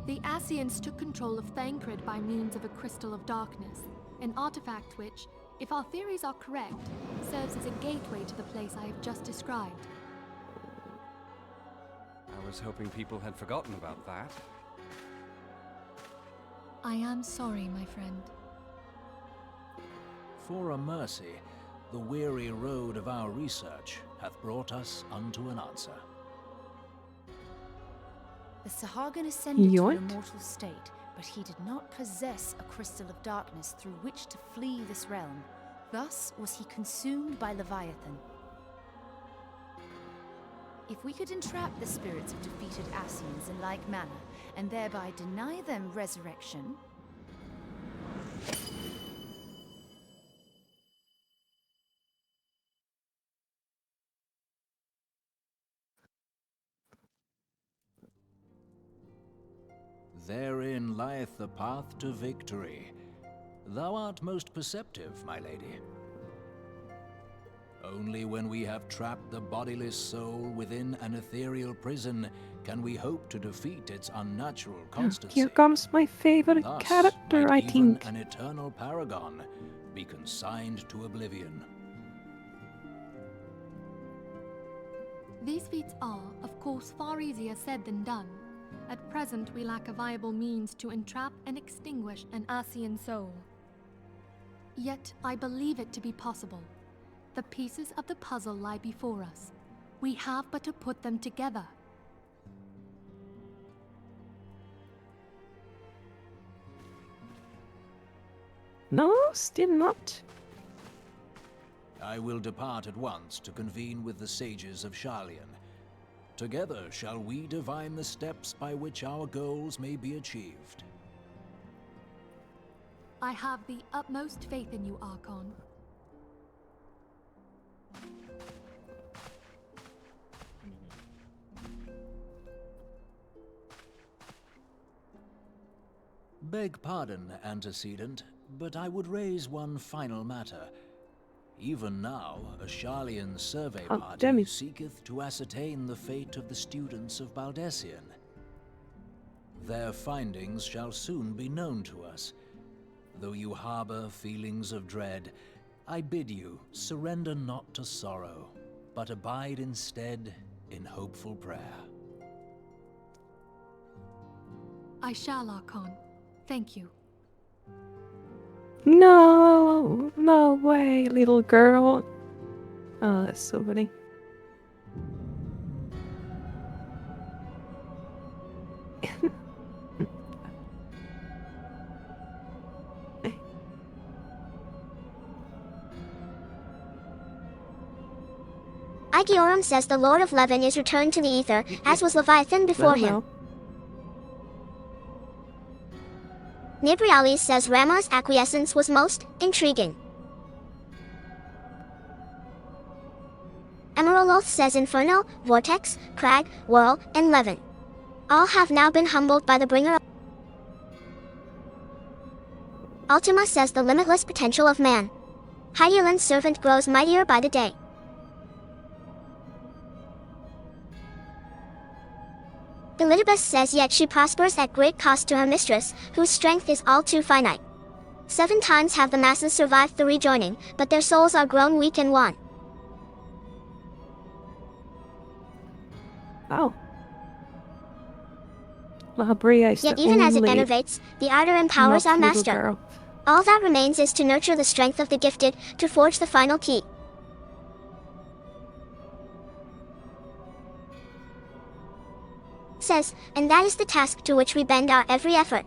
[SPEAKER 7] The Ascians took control of Thancred by means of a crystal of darkness, an artifact which, if our theories are correct, serves as a gateway to the place I have just described.
[SPEAKER 6] I was hoping people had forgotten about that.
[SPEAKER 7] I am sorry, my friend.
[SPEAKER 10] For a mercy, the weary road of our research hath brought us unto an answer.
[SPEAKER 5] The Sahagin ascended to
[SPEAKER 8] Yoink.
[SPEAKER 5] an immortal state, but he did not possess a crystal of darkness through which to flee this realm. Thus was he consumed by Leviathan. If we could entrap the spirits of defeated Ascians in like manner, and thereby deny them resurrection,
[SPEAKER 10] Therein lieth the path to victory. Thou art most perceptive, my lady. Only when we have trapped the bodiless soul within an ethereal prison can we hope to defeat its unnatural constancy.
[SPEAKER 8] Here comes my favorite
[SPEAKER 10] Thus
[SPEAKER 8] character,
[SPEAKER 10] might
[SPEAKER 8] I
[SPEAKER 10] even
[SPEAKER 8] think.
[SPEAKER 10] an eternal paragon be consigned to oblivion.
[SPEAKER 7] These feats are, of course, far easier said than done. At present, we lack a viable means to entrap and extinguish an Asian soul. Yet, I believe it to be possible. The pieces of the puzzle lie before us. We have but to put them together.
[SPEAKER 8] No, still not.
[SPEAKER 10] I will depart at once to convene with the sages of Sharlayan. Together shall we divine the steps by which our goals may be achieved.
[SPEAKER 7] I have the utmost faith in you, Archon.
[SPEAKER 10] Beg pardon, antecedent, but I would raise one final matter. Even now, a Sharlayan survey party seeketh to ascertain the fate of the students of Baldessian. Their findings shall soon be known to us. Though you harbor feelings of dread, I bid you surrender not to sorrow, but abide instead in hopeful prayer.
[SPEAKER 7] I shall, Archon. Thank you.
[SPEAKER 8] No, no way, little girl. Oh, that's so funny.
[SPEAKER 15] Igiorum says the Lord of Levin is returned to the ether, as was Leviathan before him. Nibrialis says Rama's acquiescence was most intriguing. Emeraloth says Inferno, Vortex, Crag, Whorl, and Levin all have now been humbled by the bringer of... Ultima says the limitless potential of man. Hydaelyn's servant grows mightier by the day. Elidibus says yet she prospers at great cost to her mistress, whose strength is all too finite. 7 times have the masses survived the rejoining, but their souls are grown weak and wan.
[SPEAKER 8] Oh. Labria is
[SPEAKER 15] Yet
[SPEAKER 8] the
[SPEAKER 15] even as it
[SPEAKER 8] only
[SPEAKER 15] enervates, the ardor empowers
[SPEAKER 8] not
[SPEAKER 15] our
[SPEAKER 8] little
[SPEAKER 15] master.
[SPEAKER 8] girl.
[SPEAKER 15] All that remains is to nurture the strength of the gifted, to forge the final key. Says, and that is the task to which we bend our every effort.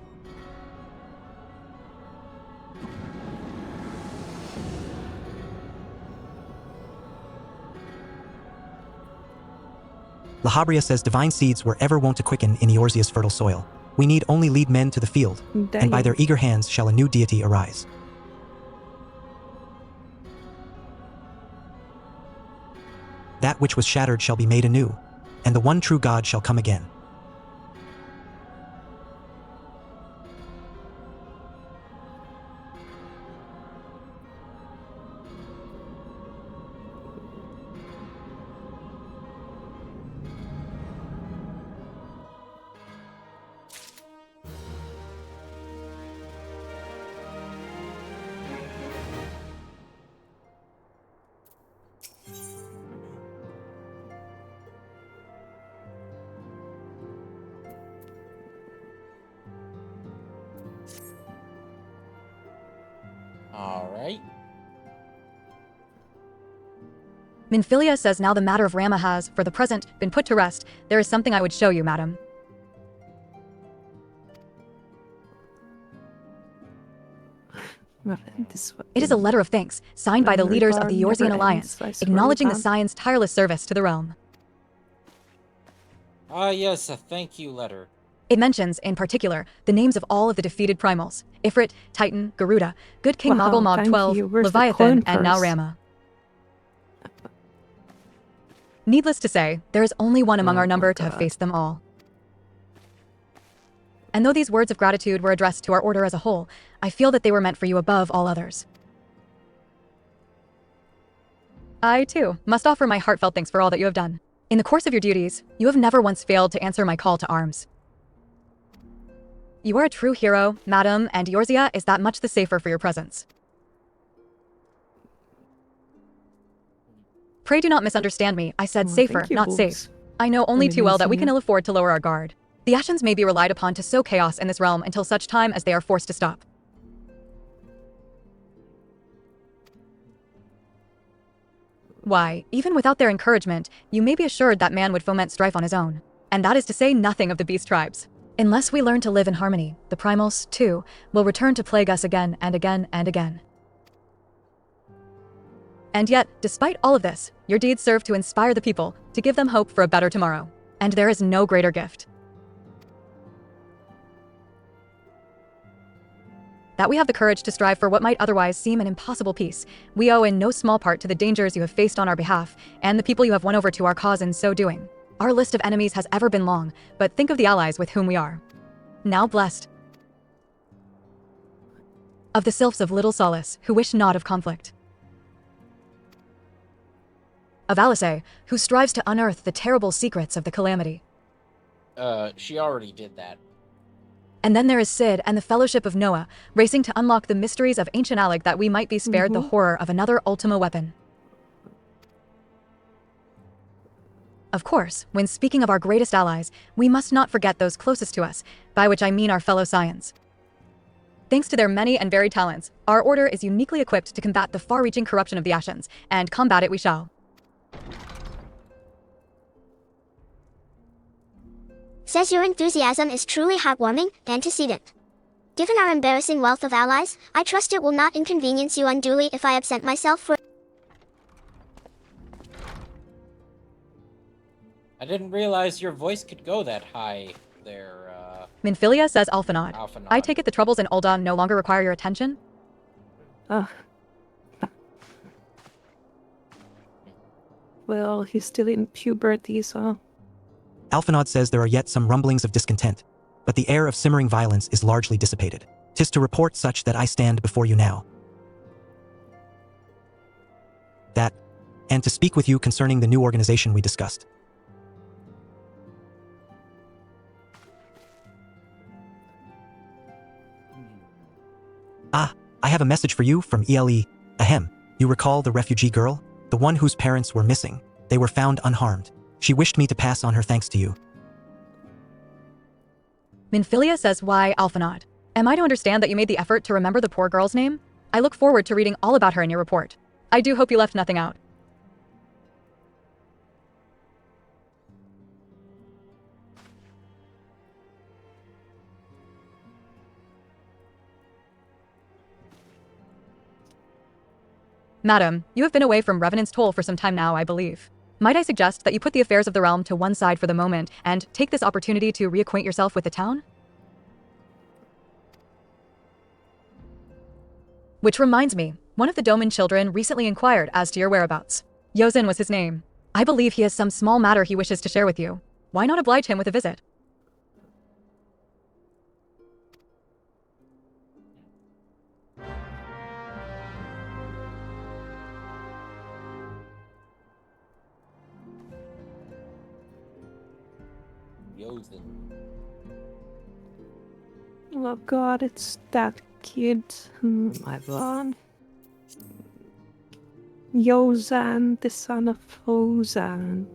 [SPEAKER 2] Lahabria says divine seeds were ever wont to quicken in Eorzea's fertile soil. We need only lead men to the field, and by their eager hands shall a new deity arise. That which was shattered shall be made anew, and the one true God shall come again.
[SPEAKER 1] Alright.
[SPEAKER 9] Minfilia says now the matter of Rama has, for the present, been put to rest. There is something I would show you, madam. It is a letter of thanks, signed by the leaders of the Eorzean Alliance, acknowledging the Scion's tireless service to the realm.
[SPEAKER 1] Ah, yes, a thank you letter.
[SPEAKER 9] It mentions, in particular, the names of all of the defeated primals: Ifrit, Titan, Garuda, Good King Moggle Mog 12, Leviathan, and now Rama. Needless to say, there is only one among our number to have faced them all. And though these words of gratitude were addressed to our order as a whole, I feel that they were meant for you above all others. I, too, must offer my heartfelt thanks for all that you have done. In the course of your duties, you have never once failed to answer my call to arms. You are a true hero, madam, and Eorzea is that much the safer for your presence. Pray do not misunderstand me. I said
[SPEAKER 8] Oh,
[SPEAKER 9] safer,
[SPEAKER 8] thank you,
[SPEAKER 9] not
[SPEAKER 8] Wolves.
[SPEAKER 9] safe. I know only too well that we can
[SPEAKER 8] Amazing.
[SPEAKER 9] ill afford to lower our guard. The Ashens may be relied upon to sow chaos in this realm until such time as they are forced to stop. Why, even without their encouragement, you may be assured that man would foment strife on his own. And that is to say nothing of the beast tribes. Unless we learn to live in harmony, the primals, too, will return to plague us again and again and again. And yet, despite all of this, your deeds serve to inspire the people, to give them hope for a better tomorrow. And there is no greater gift. That we have the courage to strive for what might otherwise seem an impossible peace, we owe in no small part to the dangers you have faced on our behalf, and the people you have won over to our cause in so doing. Our list of enemies has ever been long, but think of the allies with whom we are now blessed. Of the sylphs of little solace, who wish not of conflict. Of Alice, who strives to unearth the terrible secrets of the calamity.
[SPEAKER 1] She already did that.
[SPEAKER 9] And then there is Sid and the Fellowship of Noah, racing to unlock the mysteries of ancient Alec that we might be spared the horror of another Ultima weapon. Of course, when speaking of our greatest allies, we must not forget those closest to us, by which I mean our fellow Scions. Thanks to their many and varied talents, our order is uniquely equipped to combat the far-reaching corruption of the Ashens, and combat it we shall.
[SPEAKER 15] Says your enthusiasm is truly heartwarming, antecedent. Given our embarrassing wealth of allies, I trust it will not inconvenience you unduly if I absent myself for...
[SPEAKER 1] I didn't realize your voice could go that high there,
[SPEAKER 9] Minfilia says Alphanod.
[SPEAKER 1] Alphanod.
[SPEAKER 9] I take it the troubles in Ul'dah no longer require your attention?
[SPEAKER 8] Well, he's still in puberty, so...
[SPEAKER 2] Alphanod says there are yet some rumblings of discontent, but the air of simmering violence is largely dissipated. 'Tis to report such that I stand before you now. That, and to speak with you concerning the new organization we discussed. Ah, I have a message for you from ELE. Ahem, you recall the refugee girl? The one whose parents were missing. They were found unharmed. She wished me to pass on her thanks to you.
[SPEAKER 9] Minfilia says why Alphanod. Am I to understand that you made the effort to remember the poor girl's name? I look forward to reading all about her in your report. I do hope you left nothing out. Madam, you have been away from Revenant's Toll for some time now, I believe. Might I suggest that you put the affairs of the realm to one side for the moment and take this opportunity to reacquaint yourself with the town? Which reminds me, one of the Doman children recently inquired as to your whereabouts. Yozen was his name. I believe he has some small matter he wishes to share with you. Why not oblige him with a visit?
[SPEAKER 1] Yozen.
[SPEAKER 8] Oh god, it's that kid. My god. Yozan, the son of Hozan.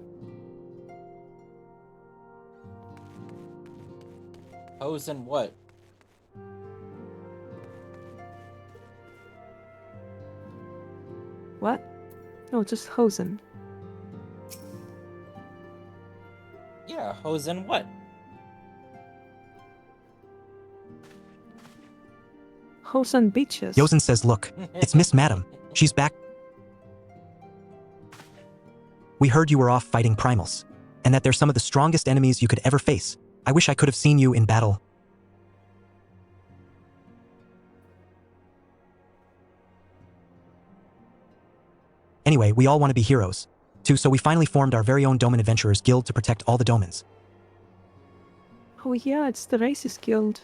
[SPEAKER 1] Hosen what?
[SPEAKER 8] What? Oh, just Hosen.
[SPEAKER 1] Yeah, Hosen what?
[SPEAKER 8] Hosen Beaches.
[SPEAKER 2] Yozen says, look, it's Miss Madam. She's back. We heard you were off fighting primals, and that they're some of the strongest enemies you could ever face. I wish I could have seen you in battle. Anyway, we all want to be heroes, too, so we finally formed our very own Doman Adventurers Guild to protect all the Domans.
[SPEAKER 8] Oh yeah, it's the Racist Guild.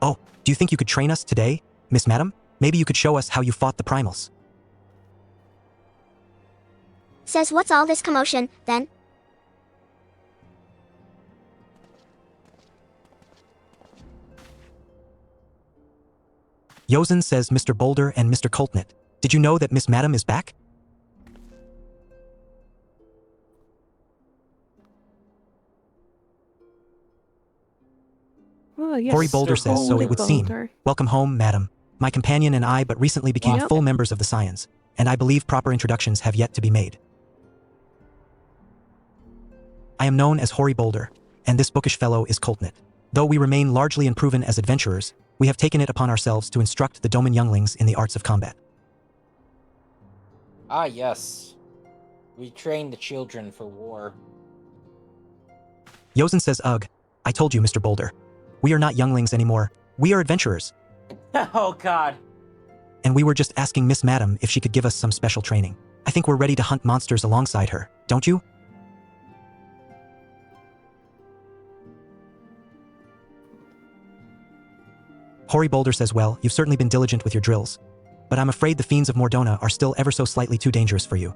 [SPEAKER 2] Oh, do you think you could train us today, Miss Madam? Maybe you could show us how you fought the primals.
[SPEAKER 15] Says what's all this commotion, then?
[SPEAKER 2] Yozen says Mr. Boulder and Mr. Coltnett. Did you know that Miss Madam is back?
[SPEAKER 8] Oh, yes.
[SPEAKER 2] Hori Boulder says, so
[SPEAKER 8] Holy
[SPEAKER 2] it would seem.
[SPEAKER 8] Boulder.
[SPEAKER 2] Welcome home, madam. My companion and I but recently became
[SPEAKER 8] Yep.
[SPEAKER 2] full members of the Scions, and I believe proper introductions have yet to be made. I am known as Hori Boulder, and this bookish fellow is Coltnit. Though we remain largely unproven as adventurers, we have taken it upon ourselves to instruct the Doman younglings in the arts of combat.
[SPEAKER 1] Ah, yes. We train the children for war.
[SPEAKER 2] Yozen says, ugh, I told you, Mr. Boulder. We are not younglings anymore. We are adventurers.
[SPEAKER 1] Oh, God.
[SPEAKER 2] And we were just asking Miss Madam if she could give us some special training. I think we're ready to hunt monsters alongside her, don't you? Hori Boulder says, well, you've certainly been diligent with your drills. But I'm afraid the fiends of Mordona are still ever so slightly too dangerous for you.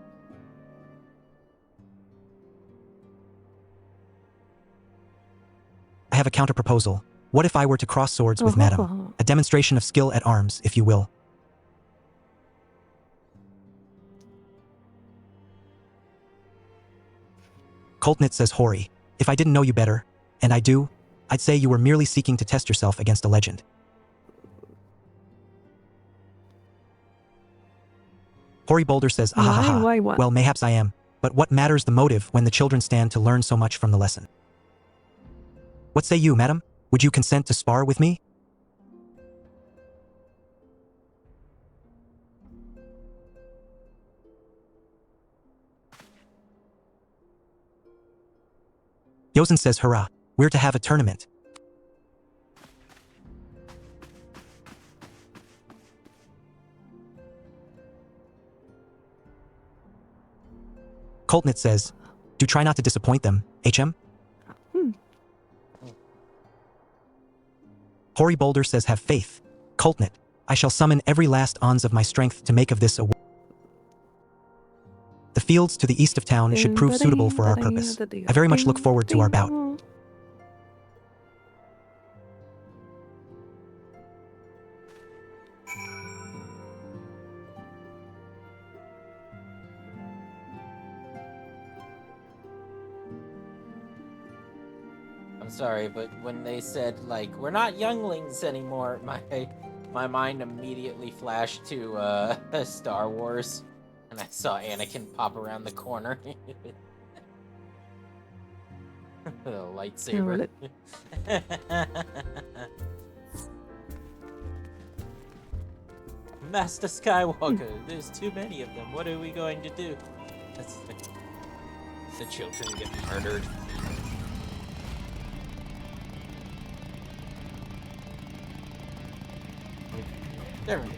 [SPEAKER 2] I have a counter-proposal. What if I were to cross swords with Madam? A demonstration of skill at arms, if you will. Coltnit says, Hori, if I didn't know you better, and I do, I'd say you were merely seeking to test yourself against a legend. Hori Boulder says, ahaha.
[SPEAKER 8] Why?
[SPEAKER 2] Well, mayhaps I am, but what matters the motive when the children stand to learn so much from the lesson? What say you, madam? Would you consent to spar with me? Yozen says, hurrah, we're to have a tournament. Coltnit says, do try not to disappoint them, HM? Hori Boulder says, have faith. Coltnit, I shall summon every last ounce of my strength to make of this a war. The fields to the east of town should prove suitable for our purpose. I very much look forward to our bout.
[SPEAKER 1] I'm sorry, but when they said, like, we're not younglings anymore, my mind immediately flashed to Star Wars, and I saw Anakin pop around the corner. The lightsaber. Master Skywalker, there's too many of them. What are we going to do? The children get murdered. There we go.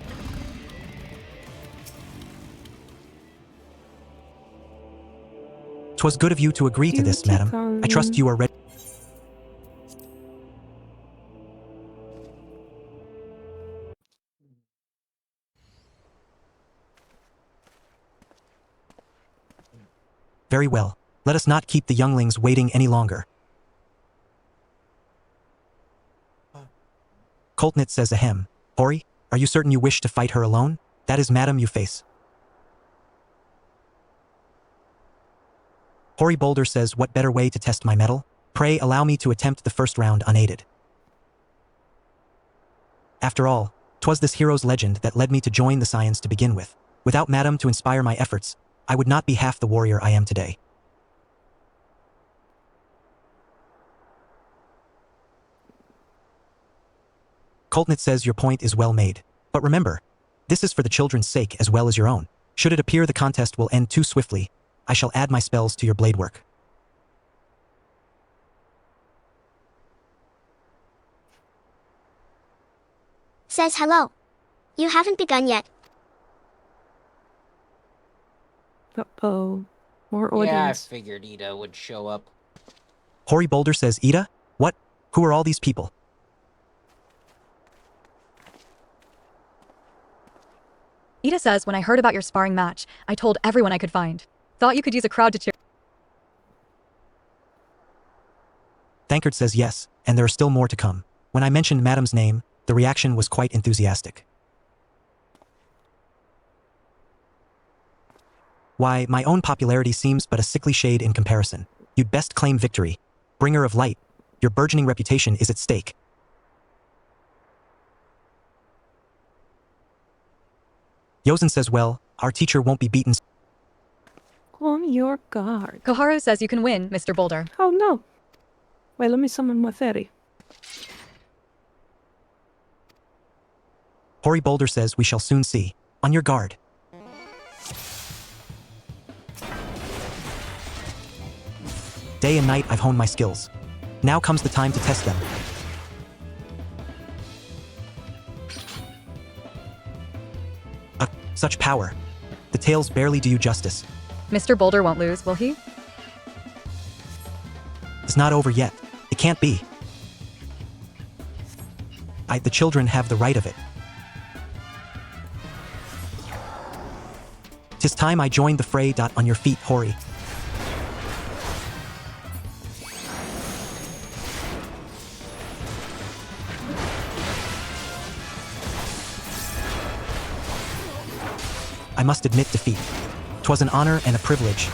[SPEAKER 2] 'Twas good of you to agree to this, madam. I trust you are ready. Very well. Let us not keep the younglings waiting any longer. Coltnit says, ahem. Hori, are you certain you wish to fight her alone? That is madam you face. Hori Boulder says, what better way to test my mettle? Pray allow me to attempt the first round unaided. After all, 'twas this hero's legend that led me to join the Scions to begin with. Without madam to inspire my efforts, I would not be half the warrior I am today. Coltnit says your point is well made. But remember, this is for the children's sake as well as your own. Should it appear the contest will end too swiftly, I shall add my spells to your blade work.
[SPEAKER 15] Says hello. You haven't begun yet.
[SPEAKER 8] Uh-oh. More audience.
[SPEAKER 1] Yeah, I figured Ida would show up.
[SPEAKER 2] Hori Boulder says, Ida? What? Who are all these people?
[SPEAKER 9] Ida says, when I heard about your sparring match, I told everyone I could find. Thought you could use a crowd to cheer.
[SPEAKER 2] Thankard says yes, and there are still more to come. When I mentioned madam's name, the reaction was quite enthusiastic. Why, my own popularity seems but a sickly shade in comparison. You'd best claim victory. Bringer of light, your burgeoning reputation is at stake. Yozen says, well, our teacher won't be beaten.
[SPEAKER 8] On your guard.
[SPEAKER 9] Koharu says you can win, Mr. Boulder.
[SPEAKER 8] Oh no. Wait, let me summon my fairy.
[SPEAKER 2] Hori Boulder says we shall soon see. On your guard. Day and night I've honed my skills. Now comes the time to test them. Such power. The tales barely do you justice.
[SPEAKER 9] Mr. Boulder won't lose, will he?
[SPEAKER 2] It's not over yet. It can't be. The children have the right of it. 'Tis time I joined the fray. On your feet, Hori. I must admit defeat. 'Twas an honor and a privilege.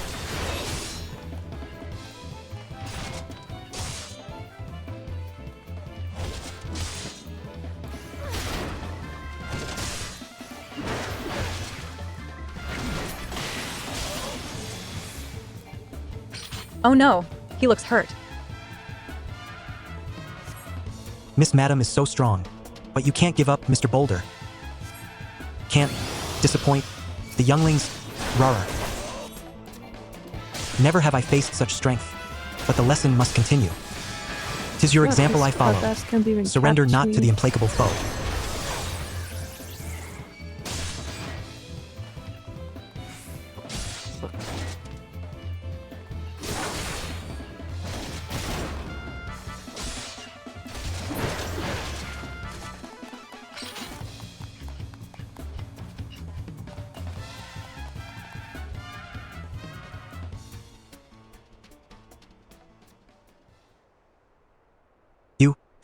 [SPEAKER 9] Oh no, he looks hurt.
[SPEAKER 2] Miss Madam is so strong. But you can't give up, Mr. Boulder. Can't disappoint the younglings. Rara. Never have I faced such strength. But the lesson must continue. 'Tis your example I follow. Surrender not to the implacable foe.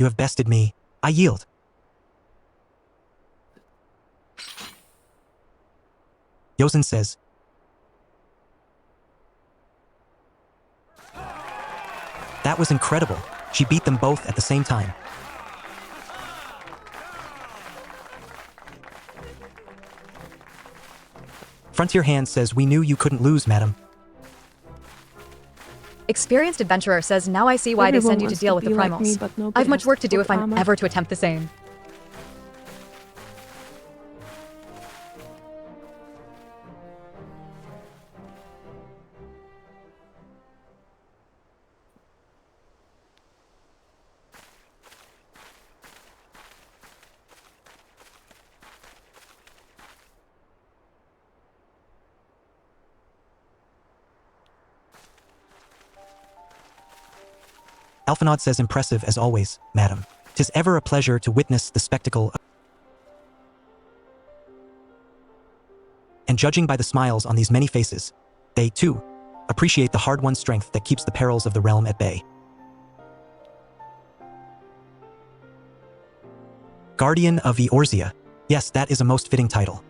[SPEAKER 2] You have bested me. I yield. Yozen says. That was incredible. She beat them both at the same time. Frontier Hand says we knew you couldn't lose, madam.
[SPEAKER 9] Experienced Adventurer says now I see why they send you to deal with the primals. I've much work to do if I'm ever to attempt the same.
[SPEAKER 2] Alphanod says impressive as always, madam. 'Tis ever a pleasure to witness the spectacle and judging by the smiles on these many faces, they, too, appreciate the hard-won strength that keeps the perils of the realm at bay. Guardian of Eorzea. Yes, that is a most fitting title.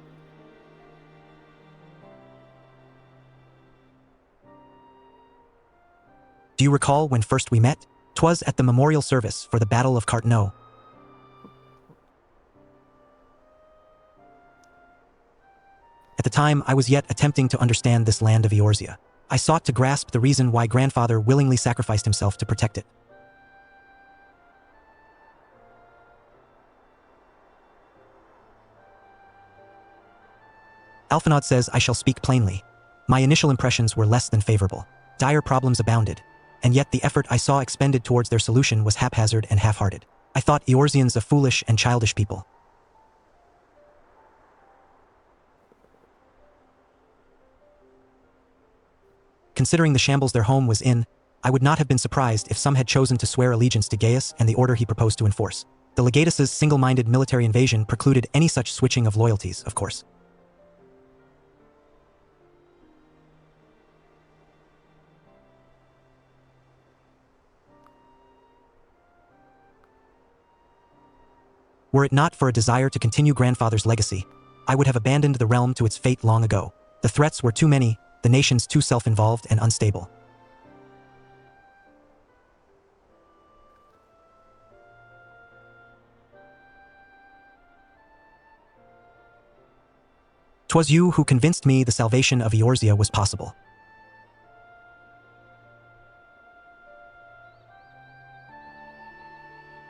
[SPEAKER 2] Do you recall when first we met? 'Twas at the memorial service for the Battle of Cartneau. At the time, I was yet attempting to understand this land of Eorzea. I sought to grasp the reason why grandfather willingly sacrificed himself to protect it. Alphanod says I shall speak plainly. My initial impressions were less than favorable. Dire problems abounded. And yet the effort I saw expended towards their solution was haphazard and half-hearted. I thought Eorzeans a foolish and childish people. Considering the shambles their home was in, I would not have been surprised if some had chosen to swear allegiance to Gaius and the order he proposed to enforce. The Legatus's single-minded military invasion precluded any such switching of loyalties, of course. Were it not for a desire to continue grandfather's legacy, I would have abandoned the realm to its fate long ago. The threats were too many, the nations too self-involved and unstable. 'Twas you who convinced me the salvation of Eorzea was possible.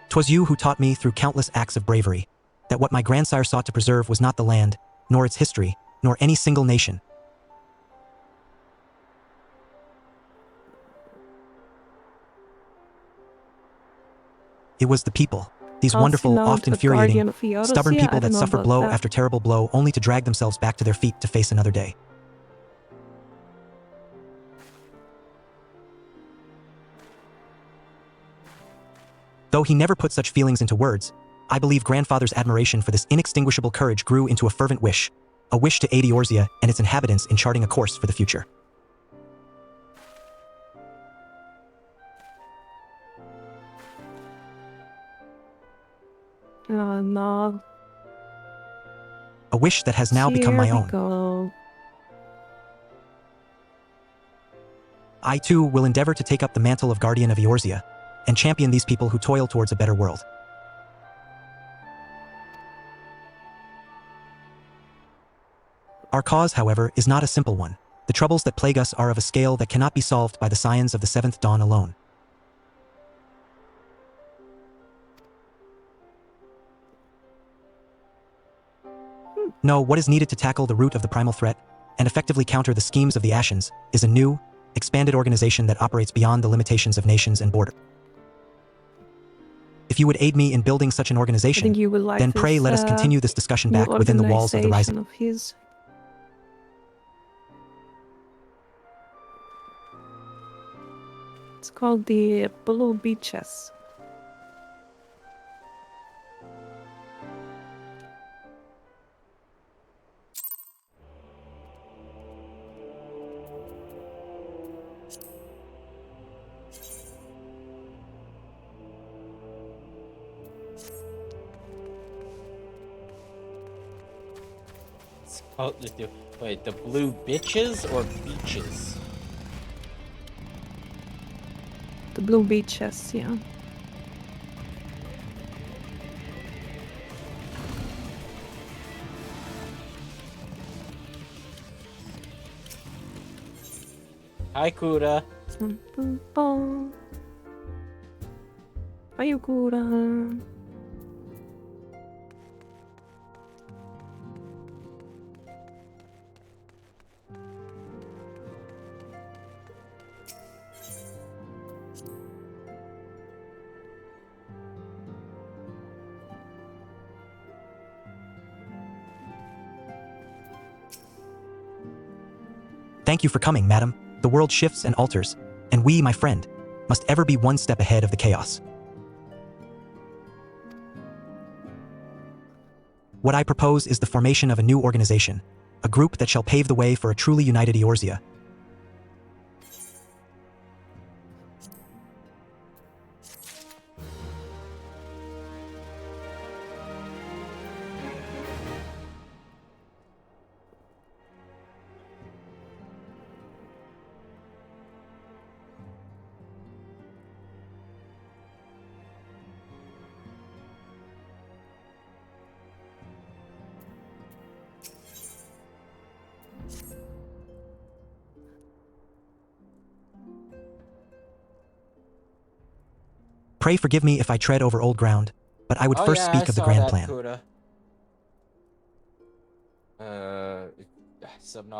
[SPEAKER 2] 'Twas you who taught me through countless acts of bravery that what my grandsire sought to preserve was not the land, nor its history, nor any single nation. It was the people. These wonderful, oft infuriating, stubborn people that suffer blow after terrible blow only to drag themselves back to their feet to face another day. Though he never put such feelings into words, I believe grandfather's admiration for this inextinguishable courage grew into a fervent wish, a wish to aid Eorzea and its inhabitants in charting a course for the future.
[SPEAKER 8] No.
[SPEAKER 2] A wish that has now become my own.
[SPEAKER 8] Go.
[SPEAKER 2] I too will endeavor to take up the mantle of Guardian of Eorzea and champion these people who toil towards a better world. Our cause, however, is not a simple one. The troubles that plague us are of a scale that cannot be solved by the scions of the Seventh Dawn alone. No, what is needed to tackle the root of the primal threat and effectively counter the schemes of the Ashens is a new, expanded organization that operates beyond the limitations of nations and borders. If you would aid me in building such an organization, then pray let us continue this discussion back within the walls of the Rising.
[SPEAKER 8] Of his. It's called the Blue Beaches.
[SPEAKER 1] Oh, wait, the blue bitches or beaches?
[SPEAKER 8] The Blue Beaches, yeah.
[SPEAKER 1] Hi, Kura.
[SPEAKER 8] Hi, Kura.
[SPEAKER 2] Thank you for coming, madam. The world shifts and alters, and we, my friend, must ever be one step ahead of the chaos. What I propose is the formation of a new organization, a group that shall pave the way for a truly united Eorzea. Pray forgive me if I tread over old ground, but I would first speak of the grand plan.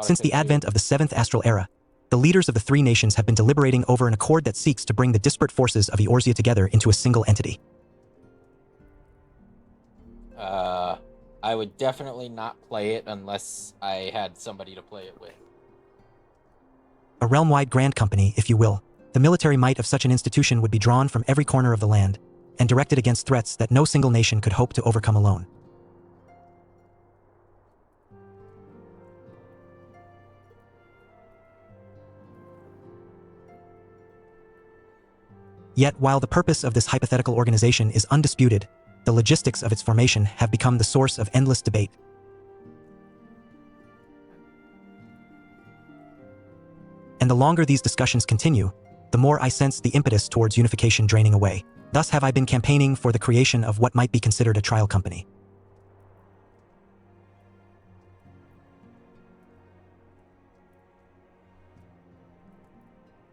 [SPEAKER 2] Since the advent of the 7th Astral Era, the leaders of the three nations have been deliberating over an accord that seeks to bring the disparate forces of Eorzea together into a single entity.
[SPEAKER 1] I would definitely not play it unless I had somebody to play it with.
[SPEAKER 2] A realm-wide grand company, if you will. The military might of such an institution would be drawn from every corner of the land and directed against threats that no single nation could hope to overcome alone. Yet, while the purpose of this hypothetical organization is undisputed, the logistics of its formation have become the source of endless debate. And the longer these discussions continue, the more I sense the impetus towards unification draining away. Thus have I been campaigning for the creation of what might be considered a trial company.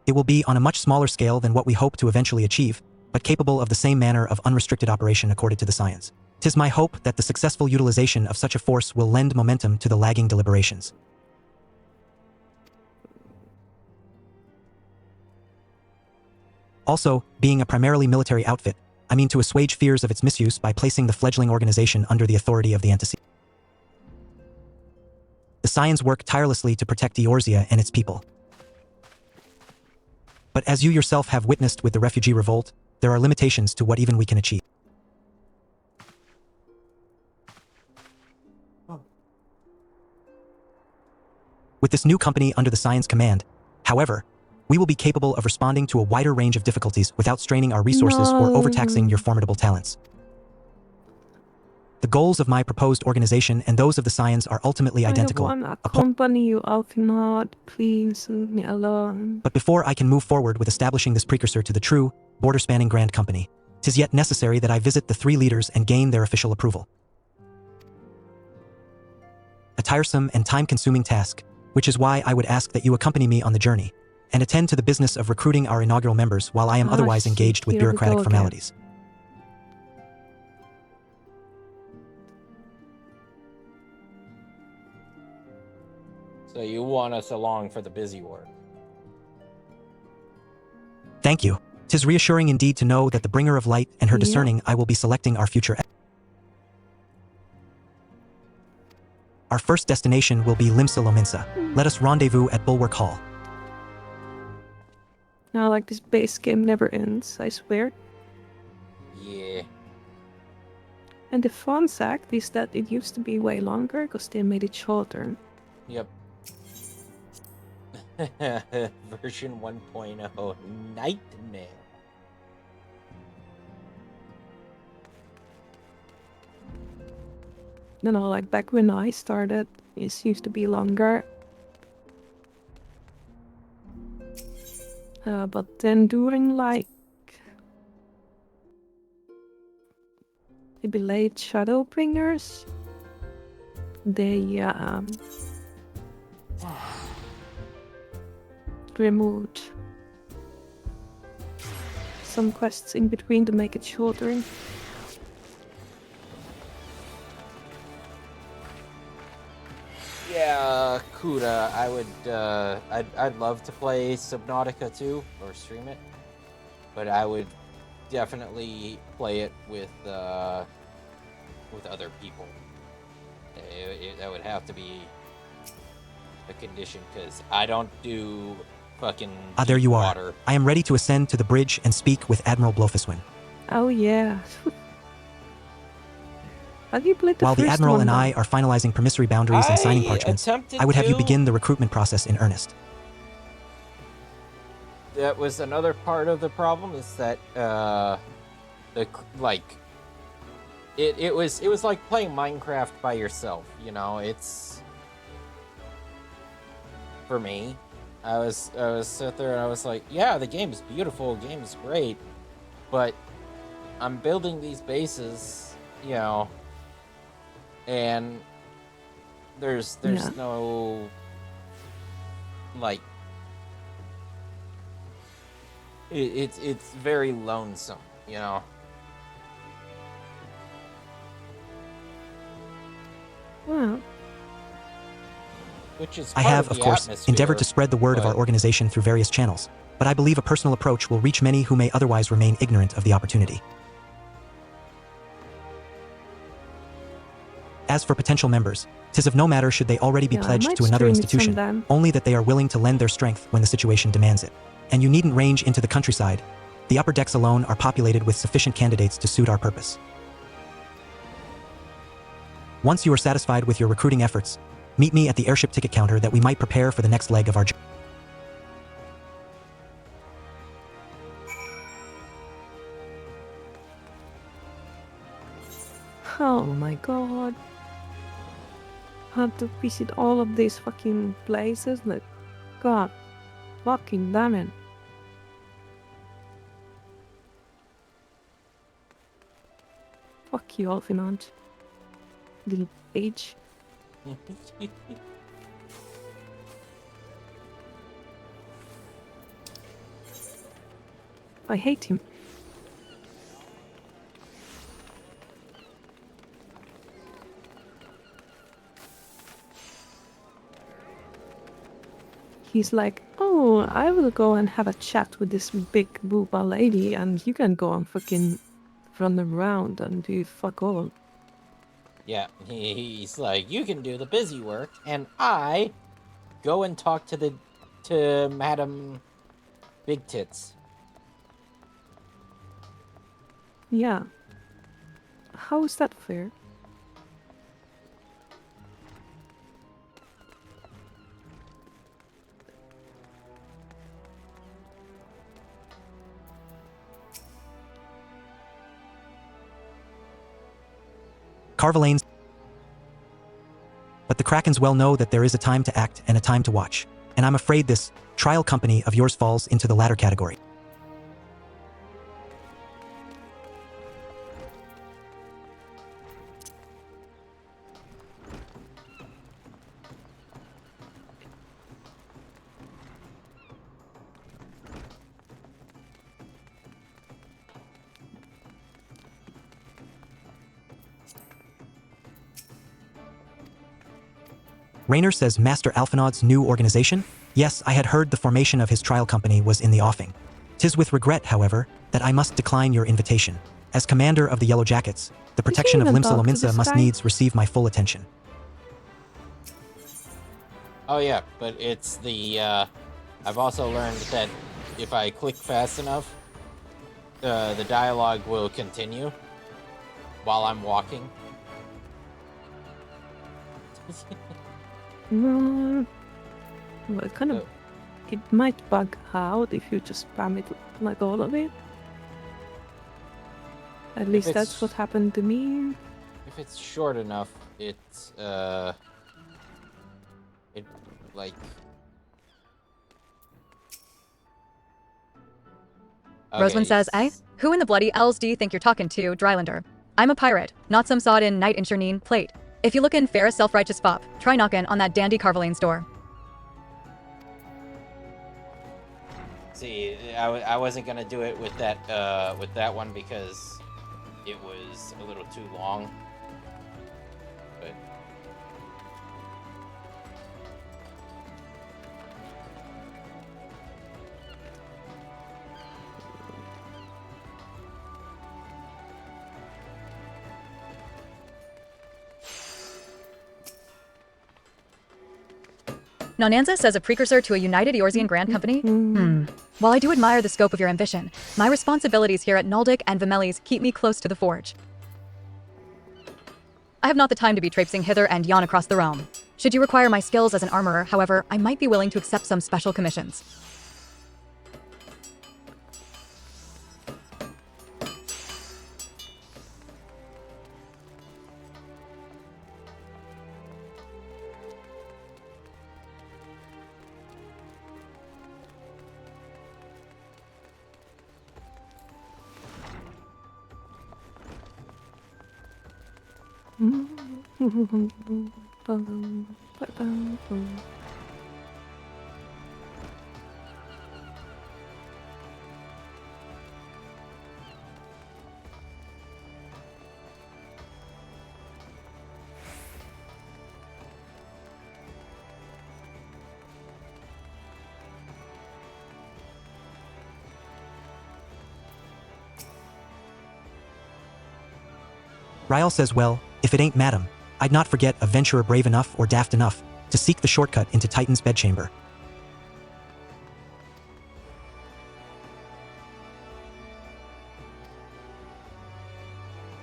[SPEAKER 2] It will be on a much smaller scale than what we hope to eventually achieve, but capable of the same manner of unrestricted operation accorded to the science. 'Tis my hope that the successful utilization of such a force will lend momentum to the lagging deliberations. Also, being a primarily military outfit, I mean to assuage fears of its misuse by placing the fledgling organization under the authority of the Antecedent. The Scions work tirelessly to protect Eorzea and its people. But as you yourself have witnessed with the refugee revolt, there are limitations to what even we can achieve. With this new company under the Scions command, however, we will be capable of responding to a wider range of difficulties without straining our resources or overtaxing your formidable talents. The goals of my proposed organization and those of the Scions are ultimately identical.
[SPEAKER 8] I want to accompany you, Alfinod. Please leave me alone.
[SPEAKER 2] But before I can move forward with establishing this precursor to the true, border-spanning Grand Company, 'tis yet necessary that I visit the three leaders and gain their official approval. A tiresome and time-consuming task, which is why I would ask that you accompany me on the journey, and attend to the business of recruiting our inaugural members while I am otherwise engaged with bureaucratic formalities.
[SPEAKER 1] So you want us along for the busy work?
[SPEAKER 2] Thank you. 'Tis reassuring indeed to know that the bringer of light and her discerning I will be selecting our future. Our first destination will be Limsa Lominsa. Let us rendezvous at Bulwark Hall.
[SPEAKER 8] Now, like, this base game never ends, I swear.
[SPEAKER 1] Yeah.
[SPEAKER 8] And the fun fact is that it used to be way longer because they made it shorter.
[SPEAKER 1] Yep. Version 1.0 Nightmare.
[SPEAKER 8] You know, like back when I started, it used to be longer. But then during like maybe late Shadowbringers, they removed some quests in between to make it shorter.
[SPEAKER 1] Yeah, Kuda, I would, I'd love to play Subnautica 2, or stream it, but I would definitely play it with other people. That would have to be a condition, because I don't do fucking
[SPEAKER 2] There you
[SPEAKER 1] water.
[SPEAKER 2] are. I am ready to ascend to the bridge and speak with Admiral Blofuswin.
[SPEAKER 8] Oh yeah. Have you played the
[SPEAKER 2] While the
[SPEAKER 8] first
[SPEAKER 2] Admiral
[SPEAKER 8] one,
[SPEAKER 2] and
[SPEAKER 8] though?
[SPEAKER 2] I are finalizing promissory boundaries and signing parchments, I would have you begin the recruitment process in earnest.
[SPEAKER 1] That was another part of the problem, is that it was like playing Minecraft by yourself, you know. It's, for me, I was sit there and I was like, yeah, the game is beautiful, the game is great, but I'm building these bases, you know, and there's no, like, it's very lonesome, you know.
[SPEAKER 8] Well,
[SPEAKER 1] Which is
[SPEAKER 2] I
[SPEAKER 1] part
[SPEAKER 2] have,
[SPEAKER 1] of
[SPEAKER 2] of course,
[SPEAKER 1] atmosphere,
[SPEAKER 2] endeavored to spread the word of our
[SPEAKER 1] but-
[SPEAKER 2] organization through various channels, but I believe a personal approach will reach many who may otherwise remain ignorant of the opportunity. As for potential members, 'tis of no matter should they already be
[SPEAKER 8] Yeah, I
[SPEAKER 2] pledged
[SPEAKER 8] might
[SPEAKER 2] to another
[SPEAKER 8] stream it
[SPEAKER 2] institution,
[SPEAKER 8] sometime.
[SPEAKER 2] only that they are willing to lend their strength when the situation demands it. And you needn't range into the countryside. The upper decks alone are populated with sufficient candidates to suit our purpose. Once you are satisfied with your recruiting efforts, meet me at the airship ticket counter that we might prepare for the next leg of our journey.
[SPEAKER 8] oh my god. Have to visit all of these fucking places, like, god fucking damn it. Fuck you, Alfinant. Little page. I hate him. He's like, oh, I will go and have a chat with this big booba lady, and you can go and fucking run around and do fuck all.
[SPEAKER 1] Yeah, he's like, you can do the busy work, and I go and talk to Madam Big Tits.
[SPEAKER 8] Yeah. How is that fair?
[SPEAKER 2] Carvelane's. But the Krakens well know that there is a time to act and a time to watch, and I'm afraid this trial company of yours falls into the latter category. Raynor says Master Alphinaud's new organization? Yes, I had heard the formation of his trial company was in the offing. 'Tis with regret, however, that I must decline your invitation. As commander of the Yellow Jackets, the protection of Limsa Lominsa must needs receive my full attention.
[SPEAKER 1] Oh yeah, but it's the, I've also learned that if I click fast enough, the dialogue will continue while I'm walking.
[SPEAKER 8] Well, it kind of... It might bug out if you just spam it, like all of it. At least that's what happened to me.
[SPEAKER 1] If it's short enough, it like...
[SPEAKER 9] Rosalind says, eh? Who in the bloody elves do you think you're talking to, Drylander? I'm a pirate, not some sawed-in knight in Chernine plate. If you look in fair self-righteous fop, try knocking on that dandy Carvelane's door.
[SPEAKER 1] See, I wasn't gonna do it with that one because it was a little too long. But
[SPEAKER 9] Nonanza says a precursor to a united Eorzean Grand Company? While I do admire the scope of your ambition, my responsibilities here at Naldic and Vimelis keep me close to the forge. I have not the time to be traipsing hither and yon across the realm. Should you require my skills as an armorer, however, I might be willing to accept some special commissions.
[SPEAKER 2] Ryal says, well, if it ain't madam, I'd not forget a venturer brave enough or daft enough to seek the shortcut into Titan's bedchamber.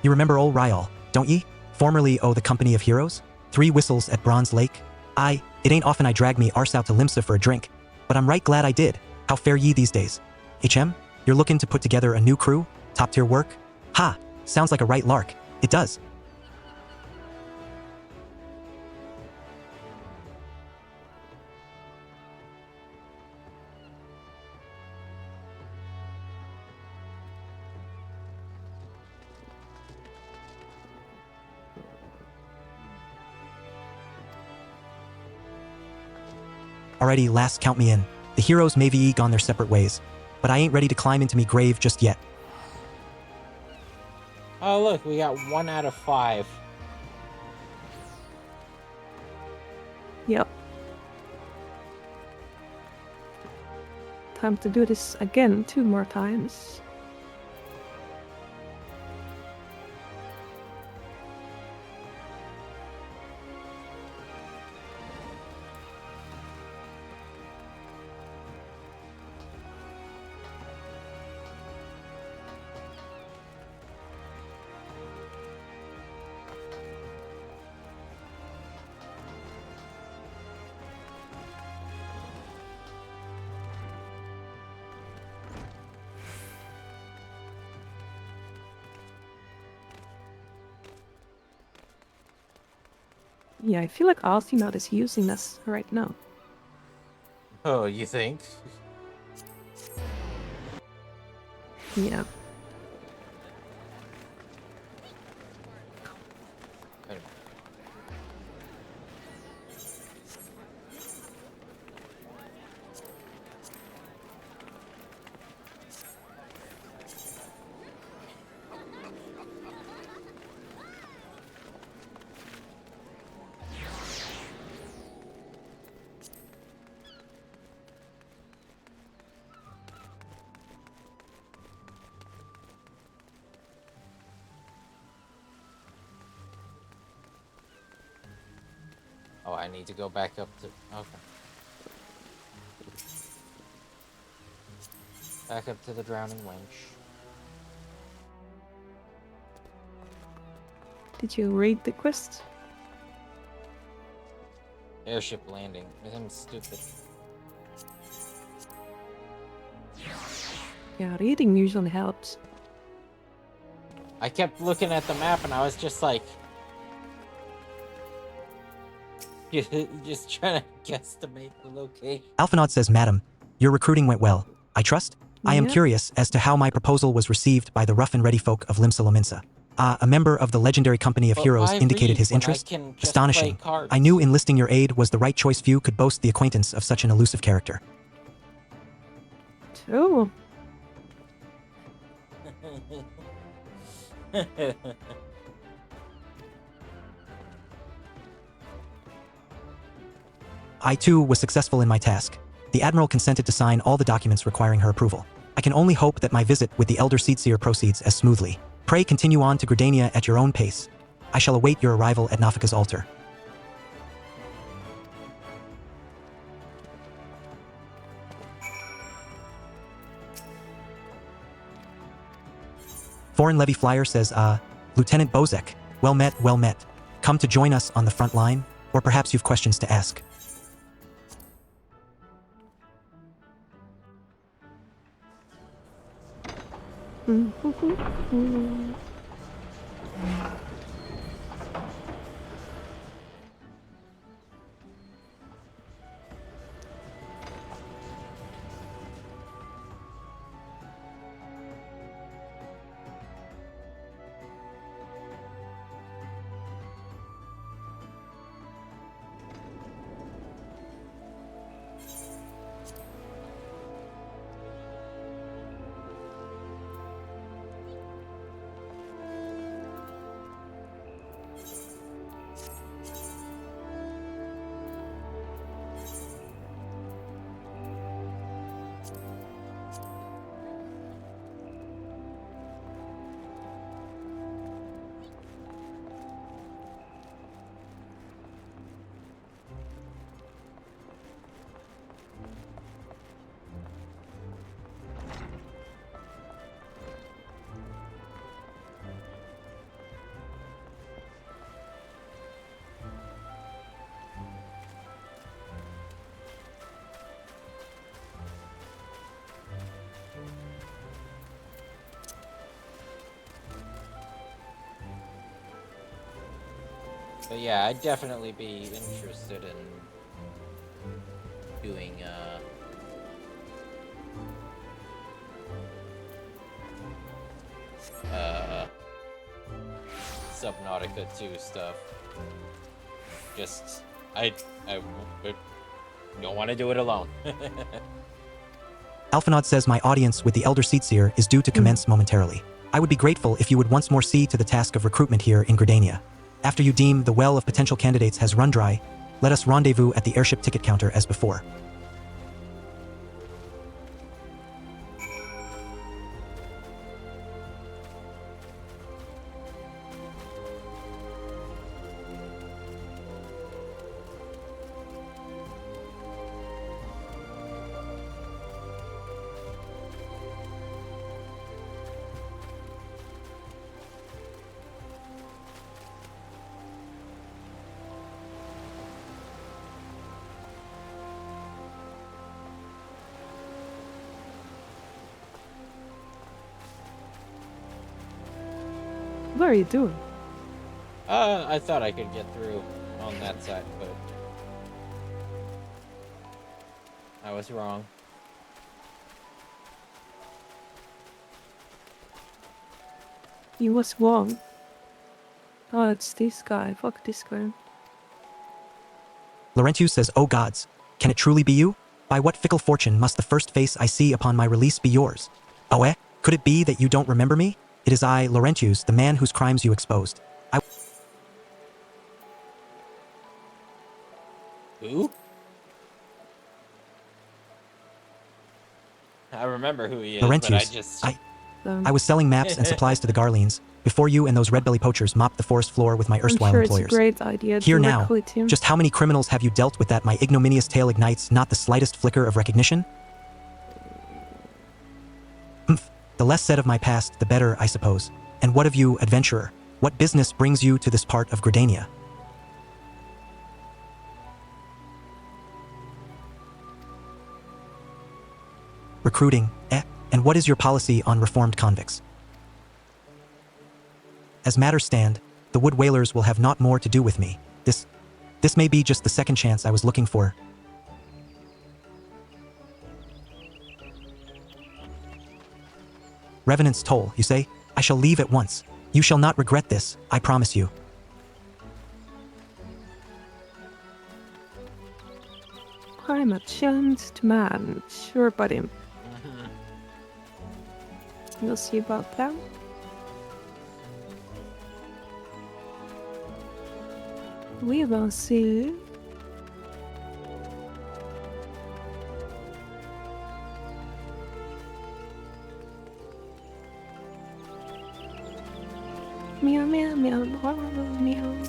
[SPEAKER 2] You remember old Ryal, don't ye? Formerly the Company of Heroes? 3 whistles at Bronze Lake? Aye, it ain't often I drag me arse out to Limsa for a drink, but I'm right glad I did. How fare ye these days? HM, you're looking to put together a new crew? Top-tier work? Ha! Sounds like a right lark. It does. Alrighty, last count me in. The heroes may be gone their separate ways, but I ain't ready to climb into me grave just yet.
[SPEAKER 1] Oh, look, we got 1 out of 5.
[SPEAKER 8] Yep. Time to do this again 2 more times. Yeah, I feel like Alcinoud is using us right now.
[SPEAKER 1] Oh, you think?
[SPEAKER 8] Yeah.
[SPEAKER 1] Oh, I need to go back up to... Okay. Back up to the drowning wench.
[SPEAKER 8] Did you read the quest?
[SPEAKER 1] Airship landing. I'm stupid.
[SPEAKER 8] Yeah, reading usually helps.
[SPEAKER 1] I kept looking at the map and I was just like... just trying to guesstimate the location.
[SPEAKER 2] Alphinaud says, Madam, your recruiting went well. I trust? I am
[SPEAKER 8] Yep.
[SPEAKER 2] curious as to how my proposal was received by the rough and ready folk of Limsa Lominsa. A member of the legendary company of
[SPEAKER 1] But
[SPEAKER 2] heroes
[SPEAKER 1] why
[SPEAKER 2] indicated
[SPEAKER 1] read
[SPEAKER 2] his
[SPEAKER 1] when I
[SPEAKER 2] interest.
[SPEAKER 1] can just
[SPEAKER 2] Astonishing.
[SPEAKER 1] play cards?
[SPEAKER 2] I knew enlisting your aid was the right choice. Few could boast the acquaintance of such an elusive character.
[SPEAKER 8] True.
[SPEAKER 2] I too was successful in my task. The Admiral consented to sign all the documents requiring her approval. I can only hope that my visit with the Elder Seedseer proceeds as smoothly. Pray continue on to Gridania at your own pace. I shall await your arrival at Nafika's altar. Foreign Levy Flyer says, Lieutenant Bozek, well met, well met. Come to join us on the front line? Or perhaps you've questions to ask.
[SPEAKER 1] But yeah, I'd definitely be interested in doing Subnautica 2 stuff. Just I don't want to do it alone.
[SPEAKER 2] Alphanod says my audience with the Elder Seatseer is due to commence momentarily. I would be grateful if you would once more see to the task of recruitment here in Gridania. After you deem the well of potential candidates has run dry, let us rendezvous at the airship ticket counter as before.
[SPEAKER 8] What are you doing?
[SPEAKER 1] I thought I could get through on that side, but I was wrong.
[SPEAKER 8] You was wrong. Oh, it's this guy. Fuck this guy.
[SPEAKER 2] Laurentius says, "Oh gods, can it truly be you? By what fickle fortune must the first face I see upon my release be yours? Oh could it be that you don't remember me? It is I, Laurentius, the man whose crimes you exposed.
[SPEAKER 1] Who? I remember who he is,
[SPEAKER 2] Laurentius,
[SPEAKER 1] but
[SPEAKER 2] I was selling maps and supplies to the Garleans before you and those red-belly poachers mopped the forest floor with my erstwhile
[SPEAKER 8] I'm sure
[SPEAKER 2] employers.
[SPEAKER 8] It's a great idea
[SPEAKER 2] Here
[SPEAKER 8] to
[SPEAKER 2] now,
[SPEAKER 8] recruit him.
[SPEAKER 2] just how many criminals have you dealt with that my ignominious tale ignites not the slightest flicker of recognition? The less said of my past, the better, I suppose. And what of you, adventurer? What business brings you to this part of Gridania? Recruiting, and what is your policy on reformed convicts? As matters stand, the Wood Whalers will have naught more to do with me. This may be just the second chance I was looking for. Revenant's toll, you say? I shall leave at once. You shall not regret this, I promise you.
[SPEAKER 8] I'm a changed man. Sure, buddy. We'll see about that. We will see. Meow, meow, meow, meow, meow.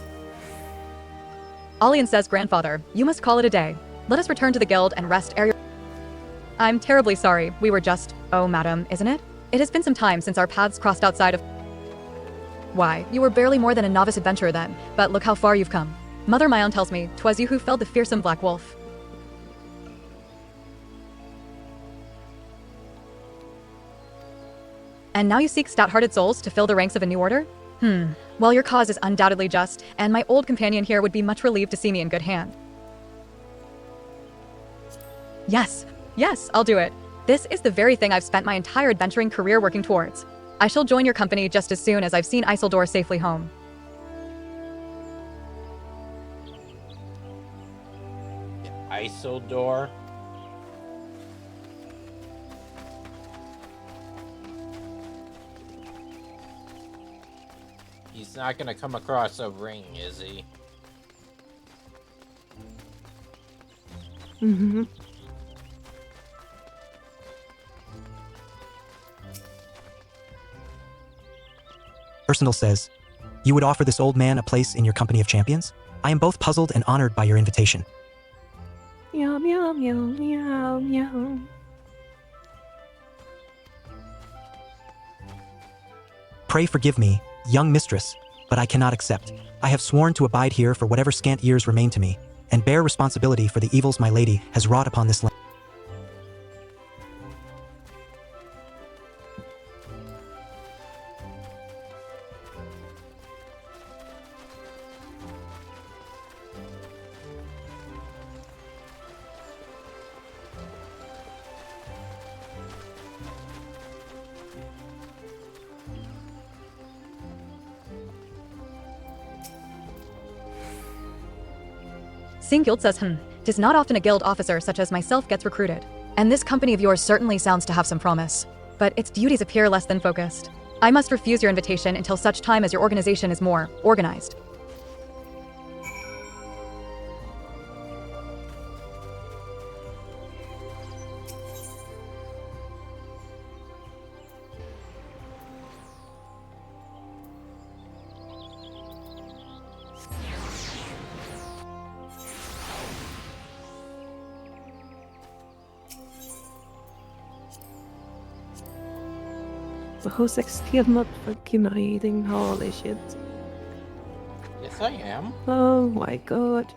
[SPEAKER 9] Alian says, grandfather, you must call it a day. Let us return to the guild and rest ere your... I'm terribly sorry. We were just... Oh, madam, isn't it? It has been some time since our paths crossed outside of... Why, you were barely more than a novice adventurer then, but look how far you've come. Mother Mayon tells me 'twas you who felled the fearsome black wolf. And now you seek stout-hearted souls to fill the ranks of a new order? Well, your cause is undoubtedly just, and my old companion here would be much relieved to see me in good hands. Yes, I'll do it. This is the very thing I've spent my entire adventuring career working towards. I shall join your company just as soon as I've seen Isildur safely home.
[SPEAKER 1] Isildur? He's not gonna come across a ring, is he?
[SPEAKER 8] Mm-hmm.
[SPEAKER 2] Ursendal says, you would offer this old man a place in your company of champions? I am both puzzled and honored by your invitation.
[SPEAKER 8] Meow, meow, meow, meow, meow.
[SPEAKER 2] Pray forgive me, young mistress, but I cannot accept. I have sworn to abide here for whatever scant years remain to me, and bear responsibility for the evils my lady has wrought upon this land.
[SPEAKER 9] Seeing Guild says, 'Tis not often a guild officer such as myself gets recruited. And this company of yours certainly sounds to have some promise. But its duties appear less than focused. I must refuse your invitation until such time as your organization is more organized.
[SPEAKER 8] Who's still not fucking reading? Holy shit.
[SPEAKER 1] Yes, I am.
[SPEAKER 8] Oh my god.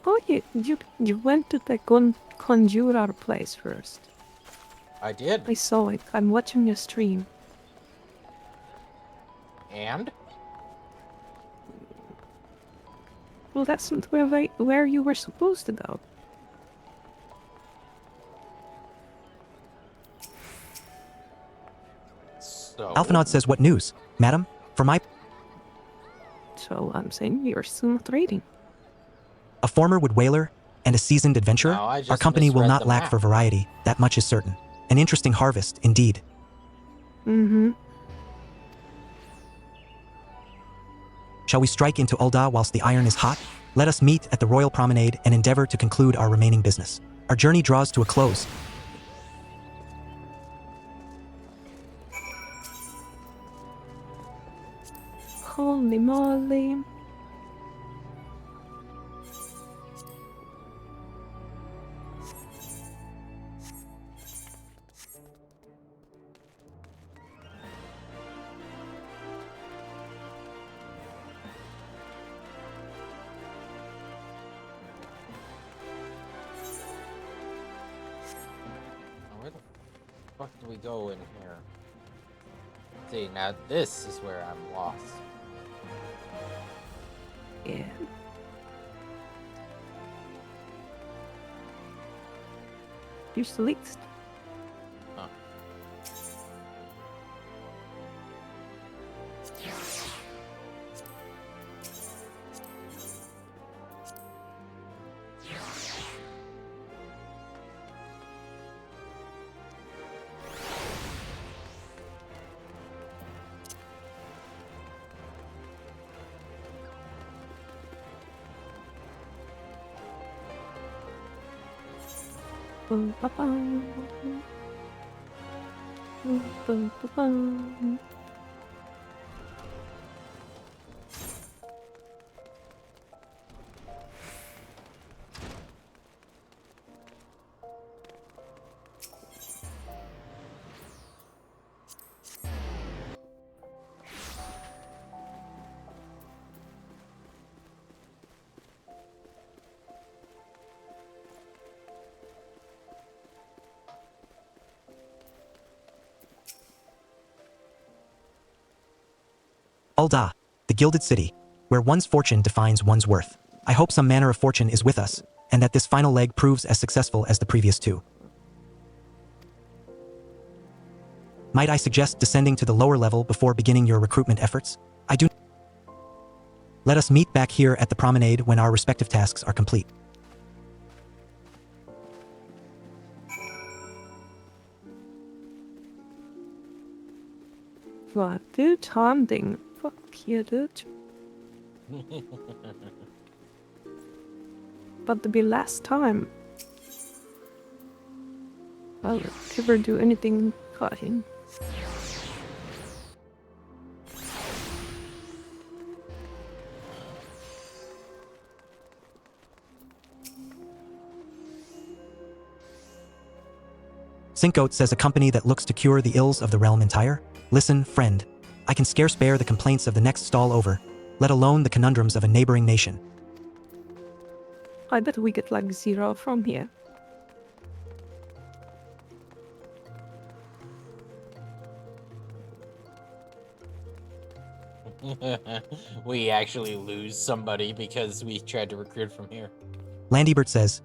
[SPEAKER 8] Oh, you went to the conjurer place first.
[SPEAKER 1] I did.
[SPEAKER 8] I saw it. I'm watching your stream.
[SPEAKER 1] And?
[SPEAKER 8] Well, that's not where you were supposed to go.
[SPEAKER 1] So?
[SPEAKER 2] Alphanod says, what news? Madam? For my...
[SPEAKER 8] So I'm saying you're still not reading.
[SPEAKER 2] A former wood whaler and a seasoned adventurer,
[SPEAKER 1] No, I
[SPEAKER 2] our
[SPEAKER 1] just
[SPEAKER 2] company will
[SPEAKER 1] misread
[SPEAKER 2] not
[SPEAKER 1] the
[SPEAKER 2] lack
[SPEAKER 1] map.
[SPEAKER 2] for variety, that much is certain. An interesting harvest, indeed.
[SPEAKER 8] Mm-hmm.
[SPEAKER 2] Shall we strike into Ul'dah whilst the iron is hot? Let us meet at the Royal Promenade and endeavor to conclude our remaining business. Our journey draws to a close.
[SPEAKER 8] Holy moly.
[SPEAKER 1] Where the fuck do we go in here? See, now this is where I'm lost.
[SPEAKER 8] Yeah. You're the least.
[SPEAKER 1] Huh.
[SPEAKER 8] Bum, ba, bum. Bum, bum, ba, bum.
[SPEAKER 2] Ul'dah, the Gilded City, where one's fortune defines one's worth. I hope some manner of fortune is with us, and that this final leg proves as successful as the previous two. Might I suggest descending to the lower level before beginning your recruitment efforts? I do. Let us meet back here at the promenade when our respective tasks are complete.
[SPEAKER 8] What, dude? Hunting. Fuck you, dude. But to be last time. I'll never do anything fucking.
[SPEAKER 2] Sinkgoat says a company that looks to cure the ills of the realm entire? Listen, friend. I can scarce bear the complaints of the next stall over, let alone the conundrums of a neighboring nation.
[SPEAKER 8] I bet we get like 0 from here.
[SPEAKER 1] We actually lose somebody because we tried to recruit from here.
[SPEAKER 2] Landybert says,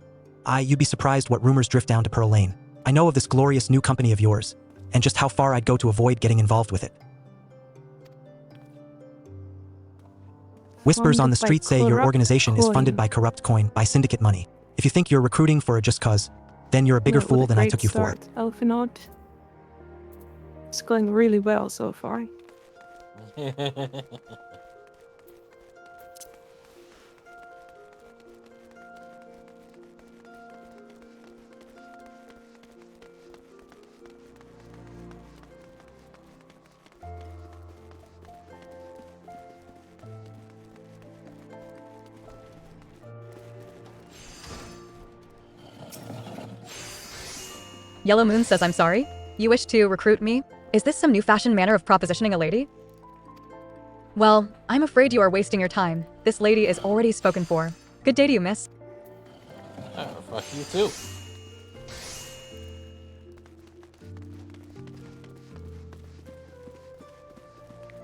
[SPEAKER 2] you'd be surprised what rumors drift down to Pearl Lane. I know of this glorious new company of yours, and just how far I'd go to avoid getting involved with it. Whispers on the street say your organization is funded by corrupt coin, by syndicate money. If you think you're recruiting for a just cause, then you're a bigger
[SPEAKER 8] Well, what
[SPEAKER 2] fool
[SPEAKER 8] a
[SPEAKER 2] than I
[SPEAKER 8] great
[SPEAKER 2] took you for.
[SPEAKER 8] start, Elfinod. It's going really well so far.
[SPEAKER 9] Yellow Moon says I'm sorry. You wish to recruit me? Is this some new-fashioned manner of propositioning a lady? Well, I'm afraid you are wasting your time. This lady is already spoken for. Good day to you, miss.
[SPEAKER 1] Oh, fuck you too.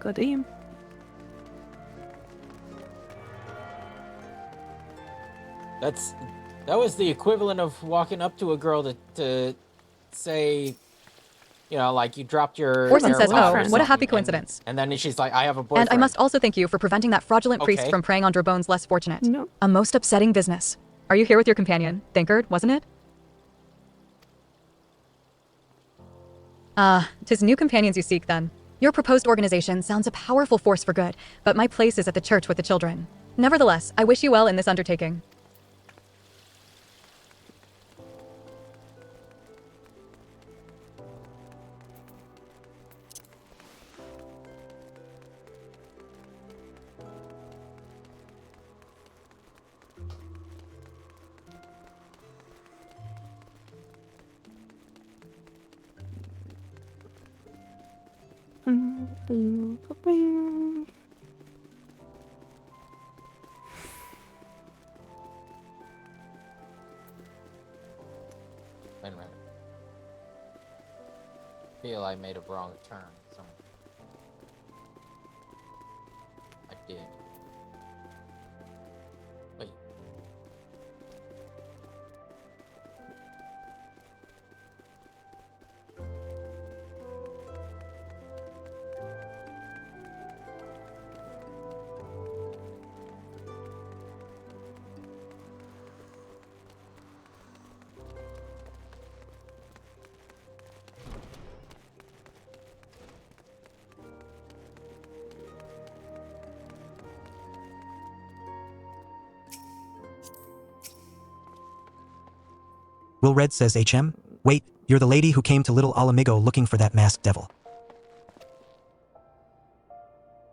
[SPEAKER 8] Good aim.
[SPEAKER 1] That was the equivalent of walking up to a girl to say, you know, like you dropped your
[SPEAKER 9] Orson says,
[SPEAKER 1] AirPod
[SPEAKER 9] oh,
[SPEAKER 1] or
[SPEAKER 9] what a happy
[SPEAKER 1] something,
[SPEAKER 9] coincidence.
[SPEAKER 1] And then she's like, I have a boyfriend.
[SPEAKER 9] And I must also thank you for preventing that fraudulent priest
[SPEAKER 1] Okay.
[SPEAKER 9] from preying on Drabone's less fortunate.
[SPEAKER 8] No.
[SPEAKER 9] A most upsetting business. Are you here with your companion? Thinkard, wasn't it? Ah, 'tis new companions you seek then. Your proposed organization sounds a powerful force for good, but my place is at the church with the children. Nevertheless, I wish you well in this undertaking.
[SPEAKER 1] Wait a minute. I feel I made a wrong turn. I did. Wait.
[SPEAKER 2] Will Red says HM? Wait, you're the lady who came to Little Alamigo looking for that masked devil.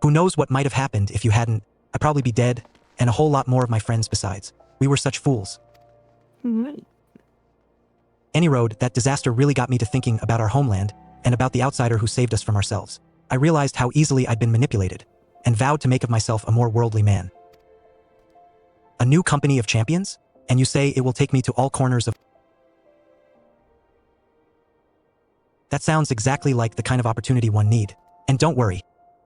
[SPEAKER 2] Who knows what might have happened if you hadn't? I'd probably be dead, and a whole lot more of my friends besides. We were such fools.
[SPEAKER 8] Right.
[SPEAKER 2] Any road, that disaster really got me to thinking about our homeland, and about the outsider who saved us from ourselves. I realized how easily I'd been manipulated, and vowed to make of myself a more worldly man. A new company of champions? And you say it will take me to all corners of... That sounds exactly like the kind of opportunity one need. And don't worry,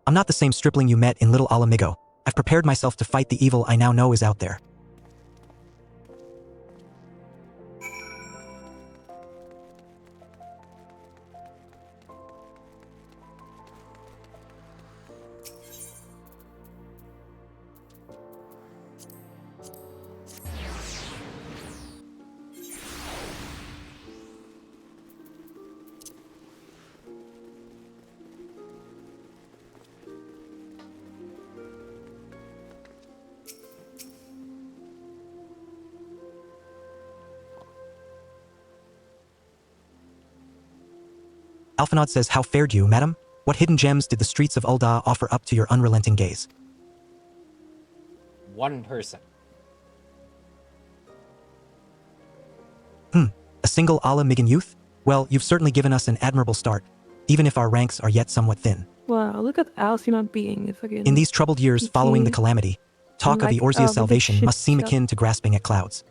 [SPEAKER 2] I'm not the same stripling you met in Little Alamigo. I've prepared myself to fight the evil I now know is out there. Alphanod says, how fared you, madam? What hidden gems did the streets of Ul'dah offer up to your unrelenting gaze?
[SPEAKER 1] One person.
[SPEAKER 2] A single Alamigan youth? Well, you've certainly given us an admirable start, even if our ranks are yet somewhat thin.
[SPEAKER 8] Wow, look at Alcina being a fucking...
[SPEAKER 2] In these troubled years following the calamity, talk of
[SPEAKER 8] like,
[SPEAKER 2] Eorzea's
[SPEAKER 8] the
[SPEAKER 2] salvation
[SPEAKER 8] shit
[SPEAKER 2] must seem
[SPEAKER 8] shot.
[SPEAKER 2] akin to grasping at clouds.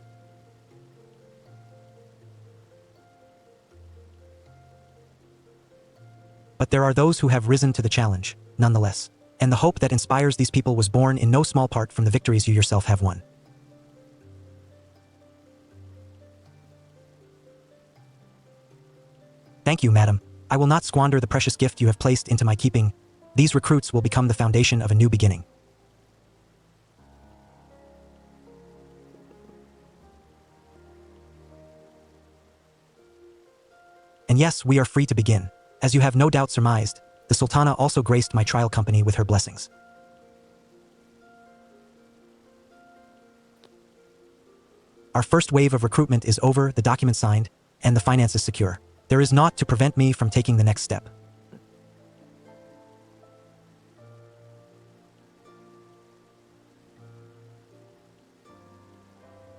[SPEAKER 2] But there are those who have risen to the challenge, nonetheless, and the hope that inspires these people was born in no small part from the victories you yourself have won. Thank you, madam. I will not squander the precious gift you have placed into my keeping. These recruits will become the foundation of a new beginning. And yes, we are free to begin. As you have no doubt surmised, the Sultana also graced my trial company with her blessings. Our first wave of recruitment is over, the document signed, and the finances secure. There is naught to prevent me from taking the next step.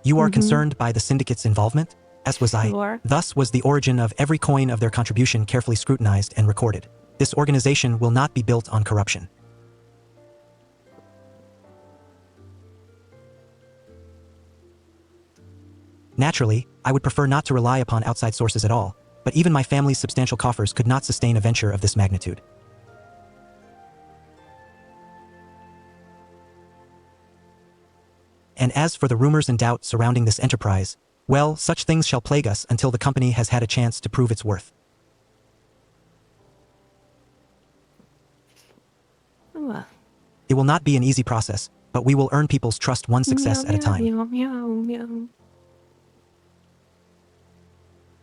[SPEAKER 2] You are concerned by the syndicate's involvement? As was I.
[SPEAKER 8] Sure.
[SPEAKER 2] Thus was the origin of every coin of their contribution carefully scrutinized and recorded. This organization will not be built on corruption. Naturally, I would prefer not to rely upon outside sources at all, but even my family's substantial coffers could not sustain a venture of this magnitude. And as for the rumors and doubt surrounding this enterprise, well, such things shall plague us until the company has had a chance to prove its worth.
[SPEAKER 8] Well.
[SPEAKER 2] It will not be an easy process, but we will earn people's trust one success at a time.
[SPEAKER 8] Meow, meow, meow.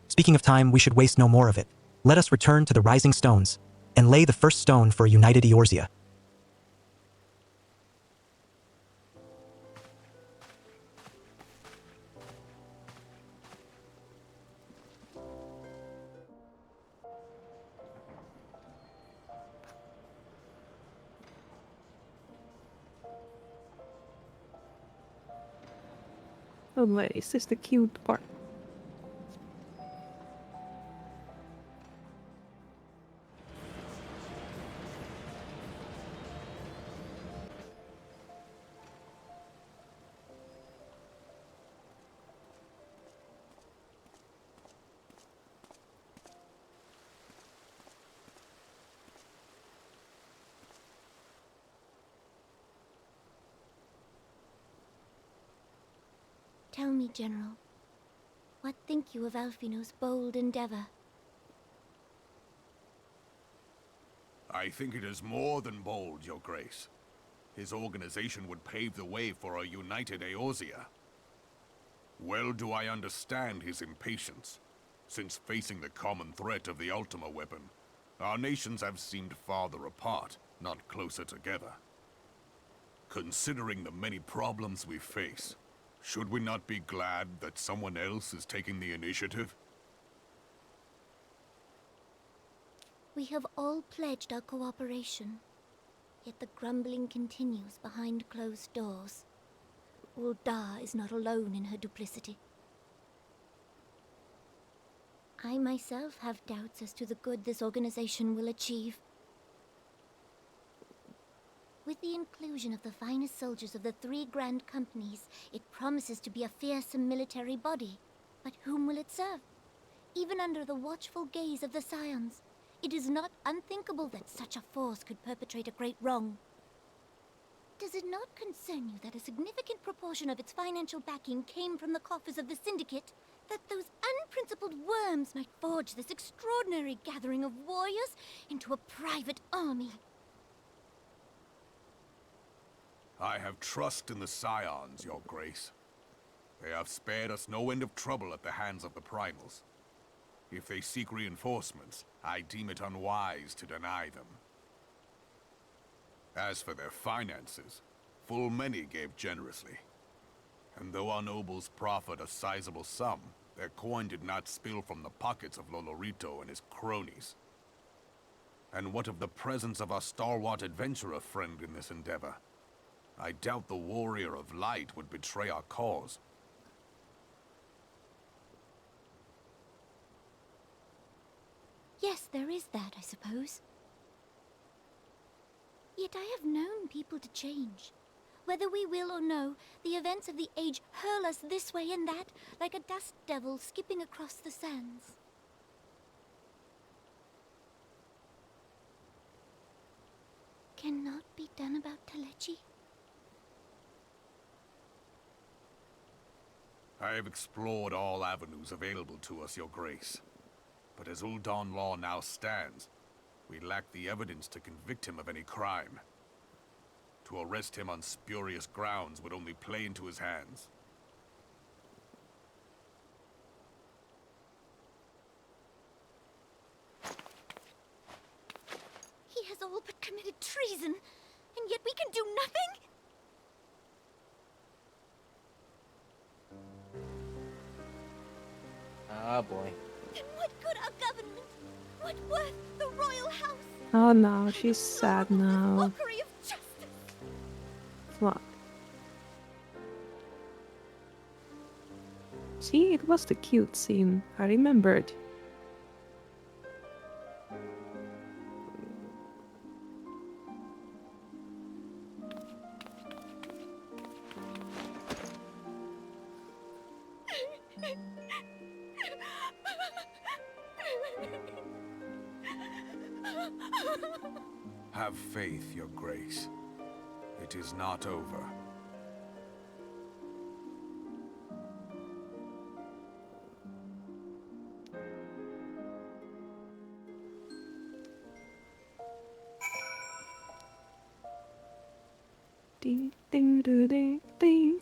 [SPEAKER 2] Speaking of time, we should waste no more of it. Let us return to the Rising Stones and lay the first stone for a united Eorzea.
[SPEAKER 8] Oh wait, is this the cute part?
[SPEAKER 14] Tell me, General, what think you of Alfino's bold endeavor?
[SPEAKER 13] I think it is more than bold, Your Grace. His organization would pave the way for a united Eorzea. Well do I understand his impatience, since facing the common threat of the Ultima weapon, our nations have seemed farther apart, not closer together. Considering the many problems we face, should we not be glad that someone else is taking the initiative?
[SPEAKER 14] We have all pledged our cooperation, yet the grumbling continues behind closed doors. Ul'dah is not alone in her duplicity. I myself have doubts as to the good this organization will achieve. With the inclusion of the finest soldiers of the 3 grand companies, it promises to be a fearsome military body. But whom will it serve? Even under the watchful gaze of the Scions, it is not unthinkable that such a force could perpetrate a great wrong. Does it not concern you that a significant proportion of its financial backing came from the coffers of the Syndicate? That those unprincipled worms might forge this extraordinary gathering of warriors into a private army?
[SPEAKER 13] I have trust in the Scions, Your Grace. They have spared us no end of trouble at the hands of the Primals. If they seek reinforcements, I deem it unwise to deny them. As for their finances, full many gave generously. And though our nobles proffered a sizable sum, their coin did not spill from the pockets of Lolorito and his cronies. And what of the presence of our stalwart adventurer friend in this endeavor? I doubt the Warrior of Light would betray our cause.
[SPEAKER 14] Yes, there is that, I suppose. Yet I have known people to change. Whether we will or no, the events of the age hurl us this way and that, like a dust devil skipping across the sands. Cannot be done about Telechi?
[SPEAKER 13] I have explored all avenues available to us, Your Grace. But as Ul'dah law now stands, we lack the evidence to convict him of any crime. To arrest him on spurious grounds would only play into his hands.
[SPEAKER 14] treason, and yet we can do nothing?
[SPEAKER 1] Ah, boy.
[SPEAKER 14] Then what good our government? What worth the royal house?
[SPEAKER 8] Oh no, she's sad now.
[SPEAKER 14] Mockery of justice.
[SPEAKER 8] What? See, it was the cute scene. I remembered.
[SPEAKER 13] Have faith, Your Grace. It is not over.
[SPEAKER 8] Ding ding ding ding ding.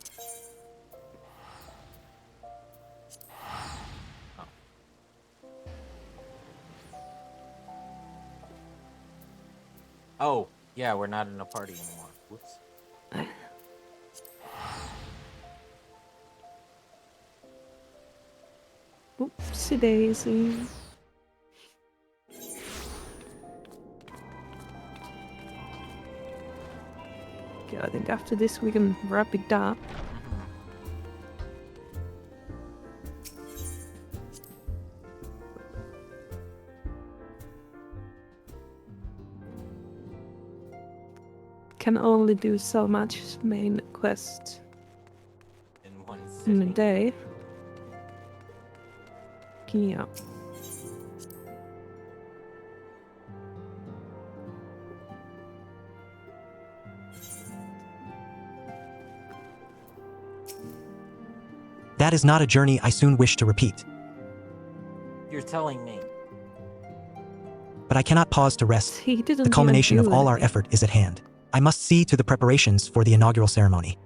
[SPEAKER 1] Oh, yeah, we're not in a party anymore. Whoops.
[SPEAKER 8] Oopsie daisy. Okay, I think after this we can wrap it up. Can only do so much main quest
[SPEAKER 1] In one
[SPEAKER 8] in a
[SPEAKER 1] sitting.
[SPEAKER 8] day. Yeah.
[SPEAKER 2] That is not a journey I soon wish to repeat,
[SPEAKER 1] You're telling me.
[SPEAKER 2] but I cannot pause to rest.
[SPEAKER 8] He didn't
[SPEAKER 2] The
[SPEAKER 8] even
[SPEAKER 2] culmination
[SPEAKER 8] do
[SPEAKER 2] of all our
[SPEAKER 8] anything.
[SPEAKER 2] effort is at hand. I must see to the preparations for the inaugural ceremony.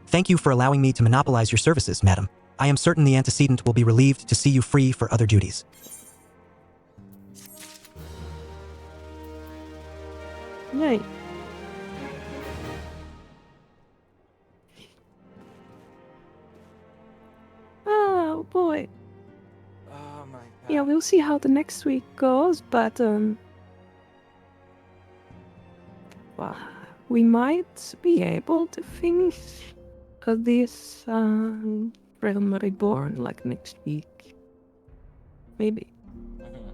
[SPEAKER 2] Thank you for allowing me to monopolize your services, madam. I am certain the antecedent will be relieved to see you free for other duties.
[SPEAKER 8] Yay. Oh boy.
[SPEAKER 1] Oh my god.
[SPEAKER 8] Yeah, we'll see how the next week goes, but well, we might be able to finish this Realm Reborn like next week. Maybe.
[SPEAKER 1] Mhm.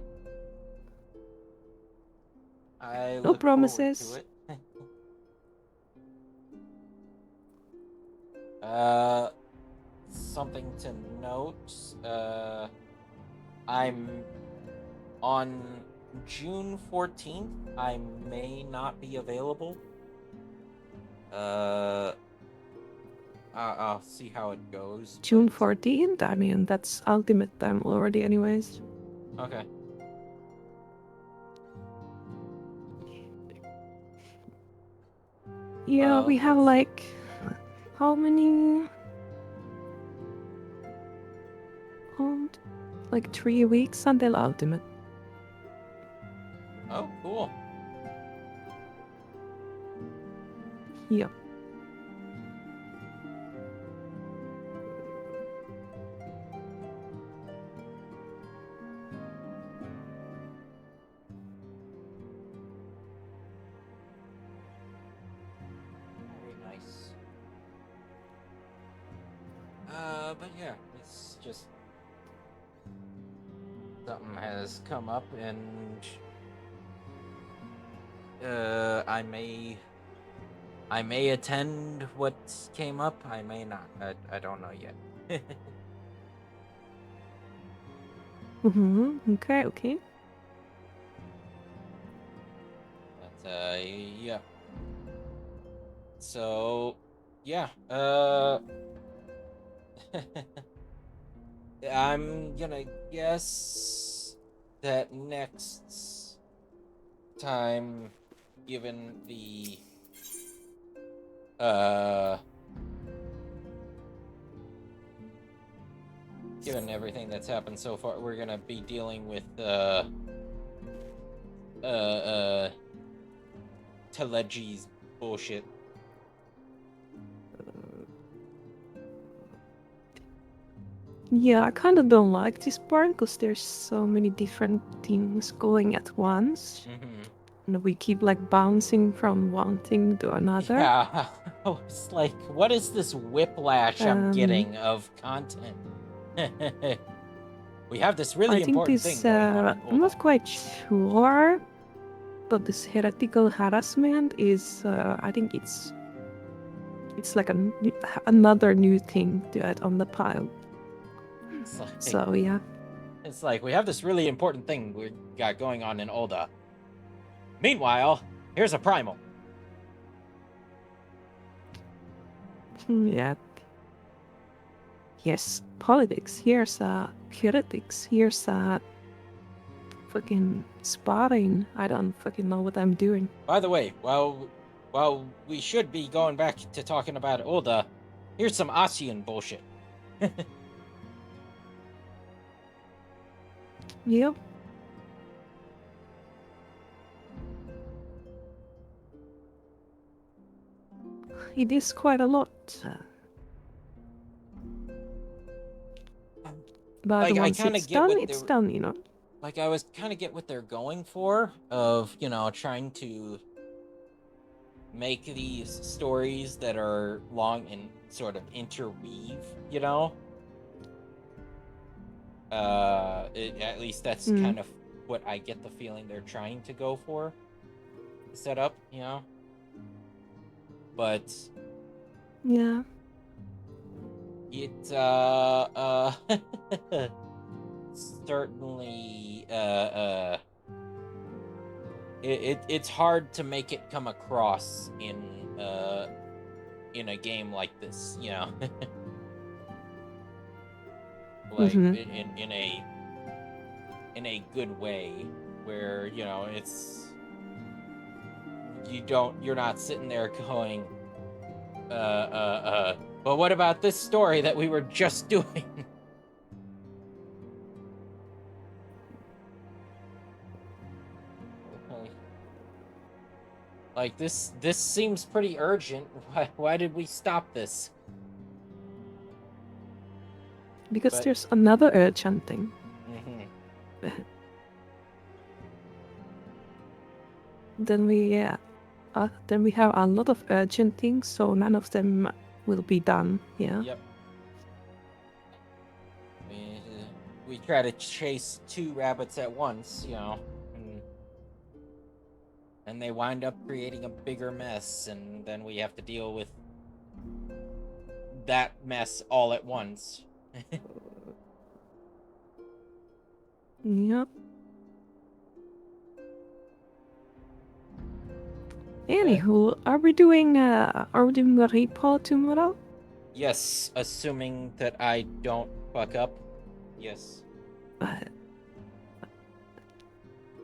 [SPEAKER 1] I
[SPEAKER 8] No
[SPEAKER 1] look
[SPEAKER 8] promises.
[SPEAKER 1] forward to it. Something to note. I'm on June 14th. I may not be available. I'll see how it goes.
[SPEAKER 8] June 14th? I mean, that's ultimate time already anyways.
[SPEAKER 1] Okay.
[SPEAKER 8] Yeah, we have like... How many? Hold. Like 3 weeks until ultimate.
[SPEAKER 1] Oh, cool.
[SPEAKER 8] Yep.
[SPEAKER 1] Very nice. But yeah, it's just something has come up, and I may attend what came up. I may not. I don't know yet.
[SPEAKER 8] Okay, okay.
[SPEAKER 1] But yeah. So yeah. I'm gonna guess that next time, given the given everything that's happened so far, we're gonna be dealing with Telegi's bullshit.
[SPEAKER 8] Yeah, I kind of don't like this part because there's so many different things going at once. And we keep like bouncing from one thing to another.
[SPEAKER 1] Yeah, it's like, what is this whiplash I'm getting of content? We have this really important thing going on.
[SPEAKER 8] I'm not quite sure, but this heretical harassment is, I think it's like another new thing to add on the pile. So yeah.
[SPEAKER 1] It's like, we have this really important thing we got going on in Ul'dah. Meanwhile, here's a primal.
[SPEAKER 8] Yeah. Yes, politics. Here's heretics. Here's fucking spotting. I don't fucking know what I'm doing.
[SPEAKER 1] By the way, while we should be going back to talking about Ul'dah, here's some Asian bullshit.
[SPEAKER 8] Yep. It is quite a lot. But
[SPEAKER 1] Like,
[SPEAKER 8] once it's done, it's done, you know?
[SPEAKER 1] Like, I was kind of get what they're going for, of, you know, trying to make these stories that are long and sort of interweave, you know? At least that's kind of what I get the feeling they're trying to go for. Set up, you know? But
[SPEAKER 8] yeah,
[SPEAKER 1] it certainly it's hard to make it come across in a game like this, you know. Like in a good way, where, you know, it's you're not sitting there going, but what about this story that we were just doing? Like, this seems pretty urgent. Why did we stop this?
[SPEAKER 8] Because there's another urgent thing. Then we have a lot of urgent things, so none of them will be done. Yeah.
[SPEAKER 1] Yep. We try to chase two rabbits at once, you know, and they wind up creating a bigger mess, and then we have to deal with that mess all at once.
[SPEAKER 8] Yep. Anywho, are we doing a report tomorrow?
[SPEAKER 1] Yes, assuming that I don't fuck up. Yes.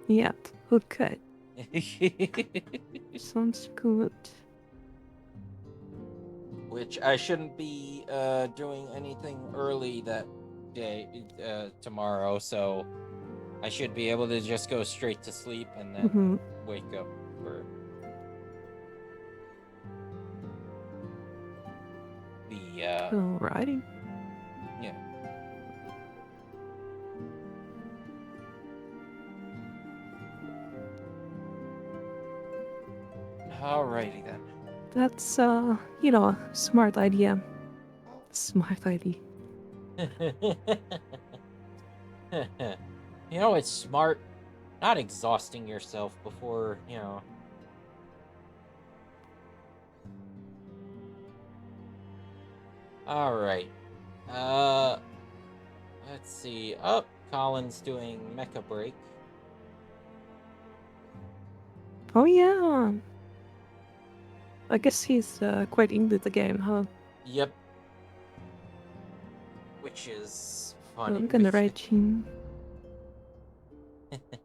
[SPEAKER 8] Yeah, okay. Sounds good.
[SPEAKER 1] Which I shouldn't be doing anything early that day, tomorrow, so I should be able to just go straight to sleep and then wake up for the
[SPEAKER 8] Alrighty.
[SPEAKER 1] Yeah. Alrighty then.
[SPEAKER 8] That's smart idea. Smart idea.
[SPEAKER 1] You know, it's smart not exhausting yourself before, you know. Alright. Let's see. Oh, Colin's doing Mecha Break.
[SPEAKER 8] Oh yeah. I guess he's quite into the game, huh?
[SPEAKER 1] Yep. Which is funny.
[SPEAKER 8] I'm gonna write him.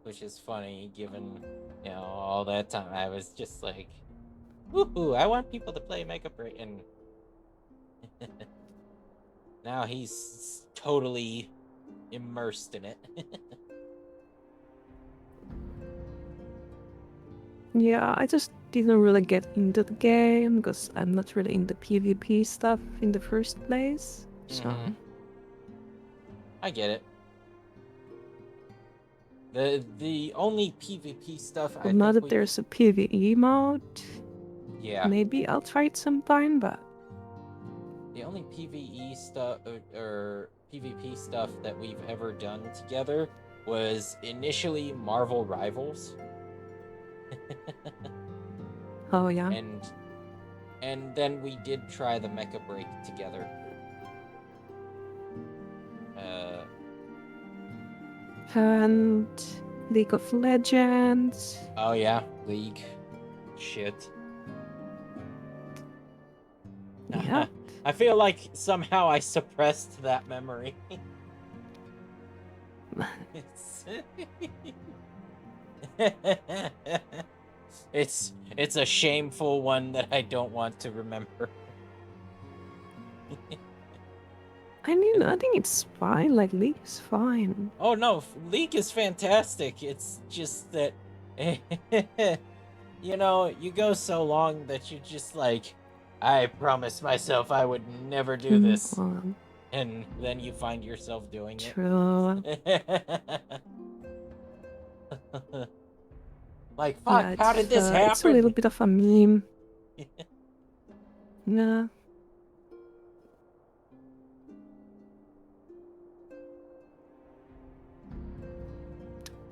[SPEAKER 1] Which is funny, given, you know, all that time. I was just like, woohoo, I want people to play Mega Break, and now he's totally immersed in it.
[SPEAKER 8] Yeah, I just didn't really get into the game because I'm not really into PvP stuff in the first place. So
[SPEAKER 1] I get it. The only PvP stuff I
[SPEAKER 8] well, now
[SPEAKER 1] think
[SPEAKER 8] that there's a PvE mode,
[SPEAKER 1] yeah,
[SPEAKER 8] maybe I'll try it sometime. But
[SPEAKER 1] the only PvE stuff or PvP stuff that we've ever done together was initially Marvel Rivals.
[SPEAKER 8] oh yeah,
[SPEAKER 1] And then we did try the Mecha Break together.
[SPEAKER 8] and League of Legends.
[SPEAKER 1] Oh yeah, League. Shit.
[SPEAKER 8] Yeah.
[SPEAKER 1] I feel like somehow I suppressed that memory. It's a shameful one that I don't want to remember.
[SPEAKER 8] I mean, I think it's fine. Like League is fine.
[SPEAKER 1] Oh no, League is fantastic. It's just that you know, you go so long that you're just like, I promised myself I would never do this. And then you find yourself doing
[SPEAKER 8] True.
[SPEAKER 1] it. Like, fuck,
[SPEAKER 8] Yeah,
[SPEAKER 1] how did this happen?
[SPEAKER 8] It's a little bit of a meme. Yeah.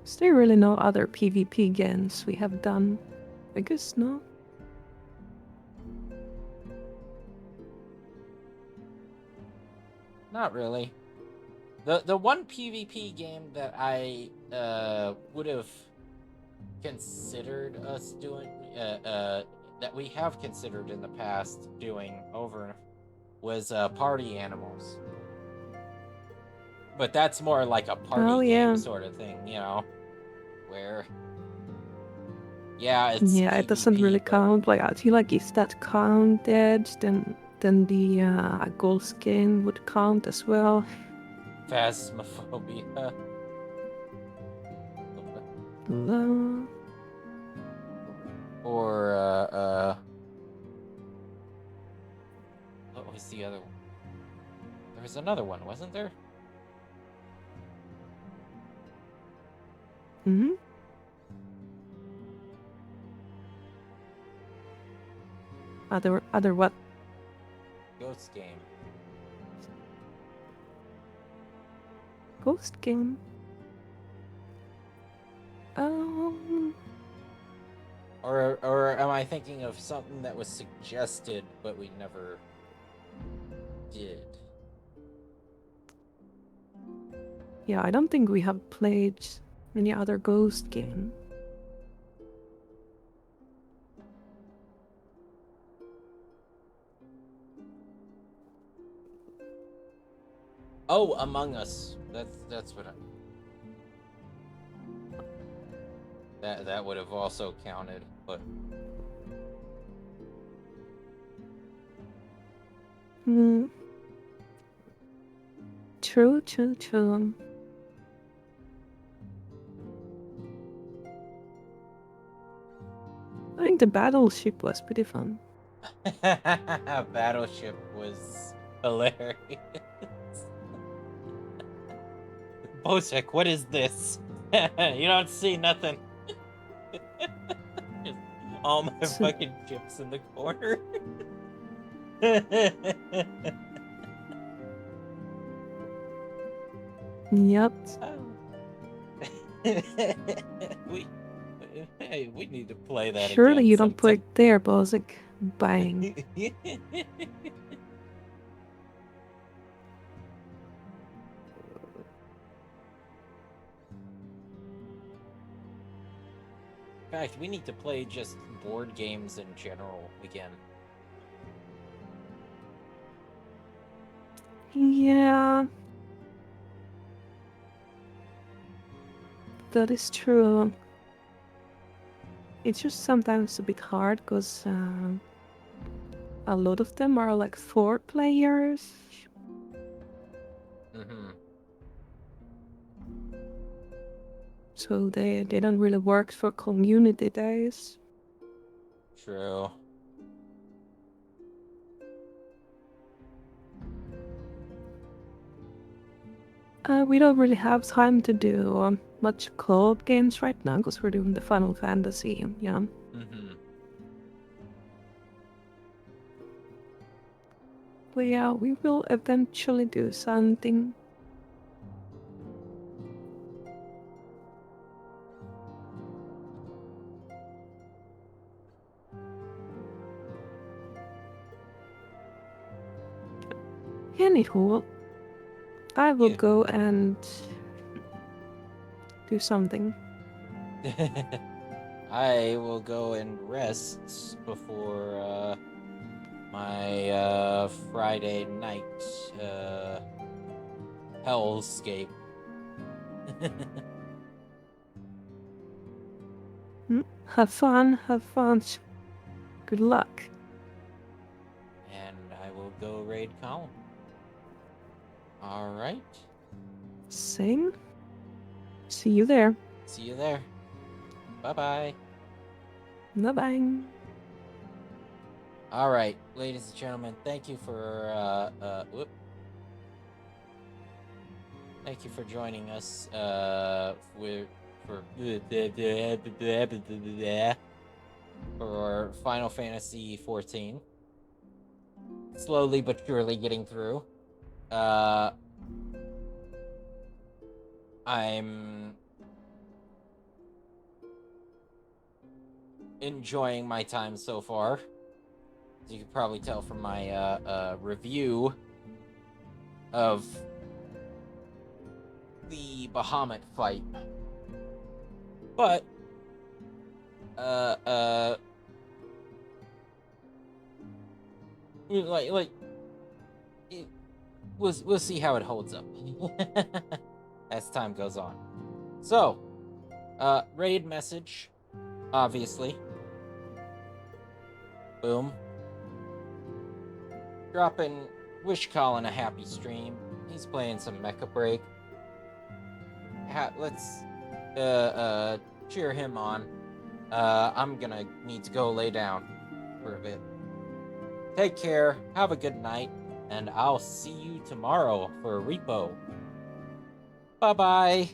[SPEAKER 8] Is there really no other PvP games we have done? I guess no.
[SPEAKER 1] Not really. The one PvP game that I would have considered us doing that we have considered in the past doing over was Party Animals. But that's more like a party game sort of thing, you know, where it's
[SPEAKER 8] yeah, it doesn't really count. Like I feel like if that counted, then the gold skin would count as well.
[SPEAKER 1] Phasmophobia. Or what was the other one? There was another one, wasn't there?
[SPEAKER 8] Mm-hmm. Other what?
[SPEAKER 1] Ghost game.
[SPEAKER 8] Ghost game?
[SPEAKER 1] Or am I thinking of something that was suggested but we never did?
[SPEAKER 8] Yeah, I don't think we have played any other Ghost game.
[SPEAKER 1] Oh, Among Us. That's what that would have also counted, but
[SPEAKER 8] True. I think the Battleship was pretty fun.
[SPEAKER 1] Battleship was hilarious. Bosek, what is this? You don't see nothing. Just all my fucking chips in the corner.
[SPEAKER 8] Yep.
[SPEAKER 1] We need to play that
[SPEAKER 8] Surely
[SPEAKER 1] again
[SPEAKER 8] you don't
[SPEAKER 1] sometime.
[SPEAKER 8] put it there, Bozek. Bang.
[SPEAKER 1] In fact, we need to play just board games in general again.
[SPEAKER 8] Yeah. That is true. It's just sometimes a bit hard because a lot of them are like 4 players. So they don't really work for community days.
[SPEAKER 1] True.
[SPEAKER 8] We don't really have time to do much co-op games right now because we're doing the Final Fantasy, yeah.
[SPEAKER 1] Mm-hmm.
[SPEAKER 8] But yeah, we will eventually do something. Anywho, I will
[SPEAKER 1] Yeah.
[SPEAKER 8] go and do something.
[SPEAKER 1] I will go and rest before my Friday night hellscape.
[SPEAKER 8] Have fun, have fun. Good luck.
[SPEAKER 1] And I will go raid Colin. Alright.
[SPEAKER 8] Same. See you there.
[SPEAKER 1] See you there. Bye-bye.
[SPEAKER 8] Bye-bye.
[SPEAKER 1] Alright, ladies and gentlemen, thank you for thank you for joining us for Final Fantasy 14. Slowly but surely getting through. I'm enjoying my time so far. As you can probably tell from my review of the Bahamut fight. But like we'll see how it holds up as time goes on. So, raid message, obviously. Boom. Dropping Wish Colin a happy stream. He's playing some Mecha Break. Let's cheer him on. I'm gonna need to go lay down for a bit. Take care, have a good night, and I'll see you tomorrow for a repo. Bye-bye.